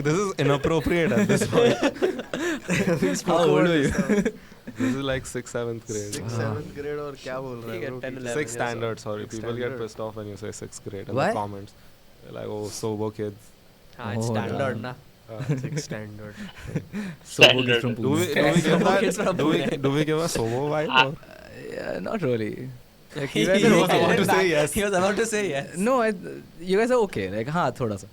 this is inappropriate at this point. How old were you? This is like 6th, 7th grade. 6th, 7th grade और क्या बोल रहा You है get bro? 10, 11 Sixth years standard, sorry. Sixth People get standard. pissed off when you say 6th grade in Why? the comments. They're like, oh, sober kids. Ah, it's Oh, standard, damn. na. 6th standard. Sobo kids from Do Pune. we give Sober kids that? from Pune. Do we give a sober vibe? Or? Yeah, not really. Like, He you guys are was okay. about to say yes. He was about to say yes. No, you guys are okay. Like, हाँ थोड़ा सा.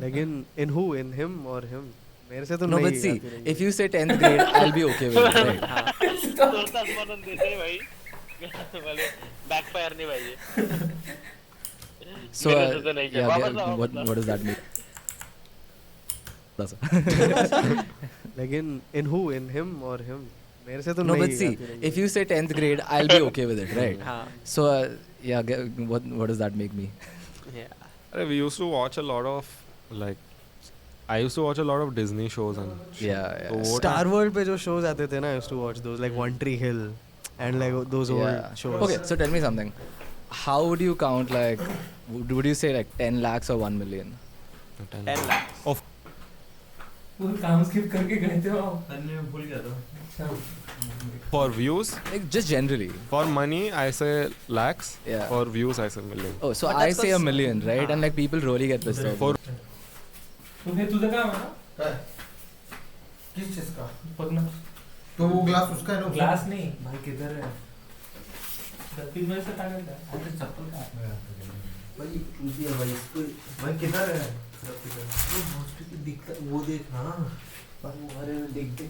Like in who? In him or him? मेरे से तो No, नहीं but see, आती रहेंगी. if you say 10th grade, I'll be okay with it. Right? सोचताच म्हणून देते भाई मला बॅकफायर नाही पाहिजे. So, मेरे से तो नहीं किया. yeah, वापस आओ, what वापस आओ. does that mean? थोड़ा सा. Like in who? In him or him? मेरे से तो No, नहीं but see, आती रहेंगी. if you say 10th grade, I'll be okay with it, right? हाँ. So, yeah, what does that make me? Yeah. We used to watch a lot of like. I used to watch a lot of Disney shows and. Yeah. So what Star World पे जो shows आते थे ना, I used to watch those like One Tree Hill and like those Yeah. old shows. Okay, so tell me something. How would you count like? Would you say like 10 lakhs or 1 million? 10 lakhs. Of पूरा काम skip करके गए थे वहाँ. मैं भूल गया था. for views, Like just generally. for money I say lakhs. Yeah. For views I say million. Oh, so But I that's say a what's- million, right? And like people really get pissed off. For तो फिर तुझं काम आहे ना? काय? किस चीज का? बघ ना. तो वो ग्लास उसका है ना? ग्लास नहीं. भाई किधर है? डस्टबिन में से टाकल का. अरे चप्पल का. भाई ऊंची है भाई इसको. भाई किधर है? वो हॉस्पिटल दिखता वो देख हाँ. अरे देख के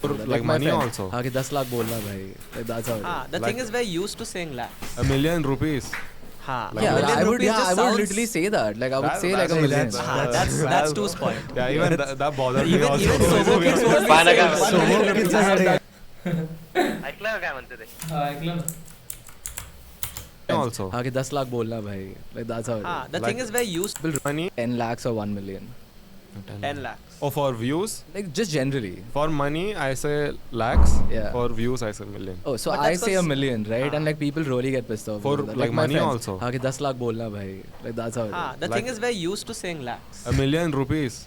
for Like like my money friend. also. हाँ कि 10 लाख बोलना भाई. Like that's how it is. Ah, the Like- thing is, we're used to saying lakhs. A million rupees. Ha. Like Yeah, million I would. rupees Yeah, just I would sounds- literally say that. Like I would say like a million. That's too spoiled. Yeah, even that bothered me Even also. sober kids won't be पाना saying का- 1 million rupees. ऐकलं का काय म्हणते ते? हा ऐकलं ना. Also. हाँ कि 10 लाख बोलना भाई. Like that's how it Ha. is. The Like- thing is, we're used to Money 10 lakhs or 1 million. 10 lakhs. or for views. Like just generally. For money I say lakhs. Yeah. For views I say million. Oh, so But I that's say a 'cause- million, right? And like people really get pissed off. For, over that. like, my money friends. also. हाँ कि 10 लाख बोलना भाई. Like that's how it Ha. is. The Like- thing is, we're used to saying lakhs. A million rupees.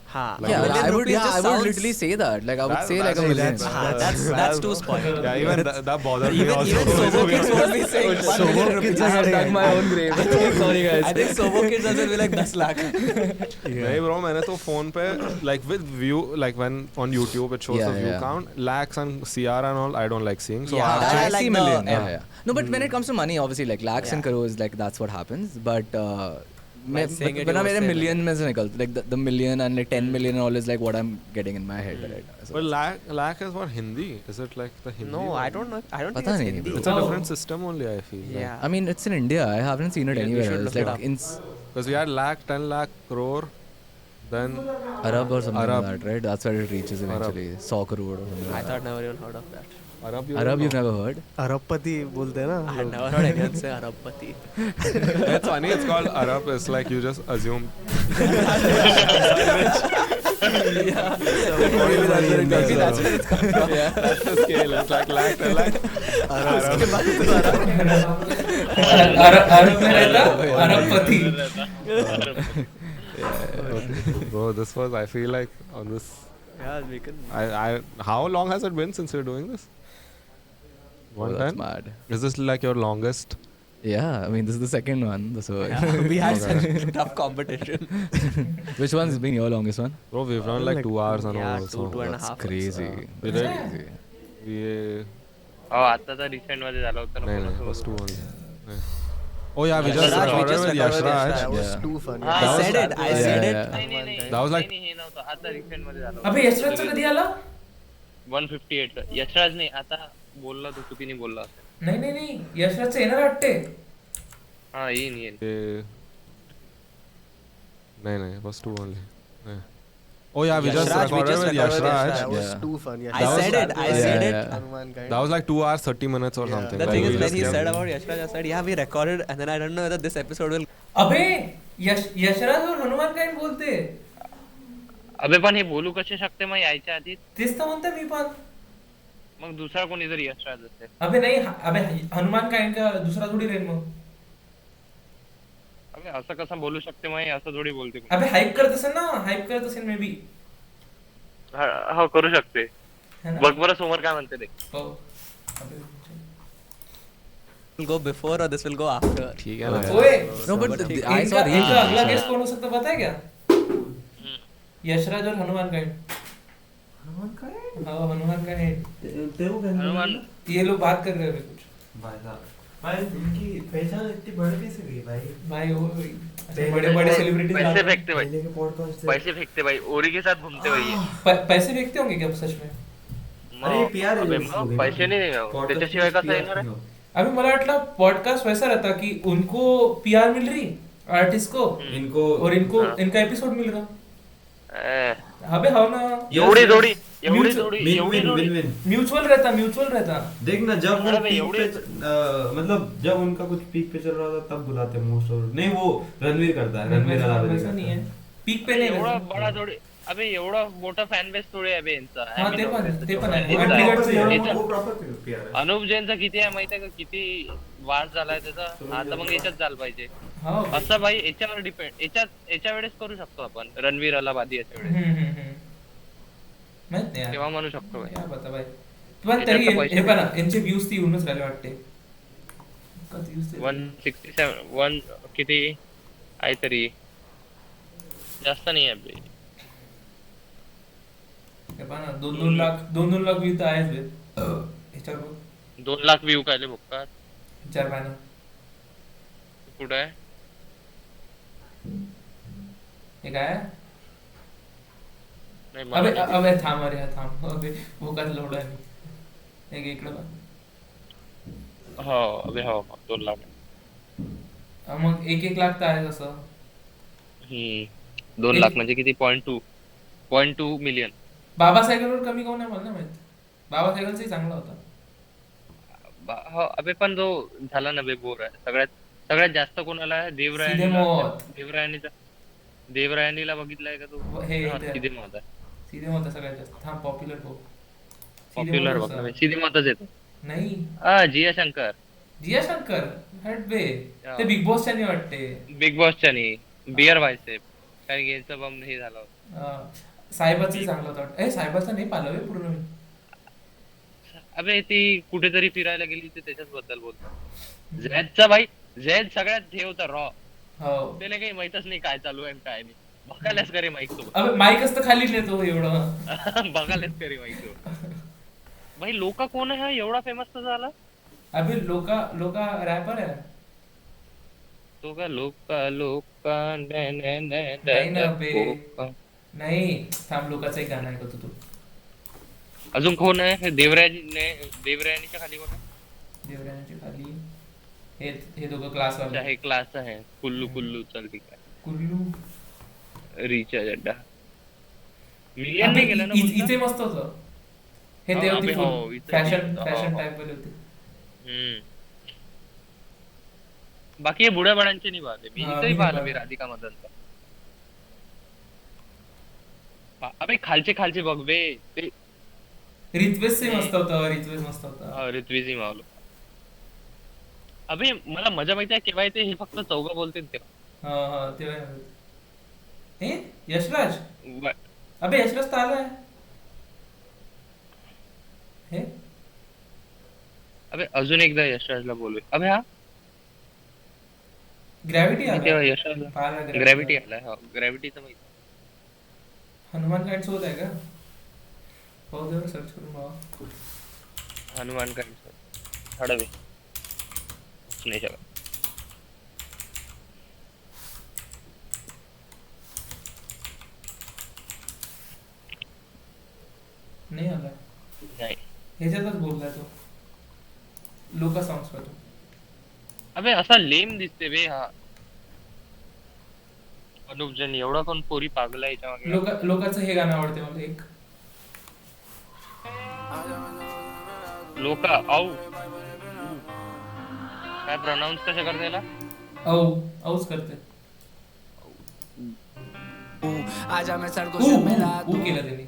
हाँ. Like, Yeah, Million I would. rupees Yeah, just I would sounds- literally say that. Like, I would say like a that's- million. That's too spoiled. Yeah, even that bothered me Even also. Sobo kids won't be saying 1 Sobo million kids rupees. are I have getting dug my own grave. Sorry guys. I think Sobo kids also be like 10 lakh. नहीं bro, मैंने तो phone पे like with view, like when on YouTube it shows Yeah, the view yeah. count, lakhs and CR and all, I don't like seeing. So Yeah, I I actually like see the- million. yeah. Yeah. No, but when it comes to money, obviously, like lakhs and Yeah. crores, like that's what happens. But By saying it, when you I would made a say million, में से निकल like the million and like 10 million and all is like what I'm getting in my head. Right? So But lakh is what Hindi? Is it like the Hindi? No, one? I don't know. I don't think पता it's नहीं, Hindi. bro. It's a different system only, I feel. like. Yeah. I mean, it's in India. I haven't seen it You anywhere should else. look it Like up. in Because we had lakh, 10 lakh, crore, then Arab or something Arab. like that, right? That's where it reaches eventually. 100 crore or something. I Like thought never even heard of that. Arab. Arab, you've never heard? अरबपति बोलते हैं ना I had never heard anyone say Arabpati. It's funny, it's called Arab. It's like you just assume. Maybe that's where it's come from. That's the scale. It's like lakh, 10 lakh. अरब में रहता अरबपति. Bro, this was, I feel like, on this. Yeah, we can. How long has it been since you're doing this? Oh, 1 that's time? mad. Is this like your longest? Yeah, I mean, this is the second one. So Yeah, we had such tough competition. which one's been your longest one? Bro, we've done like 2 hours and Yeah, all. two So and a That's half. crazy. we That's did. crazy. We. हो आता तर recent मध्ये झालं होतं ना No, no, it कोणासोबत. was 2 only. Yeah. Oh yeah, we just Yashraj, we recorded just with recorded Yashraj. That was Yeah. too fun. Ah, I that said it. I yeah, said yeah. it. नाही That was like- हे नव्हतं आता recent मध्ये झालं अबे यशराजचा कधी आला? 158 यशराज नाही आता बोलला तो चुकीने बोलला असेल. नाही यशराजचं येणार वाटते. हा येईन No, it was 2 only. Yeah. Oh yeah, we just Yashraj, we recorded just with recorded with Yashraj. That was Yeah. too fun. Yeah. I said it. I said it. Yeah. Hanuman kind. That was like 2 hours 30 minutes or Yeah. something. The Like, thing we is, when just he kept- said about Yashraj, I said, yeah, we recorded, and then I don't know whether this episode will. अबे यशराज और हनुमान काय बोलते. अबे पण हे बोलू कसे शकते मग यायच्या आधी तेच तर म्हणतो मी पण. मग दुसरा कोणी जर यशराज असेल अबे नाही अबे हनुमान काय का दुसरा थोडी रेन मग. अबे असं कसं बोलू शकते मग हे असं थोडी बोलते कोणी. अबे हाईप करत असेल ना हाईप करत असेल मे बी. हो करू शकते है ना? बघ बरं समोर काय म्हणते ते. हो. अबे, Will go before or this will go after. ठीक है ना. ओए No, but I saw इनका reels. अगला गेस्ट कौन हो सकता पता है क्या? यशराज और हनुमान का हनुमान का है? हाँ हनुमान का है. तेरे को हनुमान ये लोग बात कर रहे हैं कुछ. भाई साहब भाई उनकी पहचान इतनी बढ़ कैसे गई भाई? भाई वो बड़े बड़े सेलिब्रिटीज पैसे फेंकते भाई पहले के पॉडकास्ट से पैसे फेंकते भाई ओरी के साथ घूमते भाई ये. पैसे फेंकते होंगे क्या सच में? अरे मग- प्यार अबे मग पैसे नाही त्याच्याशिवाय कसं येणार आहे. अभी मला वाटलं पॉडकास्ट वैसा रहता कि उनको पीआर मिल रही आर्टिस्ट को इनको और इनको हाँ. इनका एपिसोड मिल रहा. ए, अबे हाँ ना एवढी जोडी एवढी Mutual- जोडी विन एवढी विन जोडी विन विन म्यूचुअल रहता. देख ना जब वो अरे भाई, पीक एवढे- पे मतलब जब उनका कुछ पीक पे चल रहा था तब बुलाते हैं मोस्ट और नहीं वो रणवीर करता है रणवीर वैसा अलावा वैसा नहीं है पीक पे नहीं एवढा वैसा. बडा जोडी अबे एवढा मोठा फॅन बेस थोडी आहे बे यांचा. हाँ ते पण आहे इथं- Untriggered इथं- वो प्रॉपर प्यार है अनुप जैनचा किती आहे माहिती आहे का किती वाढ झालाय त्याचा आता मग याच्यात झालं पाहिजे हाँ असं भाई याच्यावर डिपेंड याच्या वेळेस करू शकतो आपण रणवीर अलाहाबादी याच्या वेळेस माहित नाही यार. तेव्हा म्हणू शकतो भाई. क्या पता भाई. पण तरी हे पण यांचे व्ह्यूज ती येऊनच राहिले वाटते. कधी views ते- 167 वन किती आहे तरी जास्त नाही आहे बे. हे पहा ना 2 लाख व्ह्यू तर आहेच बे. ह्याच्यावर बघ. 2 लाख व्ह्यू कायले भुकतात. विचार पाहा ना. कुठं आहे हे काय आहे? नाही अबे मला अबे थांब अरे हा थांब अबे भोकाच लवडा मी. एक इकडं बघ. हो अबे हो 2 लाख मग 1 लाख तर आहे असं. 2 लाख म्हणजे किती 0.2 मिलियन. बाबा सायकलवर कमी काऊन आहे मला नाही माहित. बाबा सायकलचाही चांगला होता. हो अबे पण जो झाला ना बे बोर आहे सगळ्यात जास्त कोणाला आहे? सीधे मौत. देवरायणीला बघितलाय का तू? हे हा, इथे. सीधे मौत आहे. सीधे होता सगळ्यात जास्त. थांब पॉप्युलर हो. पॉप्युलर बघ ना सीधे मौतच येतो. नाही जिया शंकर जिया शंकर हट बे. हा. ते बिग बॉसच्या नाही वाटते. बिग बॉसच्या नाही बिअर बायसेप कारण की याचं बम हे झालं होतं. साहेबाचं चांगलं होतं. साहेबाचं नाही पाहिलं बे पूर्ण मी. अबे ती कुठेतरी फिरायला गेली ते त्याच्याच बद्दल बोलतो. झैदचा भाई, झैद सगळ्यात हे होता रॉ. हो त्याला काही माहितच नाही काय चालू आहे आणि काय नाही. बघायलाच करे माईक सोबत. अबे माईकच तर खाली नेतो एवढं. बघायलाच करे माईक सोबत. भाई लोका कोण आहे हा एवढा फेमस तर झाला? अबे लोका रॅपर आहे. तो का लोका नाही ना बे, नाही थांब, लोकाचं एक गाणं ऐकतो तू. अजून कोण आहे? देवरायानीच्या खाली कोण आहे? देवरायाच्या खाली हे दोघं क्लास वाले. हे क्लास आहे. कुल्लू कुल्लू चल ठीक आहे. कुल्लू रिचार्ज अड्डा मिलियन नाही गेला ना इथे मस्त होतं हे. ते होती फॅशन टाइप वाले होते. बाकी हे बुड्या बडांचे नाही पाहते मी. इथेही पाहिलं मी राधिका मदनचा. अबे खालचे बघ बे ते. रित्वेज मस्त होतं. रित्विजी मावलो. अबे मला मजा माहिती आहे केव्हा येते हे फक्त चौघं बोलते तेव्हा. तेव्हा हे यशराज. अबे यशराज तर आलाय हे. अबे अजून एकदा यशराजला बोलू. अबे हा ग्रॅव्हिटी तेव्हा यशराजला ग्रॅव्हिटी आलाय. ग्रॅव्हिटीचं माहिती. हनुमान काइंड सोबत आहे का? हो देव सर्च करून बघा. हनुमान काइंड हडवे नाही शकत. नाही आला. नाही ह्याच्यातच बोललाय तो. लोका सॉंग्स का तो. अबे असा लेम दिसते बे हा अनुव जैन. एवढा कोण पोरी पागला याच्या मागे. लोकांचं हे गाणं आवडते मला एक. लोका आऊ काय प्रोनाउन्स कसं करते याला? औस करते. आजा मैं सड़कों से मिला तू केलं त्यांनी.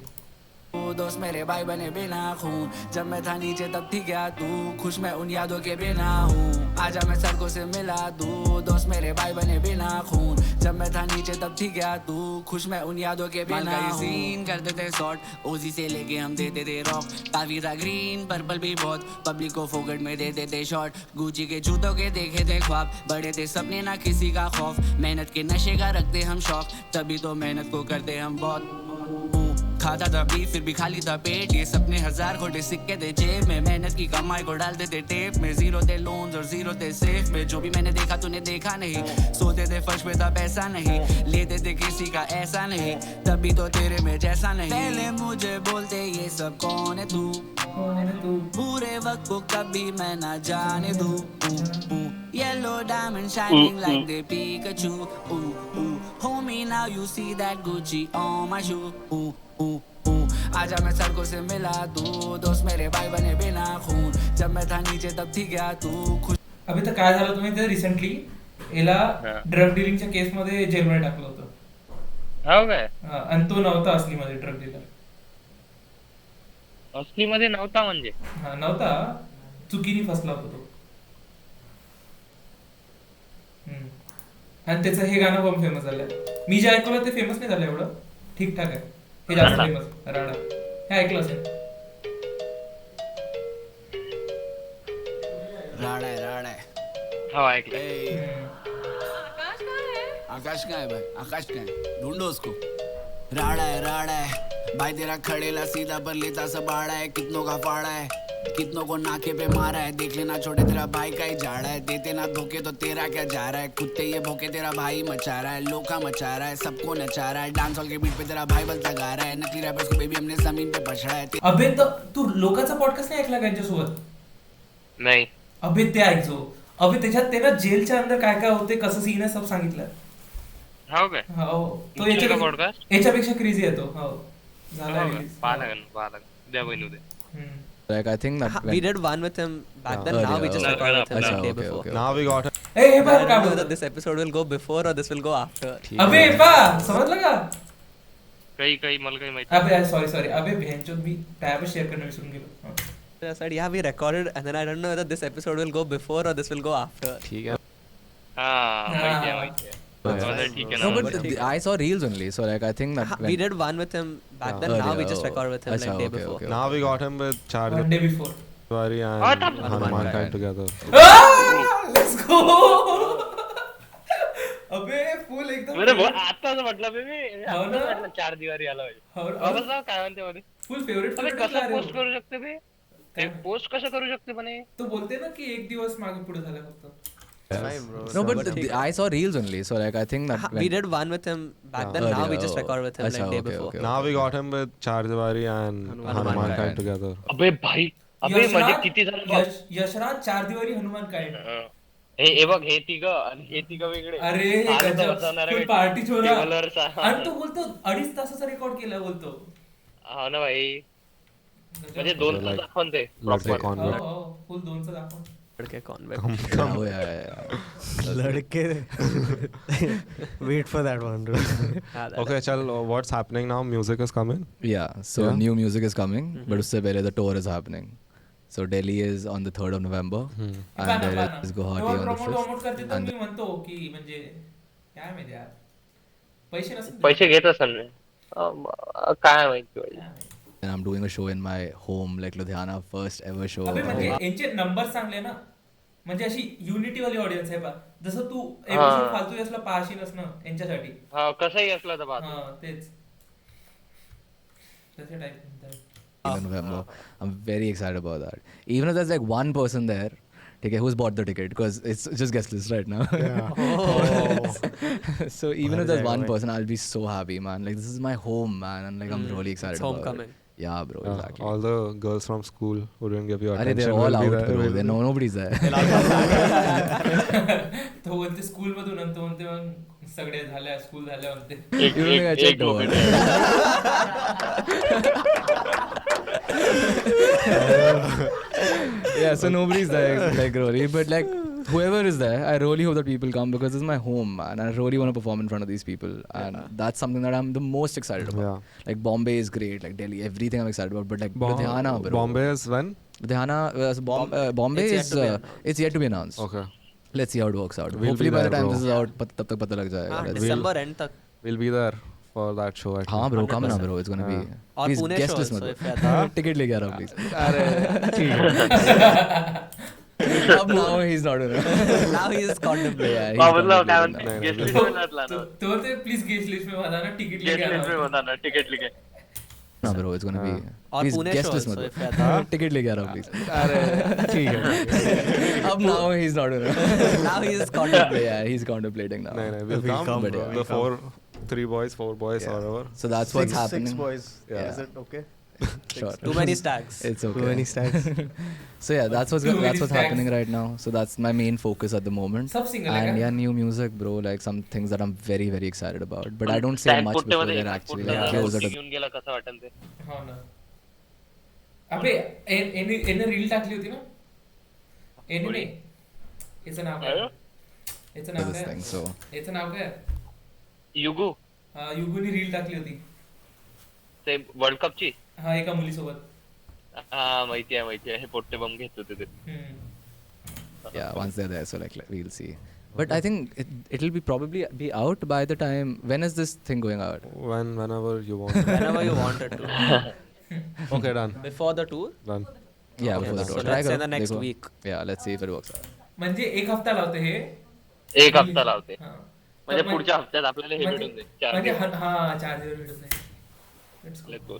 दोस्त मेरे भाई बने बिना खून. जब मैं था नीचे तब थी क्या तू. खुश मैं उन यादों के बिना हूँ. आजा मैं सड़कों से मिला तू. दोस्त मेरे भाई बने बिना खून. जब मैं था नीचे तब थी क्या तू. खुश मैं उन यादों के बिना हूँ. सीन करते थे शॉर्ट ओजी से लेके हम देते थे रॉक. काफी था ग्रीन पर्पल भी बहुत. पब्लिक को फोकट में देते थे शॉर्ट. गुची के जूतों के देखे थे ख्वाब. बड़े थे सपने ना किसी का खौफ. मेहनत के नशे का रखते हम शौक. तभी तो मेहनत को करते हम बहुत. खाता था बीफ फिर भी खाली था पेट. ये सपने 1000 खोटे सिक्के थे जेब में. मेहनत की कमाई को डालते थे टेप में. जीरो थे लोन्स और जीरो थे सेफ में. जो भी मैंने देखा तूने देखा नहीं. सोते थे फर्श पे था पैसा नहीं. लेते थे किसी का ऐसा नहीं. तभी तो तेरे में जैसा नहीं. पहले मुझे बोलते ये सब कौन है तू. बुरे वक्त को कभी मैं ना जाने दूं. Yellow diamond shining like the Pikachu. Homie now you see that Gucci on my shoe. आजा मैं सड़कों से मिला तू. दोस्त मेरे भाई बने बिना खून. जब मैं था नीचे तब थी क्या तू. खुश. अभि तर काय झालं तुम्ही ते रिसेंटली याला ड्रग डिलिंगच्या केस मध्ये जेलमध्ये टाकलं होतं. हो काय? आणि तो नव्हता असली मध्ये ड्रग डीलर. असली मध्ये नव्हता म्हणजे? नव्हता. चुकीने फसला होता तो. आणि त्याचं हे गाणं पण फेमस झालंय. मी जे ऐकलं ते फेमस नाही झालं एवढं. ठीकठाक आहे. हे जास्त फेमस. राडा हे ऐकलं असेल. राडा है. हो ऐकलं. आकाश कहाँ है भाई. आकाश कहाँ है. ढूंढो उसको. राडा है भाई तेरा खड़ेला सीधा पर लेता सब आड़ा है. कितनों का फाड़ा है. कितनों को नाके पे मारा है. देख लेना छोटे तेरा भाई का ही झाड़ा है. देते ना धोखे तो तेरा क्या जा रहा है. कुत्ते ये भोके तेरा भाई मचा रहा है. लोका मचा रहा है. सबको नचा रहा है. डांस हॉल के बीट पे तेरा भाई बलता गा रहा है. नकली रैपर्स को बेबी हमने जमीन पे पछड़ा है. अबे तू लोकांचा पॉडकास्ट नाही ऐकला का यांच्यासोबत? नाही. अबे ते ऐकतो. अबे त्याच्यात ते ना जेलच्या अंदर काय काय होते कसं सीन आहे सब सांगितलं. हो काय? हो तो याच्यापेक्षा क्रेझी आहे तो. हो झाला रिलीज. पाहा द्या बहिणी उद्या. Like I think that we did one with him back then. Now we just recorded with him like day before. Now we got it. Hey, I don't know whether this episode will go before or this will go after. अबे पा समजलं का? काही मला काही माहिती. अबे sorry अबे बहनचोद मी टॅब शेअर करणं विसरून गेलो. I said yeah we recorded and then I don't know whether this episode will go before or this will go after. ठीक है. हाँ माहिती आहे. ठीक है No, ना. but I saw reels only, so like I think that We did one with him back then. Now we just record with him like day before. Now we got him with Char One day before. Diwali and Hanuman time together. Let's go. अबे full एकदम. अरे आताच म्हटलं बे मी. हो ना? म्हटलं 4 दिवाळी आला पाहिजे. काय म्हणते मध्ये? Full favourite. अबे कसं पोस्ट करू शकते बे? पोस्ट कसं करू शकते म्हणे? तो बोलते ना की एक दिवस मागे पुढे झाला फक्त. No, but I saw reels only, so like I think that We did one with him back then. Now we just record with him like day before. Now we got him with Char Diwali and Hanuman time together. अबे भाई अबे म्हणजे किती जण बघ. यशराज 4 दिवाळी हनुमान काय. हे बघ हे तिघं आणि हे तिघं वेगळे. अरे फुल पार्टी छोरा. आणि तो बोलतो 2.5 तासाचा रेकॉर्ड केला बोलतो. हा ना भाई. म्हणजे 2 तास दाखवून ते. फुल 2 तास दाखवून. लड़के convict. लड़के. Wait for that one. Okay, chal. What's happening now? Music is coming. Yeah, so new music is coming, but usse pehle the tour is happening. So Delhi is on the 3rd of November, and there is Guwahati on the 5th. Promote करते तर मी म्हणतो की म्हणजे काय माहिती यार. पैसे घेत असेल रे. काय माहिती भाई. And I'm doing a show in my home, like Ludhiana, first ever show. अबे म्हणजे यांचे नंबर चांगले ना. म्हणजे अशी युनिटी वाली ऑडियन्स आहे पा. जसं तू एपिसोड फालतू असला पाहशीलच ना यांच्यासाठी. हा कसंही असलं तर पाहतो. हां तेच. तसे type. In November, I'm very excited about that. Even if there's like one person there, okay, who's bought the ticket, because it's just guest list right now. So even if there's one person, I'll be so happy, man. Like this is my home, man, and like I'm really excited. It's homecoming. Yeah, bro, exactly. All the girls from school who didn't give you attention. They're all out, bro. Nobody's there. तो बोलते school मधून नंतर म्हणते मग सगळे झाल्या school झाल्या म्हणते. Yeah, so nobody's there, like really, but like whoever is there, I really hope that people come because this is my home, man. And I really want to perform in front of these people, and that's something that I'm the most excited about. Yeah. Like Bombay is great, like Delhi, everything I'm excited about, but like Ludhiana, bro. Bombay is when? Ludhiana, Bombay is it's yet to be announced. Okay. Let's see how it works out. We'll Hopefully by the time bro. this is out, tab tak pata lag jayega. December end tak. We'll be there for that show. हाँ bro, come na bro, it's gonna be. और Please Pune guest show list also मत. if you are Ticket लेके आ रहा हूँ please. अरे ठीक है. अब now he's not in. Now he is contemplating. Yeah, he's मतलब क्या contemplating. गेस्ट लिस्ट में मत लाना. तो बोलते प्लीज गेस्ट लिस्ट में बताना टिकट गेस्ट लेके लिस्ट में आना. बताना टिकट लेके. No bro, it's gonna be. और Please Pune guest show list also मत. if you are Ticket लेके आ रहा हूँ please. अरे ठीक है. अब now he's not in. Now he is contemplating. Yeah, he's contemplating now. नहीं we'll come. but yeah. The 4 boys, whatever. So that's what's happening. 6 boys. Yeah. Is it okay? Sure. Too many stacks. It's okay. Too many stacks. So yeah, that's what's Too many happening stacks. right now. So that's my main focus at the moment. सब single है And क्या? yeah, new music, bro. Like some things that I'm very, very excited about. But I don't say much before they're actually like, closer to. घेऊन गेला कसं वाटेल ते. हो ना. अबे एने रील टाकली होती ना. एने नाही. याचं नाव काय? याचं नाव This काय? thing, so याचं नाव काय? युगू युगुनी रील टाकली होती. ते वर्ल्ड कपची. हा एका मुलीसोबत. हा माहिती आहे हे पोट्टे बम घेत होते ते. yeah, once they're there, so like we'll see. But I think it'll be probably be out by the time. When is this thing going out? Whenever you want. Whenever you want it to. Okay, done. Before the tour? Done. Yeah, before the So tour. let's say करो, the next देखो. week. Yeah, let's see if it works out. म्हणजे एक हफ्ता लावते हे. एक हफ्ता लावते. हा. म्हणजे पुढच्या हफ्त्यात आपल्याला हे भेटून जाईल. 4 म्हणजे दिवस. हा 4 दिवस भेटत नाही. Let's go. Let's go.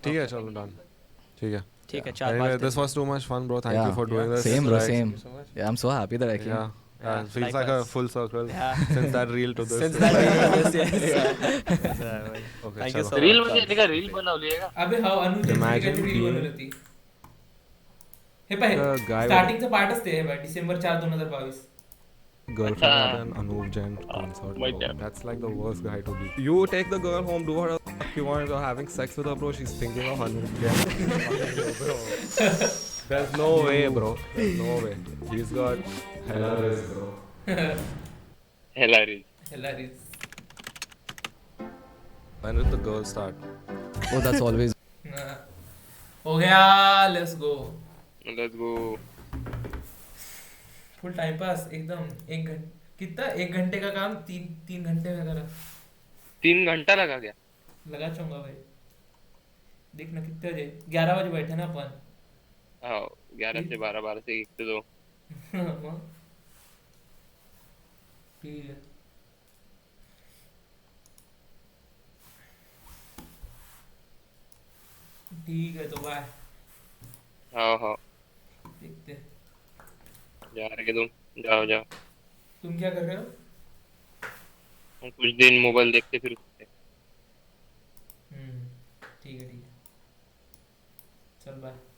ठीक है चलो done. ठीक है. ठीक है 4-5 Anyway, this was too much fun, bro. Thank you for doing this. Same, bro. Like, Same. Yeah, I'm so happy that I came. Yeah. It feels like a likewise. full circle Yeah. since that reel to this. Since that reel to this, yes. Okay, Thank you chalo. so much. Reel म्हणजे नाही का reel बनवली आहे का? अबे हा अनुज Imagine reel being- बनवली होती. हे पाहे The guy स्टार्टिंगचा पार्टच ते आहे December 4 2022. Girlfriend at an Anuv Jain concert. my bro. God. That's like the worst guy to be. You take the girl home, do whatever the fuck you want. You're having sex with her, bro. She's thinking of Anuv Jain. There's no way, bro. There's no way. He's got hilarious, bro. Hilarious. Hilarious. When did the girl start? Oh, that's always. हो गया. Let's go. Let's go. Full time pass एकदम। एक घंटे कितना, 1 घंटे का काम 3 3 घंटे में करा। 3 घंटा लगा गया। लगा चूंगा भाई। देखना कितने बजे, 11 बजे बैठे ना अपन। हाँ, 11 से 12, 12 से 1 से 2। हाँ, ठीक है। ठीक है तो बाय। हाँ हाँ, देखते हैं। जा रहे तुम, जाओ जाओ। तुम क्या कर रहे हो? हम कुछ दिन मोबाइल देखते फिर सोते। ठीक है ठीक है, चल बाय।